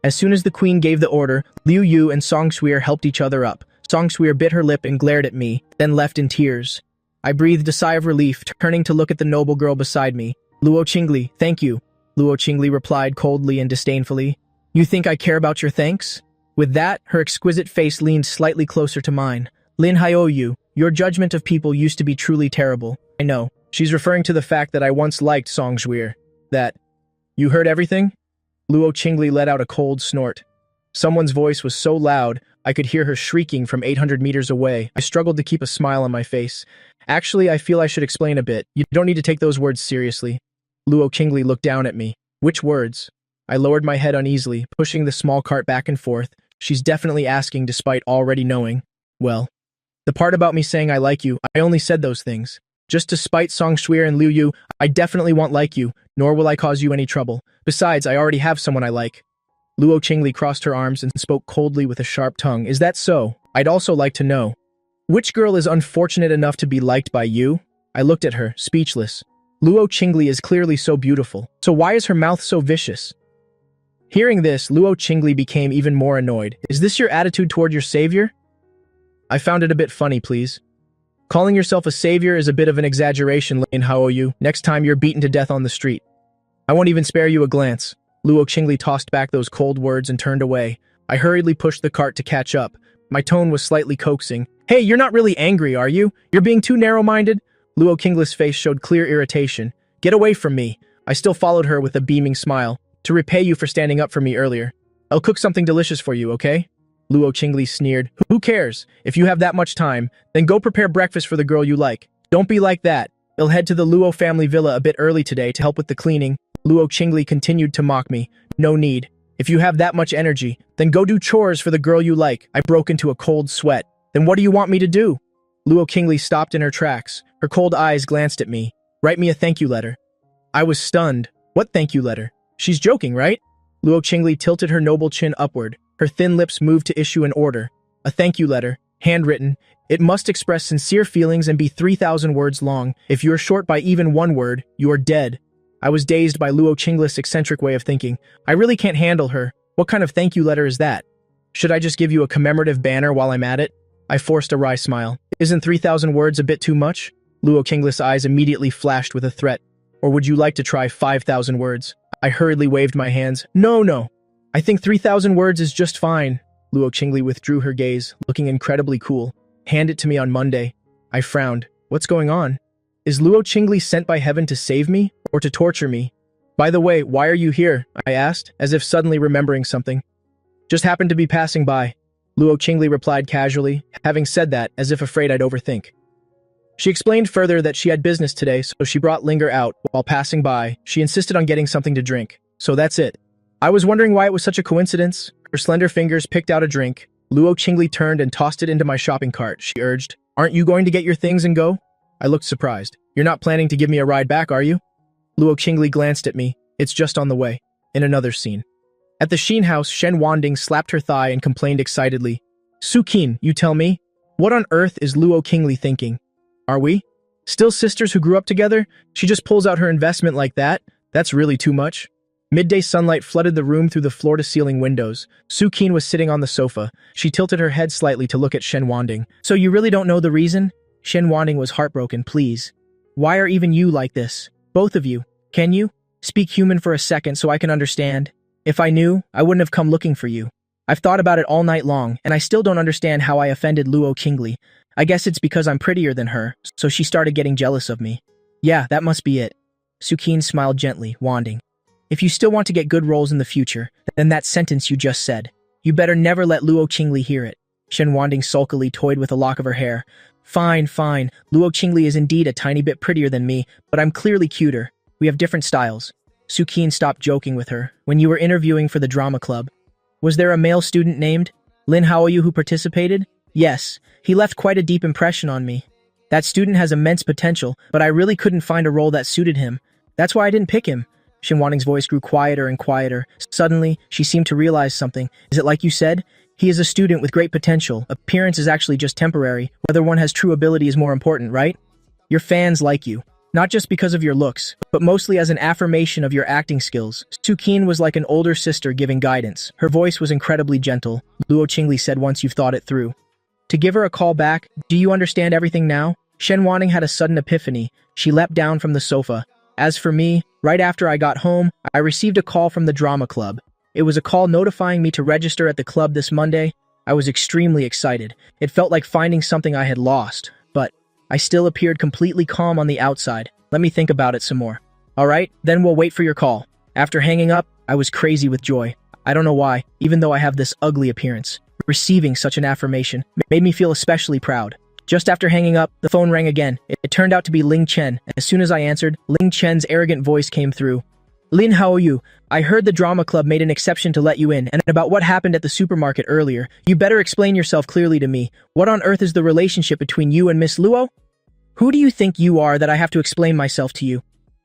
[SPEAKER 1] As soon as the queen gave the order, Liu Yu and Song Shuir helped each other up. Song Shuir bit her lip and glared at me, then left in tears. I breathed a sigh of relief, turning to look at the noble girl beside me. Luo Qingli, thank you. Luo Qingli replied coldly and disdainfully. You think I care about your thanks? With that, her exquisite face leaned slightly closer to mine. Lin Haoyu, your judgment of people used to be truly terrible. I know. She's referring to the fact that I once liked Song Shuir. That. You heard everything? Luo Qingli let out a cold snort. Someone's voice was so loud, I could hear her shrieking from 800 meters away. I struggled to keep a smile on my face. Actually, I feel I should explain a bit. You don't need to take those words seriously. Luo Qingli looked down at me. Which words? I lowered my head uneasily, pushing the small cart back and forth. She's definitely asking despite already knowing. Well, the part about me saying I like you, I only said those things. Just to spite Song Shuir and Liu Yu, I definitely won't like you, nor will I cause you any trouble. Besides, I already have someone I like. Luo Qingli crossed her arms and spoke coldly with a sharp tongue. Is that so? I'd also like to know. Which girl is unfortunate enough to be liked by you? I looked at her, speechless. Luo Qingli is clearly so beautiful, so why is her mouth so vicious? Hearing this, Luo Qingli became even more annoyed. Is this your attitude toward your savior? I found it a bit funny, please. Calling yourself a savior is a bit of an exaggeration, Lin Haoyu. Next time you're beaten to death on the street. I won't even spare you a glance. Luo Qingli tossed back those cold words and turned away. I hurriedly pushed the cart to catch up. My tone was slightly coaxing. Hey, you're not really angry, are you? You're being too narrow-minded? Luo Qingli's face showed clear irritation. Get away from me. I still followed her with a beaming smile. To repay you for standing up for me earlier. I'll cook something delicious for you, okay? Luo Qingli sneered. Who cares? If you have that much time, then go prepare breakfast for the girl you like. Don't be like that. They'll head to the Luo family villa a bit early today to help with the cleaning. Luo Qingli continued to mock me. No need. If you have that much energy, then go do chores for the girl you like. I broke into a cold sweat. Then what do you want me to do? Luo Qingli stopped in her tracks. Her cold eyes glanced at me. Write me a thank you letter. I was stunned. What thank you letter? She's joking, right? Luo Qingli tilted her noble chin upward. Her thin lips moved to issue an order. A thank you letter, handwritten. It must express sincere feelings and be 3,000 words long. If you're short by even 1 word, you're dead. I was dazed by Luo Qingli's eccentric way of thinking. I really can't handle her. What kind of thank you letter is that? Should I just give you a commemorative banner while I'm at it? I forced a wry smile. Isn't 3,000 words a bit too much? Luo Qingli's eyes immediately flashed with a threat. Or would you like to try 5,000 words? I hurriedly waved my hands. No. I think 3,000 words is just fine. Luo Qingli withdrew her gaze, looking incredibly cool. Hand it to me on Monday. I frowned. What's going on? Is Luo Qingli sent by heaven to save me, or to torture me? By the way, why are you here? I asked, as if suddenly remembering something. Just happened to be passing by. Luo Qingli replied casually, having said that as if afraid I'd overthink. She explained further that she had business today, so she brought Linger out. While passing by, she insisted on getting something to drink. So that's it. I was wondering why it was such a coincidence. Her slender fingers picked out a drink. Luo Qingli turned and tossed it into my shopping cart. She urged, Aren't you going to get your things and go? I looked surprised. You're not planning to give me a ride back, are you? Luo Qingli glanced at me. It's just on the way. In another scene. At the Xin house, Shen Wanding slapped her thigh and complained excitedly. Su Qin, you tell me? What on earth is Luo Qingli thinking? Are we? Still sisters who grew up together? She just pulls out her investment like that? That's really too much. Midday sunlight flooded the room through the floor-to-ceiling windows. Su Qin was sitting on the sofa. She tilted her head slightly to look at Shen Wanding. So you really don't know the reason? Shen Wanding was heartbroken. Please. Why are even you like this? Both of you. Can you? Speak human for a second so I can understand. If I knew, I wouldn't have come looking for you. I've thought about it all night long, and I still don't understand how I offended Luo Qingli. I guess it's because I'm prettier than her, so she started getting jealous of me. Yeah, that must be it. Sukin smiled gently, wanding. If you still want to get good roles in the future, then that sentence you just said. You better never let Luo Qingli hear it. Shen Wanding sulkily toyed with a lock of her hair. Fine, fine. Luo Qingli is indeed a tiny bit prettier than me, but I'm clearly cuter. We have different styles. Sukin stopped joking with her. When you were interviewing for the drama club, was there a male student named Lin Haoyu who participated? Yes, he left quite a deep impression on me. That student has immense potential, but I really couldn't find a role that suited him. That's why I didn't pick him. Shen Wanting's voice grew quieter and quieter. Suddenly, she seemed to realize something. Is it like you said? He is a student with great potential. Appearance is actually just temporary. Whether one has true ability is more important, right? Your fans like you. Not just because of your looks, but mostly as an affirmation of your acting skills. Sukin was like an older sister giving guidance. Her voice was incredibly gentle. Luo Qingli said once you've thought it through. To give her a call back, do you understand everything now? Shen Wanting had a sudden epiphany. She leapt down from the sofa. As for me, right after I got home, I received a call from the drama club. It was a call notifying me to register at the club this Monday. I was extremely excited. It felt like finding something I had lost, but I still appeared completely calm on the outside. Let me think about it some more. Alright, then we'll wait for your call. After hanging up, I was crazy with joy. I don't know why, even though I have this ugly appearance. Receiving such an affirmation made me feel especially proud. Just after hanging up, the phone rang again. It turned out to be Ling Chen. As soon as I answered, Ling Chen's arrogant voice came through. Lin Haoyu, I heard the drama club made an exception to let you in, and about what happened at the supermarket earlier. You better explain yourself clearly to me. What on earth is the relationship between you and Miss Luo? Who do you think you are that I have to explain myself to you?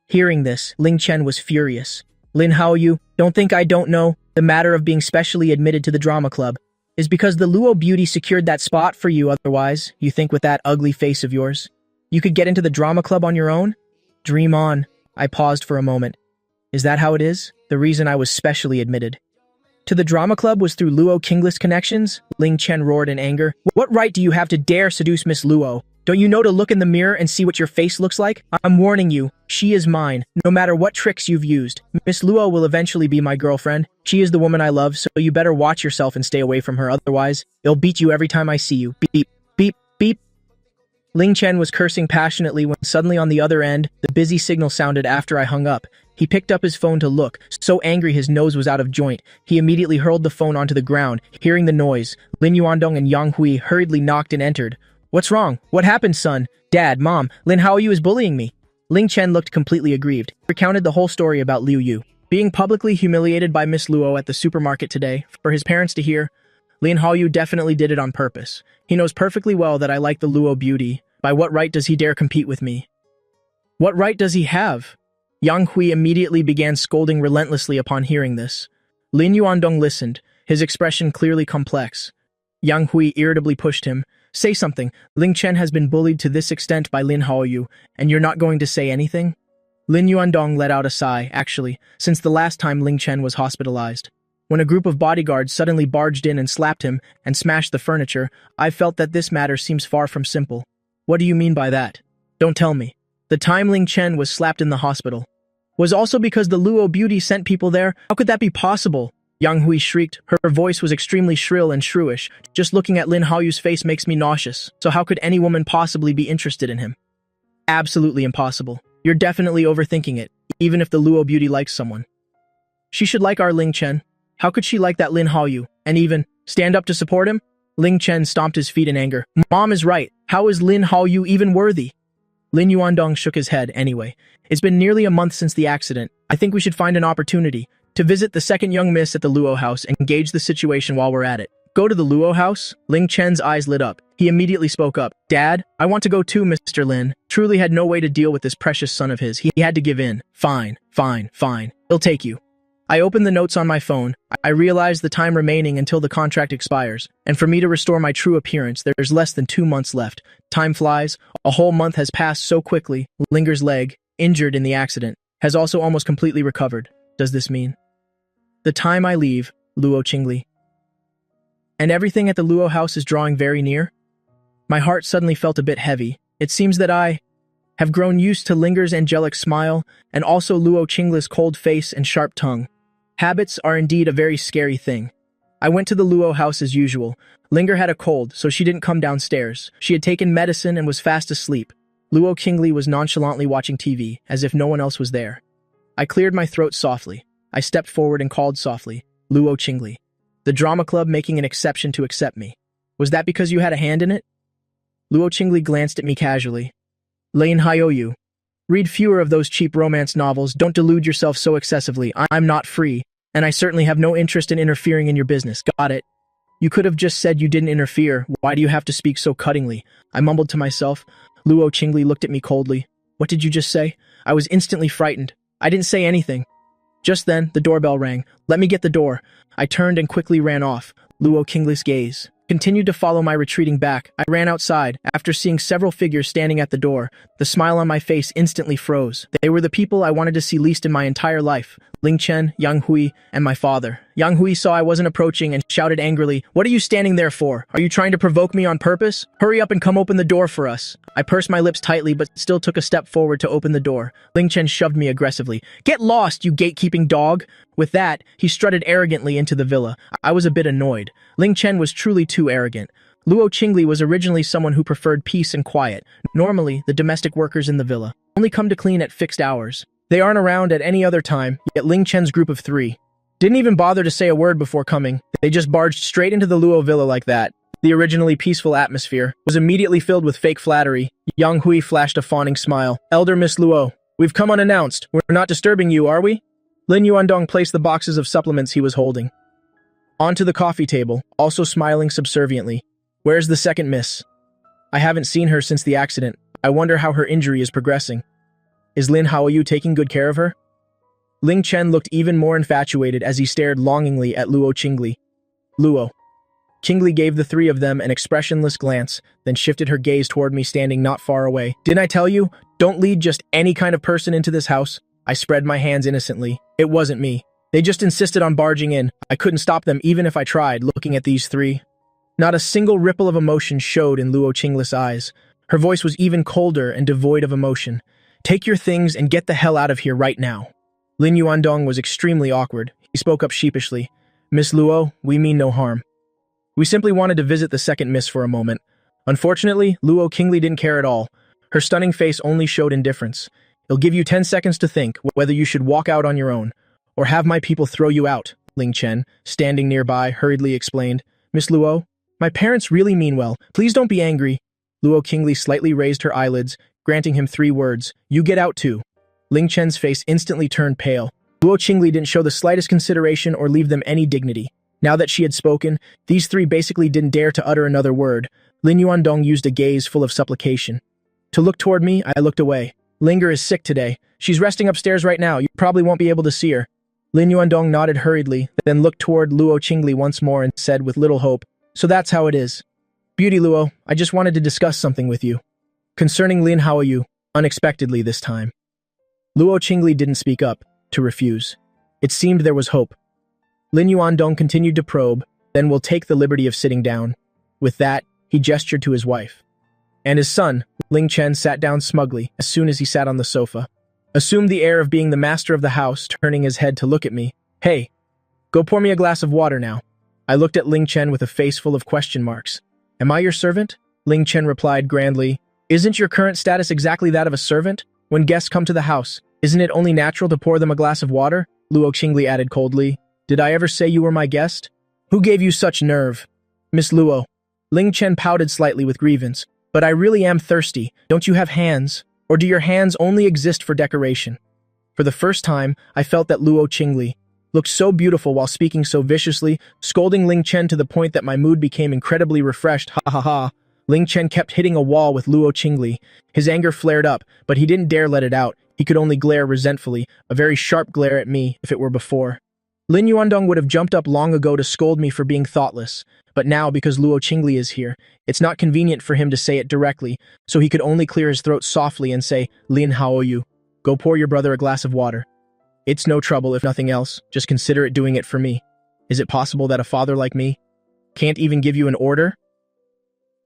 [SPEAKER 1] Hearing this, Ling Chen was furious. Lin Haoyu, don't think I don't know. The matter of being specially admitted to the drama club is because the Luo beauty secured that spot for you. Otherwise, you think with that ugly face of yours, you could get into the drama club on your own? Dream on. I paused for a moment. Is that how it is? The reason I was specially admitted to the drama club was through Luo Qingli's connections? Ling Chen roared in anger. What right do you have to dare seduce Miss Luo? Don't you know to look in the mirror and see what your face looks like? I'm warning you, she is mine, no matter what tricks you've used. Miss Luo will eventually be my girlfriend. She is the woman I love, so you better watch yourself and stay away from her, otherwise, it'll beat you every time I see you. Beep, beep, beep. Ling Chen was cursing passionately when suddenly on the other end, the busy signal sounded after I hung up. He picked up his phone to look, so angry his nose was out of joint. He immediately hurled the phone onto the ground. Hearing the noise, Lin Yuandong and Yang Hui hurriedly knocked and entered. What's wrong? What happened, son? Dad, Mom, Lin Haoyu is bullying me. Ling Chen looked completely aggrieved. He recounted the whole story about Liu Yu being publicly humiliated by Miss Luo at the supermarket today. For his parents to hear, Lin Haoyu definitely did it on purpose. He knows perfectly well that I like the Luo beauty. By what right does he dare compete with me? What right does he have? Yang Hui immediately began scolding relentlessly upon hearing this. Lin Yuandong listened, his expression clearly complex. Yang Hui irritably pushed him. Say something. Ling Chen has been bullied to this extent by Lin Haoyu, and you're not going to say anything? Lin Yuandong let out a sigh, actually, since the last time Ling Chen was hospitalized. When a group of bodyguards suddenly barged in and slapped him and smashed the furniture, I felt that this matter seems far from simple. What do you mean by that? Don't tell me. The time Ling Chen was slapped in the hospital was also because the Luo beauty sent people there? How could that be possible? Yang Hui shrieked. Her voice was extremely shrill and shrewish. Just looking at Lin Haoyu's face makes me nauseous. So how could any woman possibly be interested in him? Absolutely impossible. You're definitely overthinking it, even if the Luo beauty likes someone. She should like our Ling Chen. How could she like that Lin Haoyu, and even stand up to support him? Ling Chen stomped his feet in anger. Mom is right. How is Lin Haoyu even worthy? Lin Yuandong shook his head anyway. It's been nearly a month since the accident. I think we should find an opportunity to visit the second young miss at the Luo house and gauge the situation while we're at it. Go to the Luo house? Ling Chen's eyes lit up. He immediately spoke up. Dad, I want to go too, Mr. Lin. Truly had no way to deal with this precious son of his. He had to give in. Fine. He'll take you. I opened the notes on my phone. I realized the time remaining until the contract expires, and for me to restore my true appearance, there's less than 2 months left. Time flies. A whole month has passed so quickly. Linger's leg, injured in the accident, has also almost completely recovered. Does this mean the time I leave, Luo Qingli, and everything at the Luo house is drawing very near? My heart suddenly felt a bit heavy. It seems that I have grown used to Linger's angelic smile and also Luo Qingli's cold face and sharp tongue. Habits are indeed a very scary thing. I went to the Luo house as usual. Linger had a cold, so she didn't come downstairs. She had taken medicine and was fast asleep. Luo Qingli was nonchalantly watching TV, as if no one else was there. I cleared my throat softly. I stepped forward and called softly, Luo Qingli. The drama club making an exception to accept me. Was that because you had a hand in it? Luo Qingli glanced at me casually. Lane Hyoyu. Read fewer of those cheap romance novels. Don't delude yourself so excessively. I'm not free, and I certainly have no interest in interfering in your business. Got it? You could have just said you didn't interfere. Why do you have to speak so cuttingly? I mumbled to myself. Luo Qingli looked at me coldly. What did you just say? I was instantly frightened. I didn't say anything. Just then, the doorbell rang. Let me get the door. I turned and quickly ran off. Luo Qingli's gaze continued to follow my retreating back. I ran outside. After seeing several figures standing at the door, the smile on my face instantly froze. They were the people I wanted to see least in my entire life. Ling Chen, Yang Hui, and my father. Yang Hui saw I wasn't approaching and shouted angrily, "What are you standing there for? Are you trying to provoke me on purpose? Hurry up and come open the door for us." I pursed my lips tightly but still took a step forward to open the door. Ling Chen shoved me aggressively. "Get lost, you gatekeeping dog!" With that, he strutted arrogantly into the villa. I was a bit annoyed. Ling Chen was truly too arrogant. Luo Qingli was originally someone who preferred peace and quiet. Normally, the domestic workers in the villa only come to clean at fixed hours. They aren't around at any other time, yet Ling Chen's group of 3 didn't even bother to say a word before coming. They just barged straight into the Luo villa like that. The originally peaceful atmosphere was immediately filled with fake flattery. Yang Hui flashed a fawning smile. "Elder Miss Luo, we've come unannounced. We're not disturbing you, are we?" Lin Yuandong placed the boxes of supplements he was holding onto the coffee table, also smiling subserviently. "Where's the second miss? I haven't seen her since the accident. I wonder how her injury is progressing. Is Lin Haoyu taking good care of her?" Ling Chen looked even more infatuated as he stared longingly at Luo Qingli. Luo Qingli gave the 3 of them an expressionless glance, then shifted her gaze toward me standing not far away. "Didn't I tell you? Don't lead just any kind of person into this house." I spread my hands innocently. It wasn't me. They just insisted on barging in. I couldn't stop them even if I tried, looking at these 3. Not a single ripple of emotion showed in Luo Qingli's eyes. Her voice was even colder and devoid of emotion. "Take your things and get the hell out of here right now." Lin Yuandong was extremely awkward. He spoke up sheepishly. "Miss Luo, we mean no harm. We simply wanted to visit the second miss for a moment." Unfortunately, Luo Qingli didn't care at all. Her stunning face only showed indifference. "It'll give you 10 seconds to think whether you should walk out on your own, or have my people throw you out," Ling Chen, standing nearby, hurriedly explained. "Miss Luo, my parents really mean well. Please don't be angry." Luo Qingli slightly raised her eyelids, granting him 3 words. "You get out too." Ling Chen's face instantly turned pale. Luo Qingli didn't show the slightest consideration or leave them any dignity. Now that she had spoken, these 3 basically didn't dare to utter another word. Lin Yuandong used a gaze full of supplication. To look toward me, I looked away. "Linger is sick today. She's resting upstairs right now. You probably won't be able to see her." Lin Yuandong nodded hurriedly, then looked toward Luo Qingli once more and said with little hope, "So that's how it is. Beauty Luo, I just wanted to discuss something with you. Concerning Lin Haoyu, unexpectedly this time." Luo Qingli didn't speak up, to refuse. It seemed there was hope. Lin Yuandong continued to probe, then will take the liberty of sitting down. With that, he gestured to his wife. And his son, Ling Chen, sat down smugly as soon as he sat on the sofa. Assumed the air of being the master of the house, turning his head to look at me. "Hey, go pour me a glass of water now." I looked at Ling Chen with a face full of question marks. "Am I your servant?" Ling Chen replied grandly. "Isn't your current status exactly that of a servant? When guests come to the house, isn't it only natural to pour them a glass of water?" Luo Qingli added coldly. "Did I ever say you were my guest? Who gave you such nerve?" "Miss Luo." Ling Chen pouted slightly with grievance. "But I really am thirsty. Don't you have hands? Or do your hands only exist for decoration?" For the first time, I felt that Luo Qingli looked so beautiful while speaking so viciously, scolding Ling Chen to the point that my mood became incredibly refreshed. Ha ha ha. Ling Chen kept hitting a wall with Luo Qingli. His anger flared up, but he didn't dare let it out. He could only glare resentfully, a very sharp glare at me if it were before. Lin Yuandong would have jumped up long ago to scold me for being thoughtless, but now, because Luo Qingli is here, it's not convenient for him to say it directly, so he could only clear his throat softly and say, "Lin Haoyu, go pour your brother a glass of water. It's no trouble if nothing else, just consider it doing it for me. Is it possible that a father like me can't even give you an order?"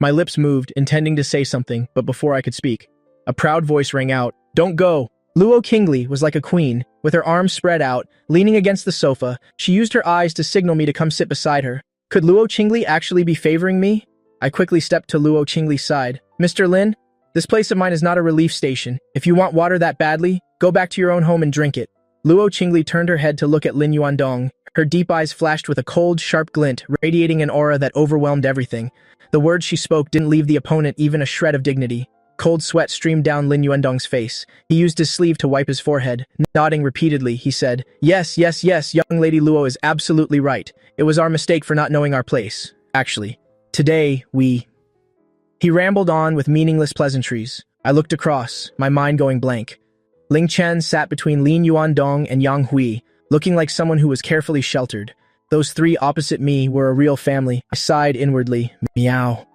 [SPEAKER 1] My lips moved, intending to say something, but before I could speak, a proud voice rang out, "Don't go!" Luo Qingli was like a queen. With her arms spread out, leaning against the sofa, she used her eyes to signal me to come sit beside her. Could Luo Qingli actually be favoring me? I quickly stepped to Luo Qingli's side. Mr. Lin, this place of mine is not a relief station. If you want water that badly, go back to your own home and drink it. Luo Qingli turned her head to look at Lin Yuandong. Her deep eyes flashed with a cold, sharp glint, radiating an aura that overwhelmed everything. The words she spoke didn't leave the opponent even a shred of dignity. Cold sweat streamed down Lin Yuandong's face. He used his sleeve to wipe his forehead. Nodding repeatedly, he said, Yes, young Lady Luo is absolutely right. It was our mistake for not knowing our place. Actually, today, we... He rambled on with meaningless pleasantries. I looked across, my mind going blank. Ling Chen sat between Lin Yuandong and Yang Hui, looking like someone who was carefully sheltered. Those three opposite me were a real family. I sighed inwardly. Meow.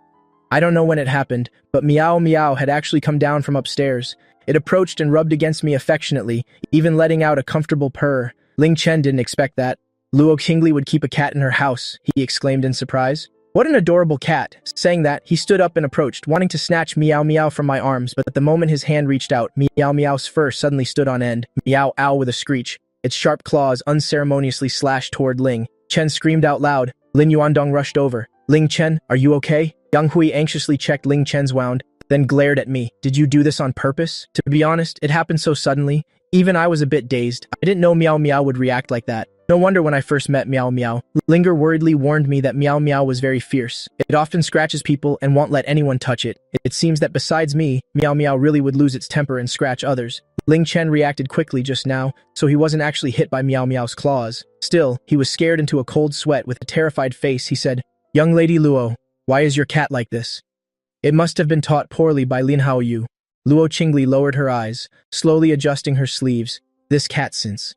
[SPEAKER 1] I don't know when it happened, but Meow Meow had actually come down from upstairs. It approached and rubbed against me affectionately, even letting out a comfortable purr. Ling Chen didn't expect that. Luo Qingli would keep a cat in her house, he exclaimed in surprise. What an adorable cat. Saying that, he stood up and approached, wanting to snatch Meow Meow from my arms, but at the moment his hand reached out, Meow Meow's fur suddenly stood on end. Meow ow with a screech. Its sharp claws unceremoniously slashed toward Ling. Chen screamed out loud. Lin Yuandong rushed over. Ling Chen, are you okay? Yang Hui anxiously checked Ling Chen's wound, then glared at me. Did you do this on purpose? To be honest, it happened so suddenly. Even I was a bit dazed. I didn't know Meow Meow would react like that. No wonder when I first met Meow Meow. Linger worriedly warned me that Meow Meow was very fierce. It often scratches people and won't let anyone touch it. It seems that besides me, Meow Meow really would lose its temper and scratch others. Ling Chen reacted quickly just now, so he wasn't actually hit by Meow Meow's claws. Still, he was scared into a cold sweat. With a terrified face, he said, Young Lady Luo, why is your cat like this? It must have been taught poorly by Lin Haoyu. Luo Qingli lowered her eyes, slowly adjusting her sleeves. This cat since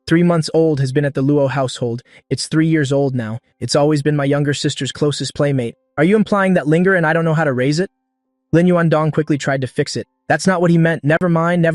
[SPEAKER 1] 3 months old has been at the Luo household. It's 3 years old now. It's always been my younger sister's closest playmate. Are you implying that Linger and I don't know how to raise it? Lin Yuandong quickly tried to fix it. That's not what he meant. Never mind.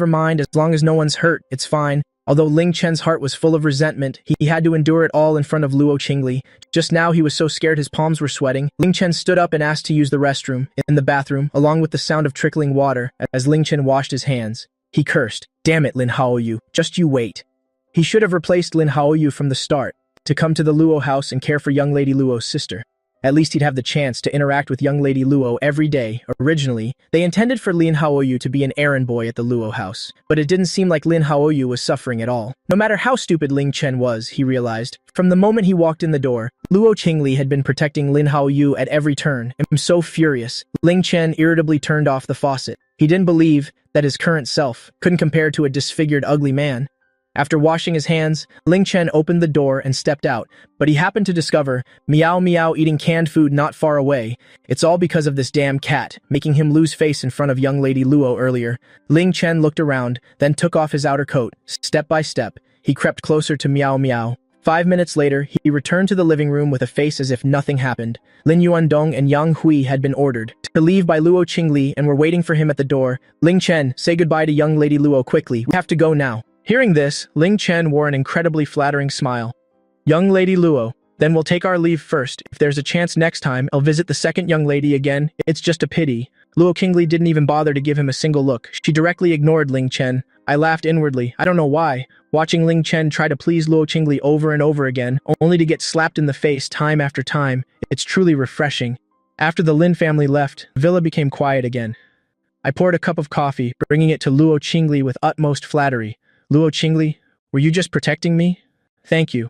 [SPEAKER 1] As long as no one's hurt, it's fine. Although Ling Chen's heart was full of resentment, he had to endure it all in front of Luo Qingli. Just now he was so scared his palms were sweating. Ling Chen stood up and asked to use the restroom. In the bathroom, along with the sound of trickling water, as Ling Chen washed his hands, he cursed. Damn it, Lin Haoyu. Just you wait. He should have replaced Lin Haoyu from the start, to come to the Luo house and care for young Lady Luo's sister. At least he'd have the chance to interact with young Lady Luo every day. Originally, they intended for Lin Haoyu to be an errand boy at the Luo house, but it didn't seem like Lin Haoyu was suffering at all. No matter how stupid Ling Chen was, he realized, from the moment he walked in the door, Luo Qingli had been protecting Lin Haoyu at every turn. I'm so furious. Ling Chen irritably turned off the faucet. He didn't believe that his current self couldn't compare to a disfigured, ugly man. After washing his hands, Ling Chen opened the door and stepped out, but he happened to discover Meow Meow eating canned food not far away. It's all because of this damn cat, making him lose face in front of young Lady Luo earlier. Ling Chen looked around, then took off his outer coat. Step by step, he crept closer to Meow Meow. 5 minutes later, he returned to the living room with a face as if nothing happened. Lin Yuandong and Yang Hui had been ordered to leave by Luo Qingli and were waiting for him at the door. Ling Chen, say goodbye to young Lady Luo quickly. We have to go now. Hearing this, Ling Chen wore an incredibly flattering smile. Young Lady Luo, then we'll take our leave first. If there's a chance next time, I'll visit the second young lady again. It's just a pity. Luo Qingli didn't even bother to give him a single look. She directly ignored Ling Chen. I laughed inwardly. I don't know why. Watching Ling Chen try to please Luo Qingli over and over again, only to get slapped in the face time after time, it's truly refreshing. After the Lin family left, the villa became quiet again. I poured a cup of coffee, bringing it to Luo Qingli with utmost flattery. Luo Qingli, were you just protecting me? Thank you.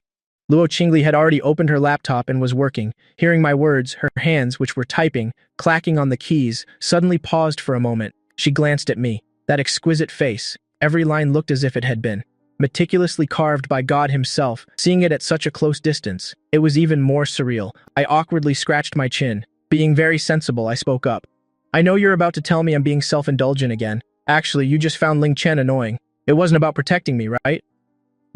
[SPEAKER 1] Luo Qingli had already opened her laptop and was working. Hearing my words, her hands, which were typing, clacking on the keys, suddenly paused for a moment. She glanced at me. That exquisite face. Every line looked as if it had been meticulously carved by God himself. Seeing it at such a close distance, it was even more surreal. I awkwardly scratched my chin. Being very sensible, I spoke up. I know you're about to tell me I'm being self-indulgent again. Actually, you just found Ling Chen annoying. It wasn't about protecting me, right?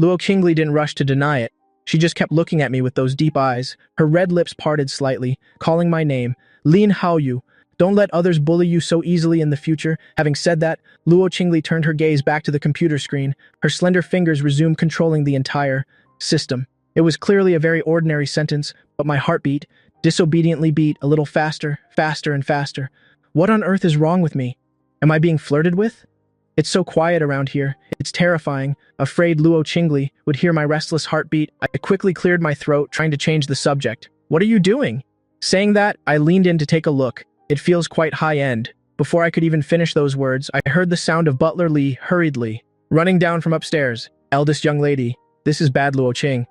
[SPEAKER 1] Luo Qingli didn't rush to deny it. She just kept looking at me with those deep eyes, her red lips parted slightly, calling my name. Lin Haoyu, don't let others bully you so easily in the future. Having said that, Luo Qingli turned her gaze back to the computer screen. Her slender fingers resumed controlling the entire system. It was clearly a very ordinary sentence, but my heartbeat disobediently beat a little faster, faster and faster. What on earth is wrong with me? Am I being flirted with? It's so quiet around here. It It's terrifying, afraid Luo Qingli would hear my restless heartbeat. I quickly cleared my throat, trying to change the subject. What are you doing? Saying that, I leaned in to take a look. It feels quite high-end. Before I could even finish those words, I heard the sound of Butler Li hurriedly running down from upstairs. Eldest young lady, this is bad Luo Qing.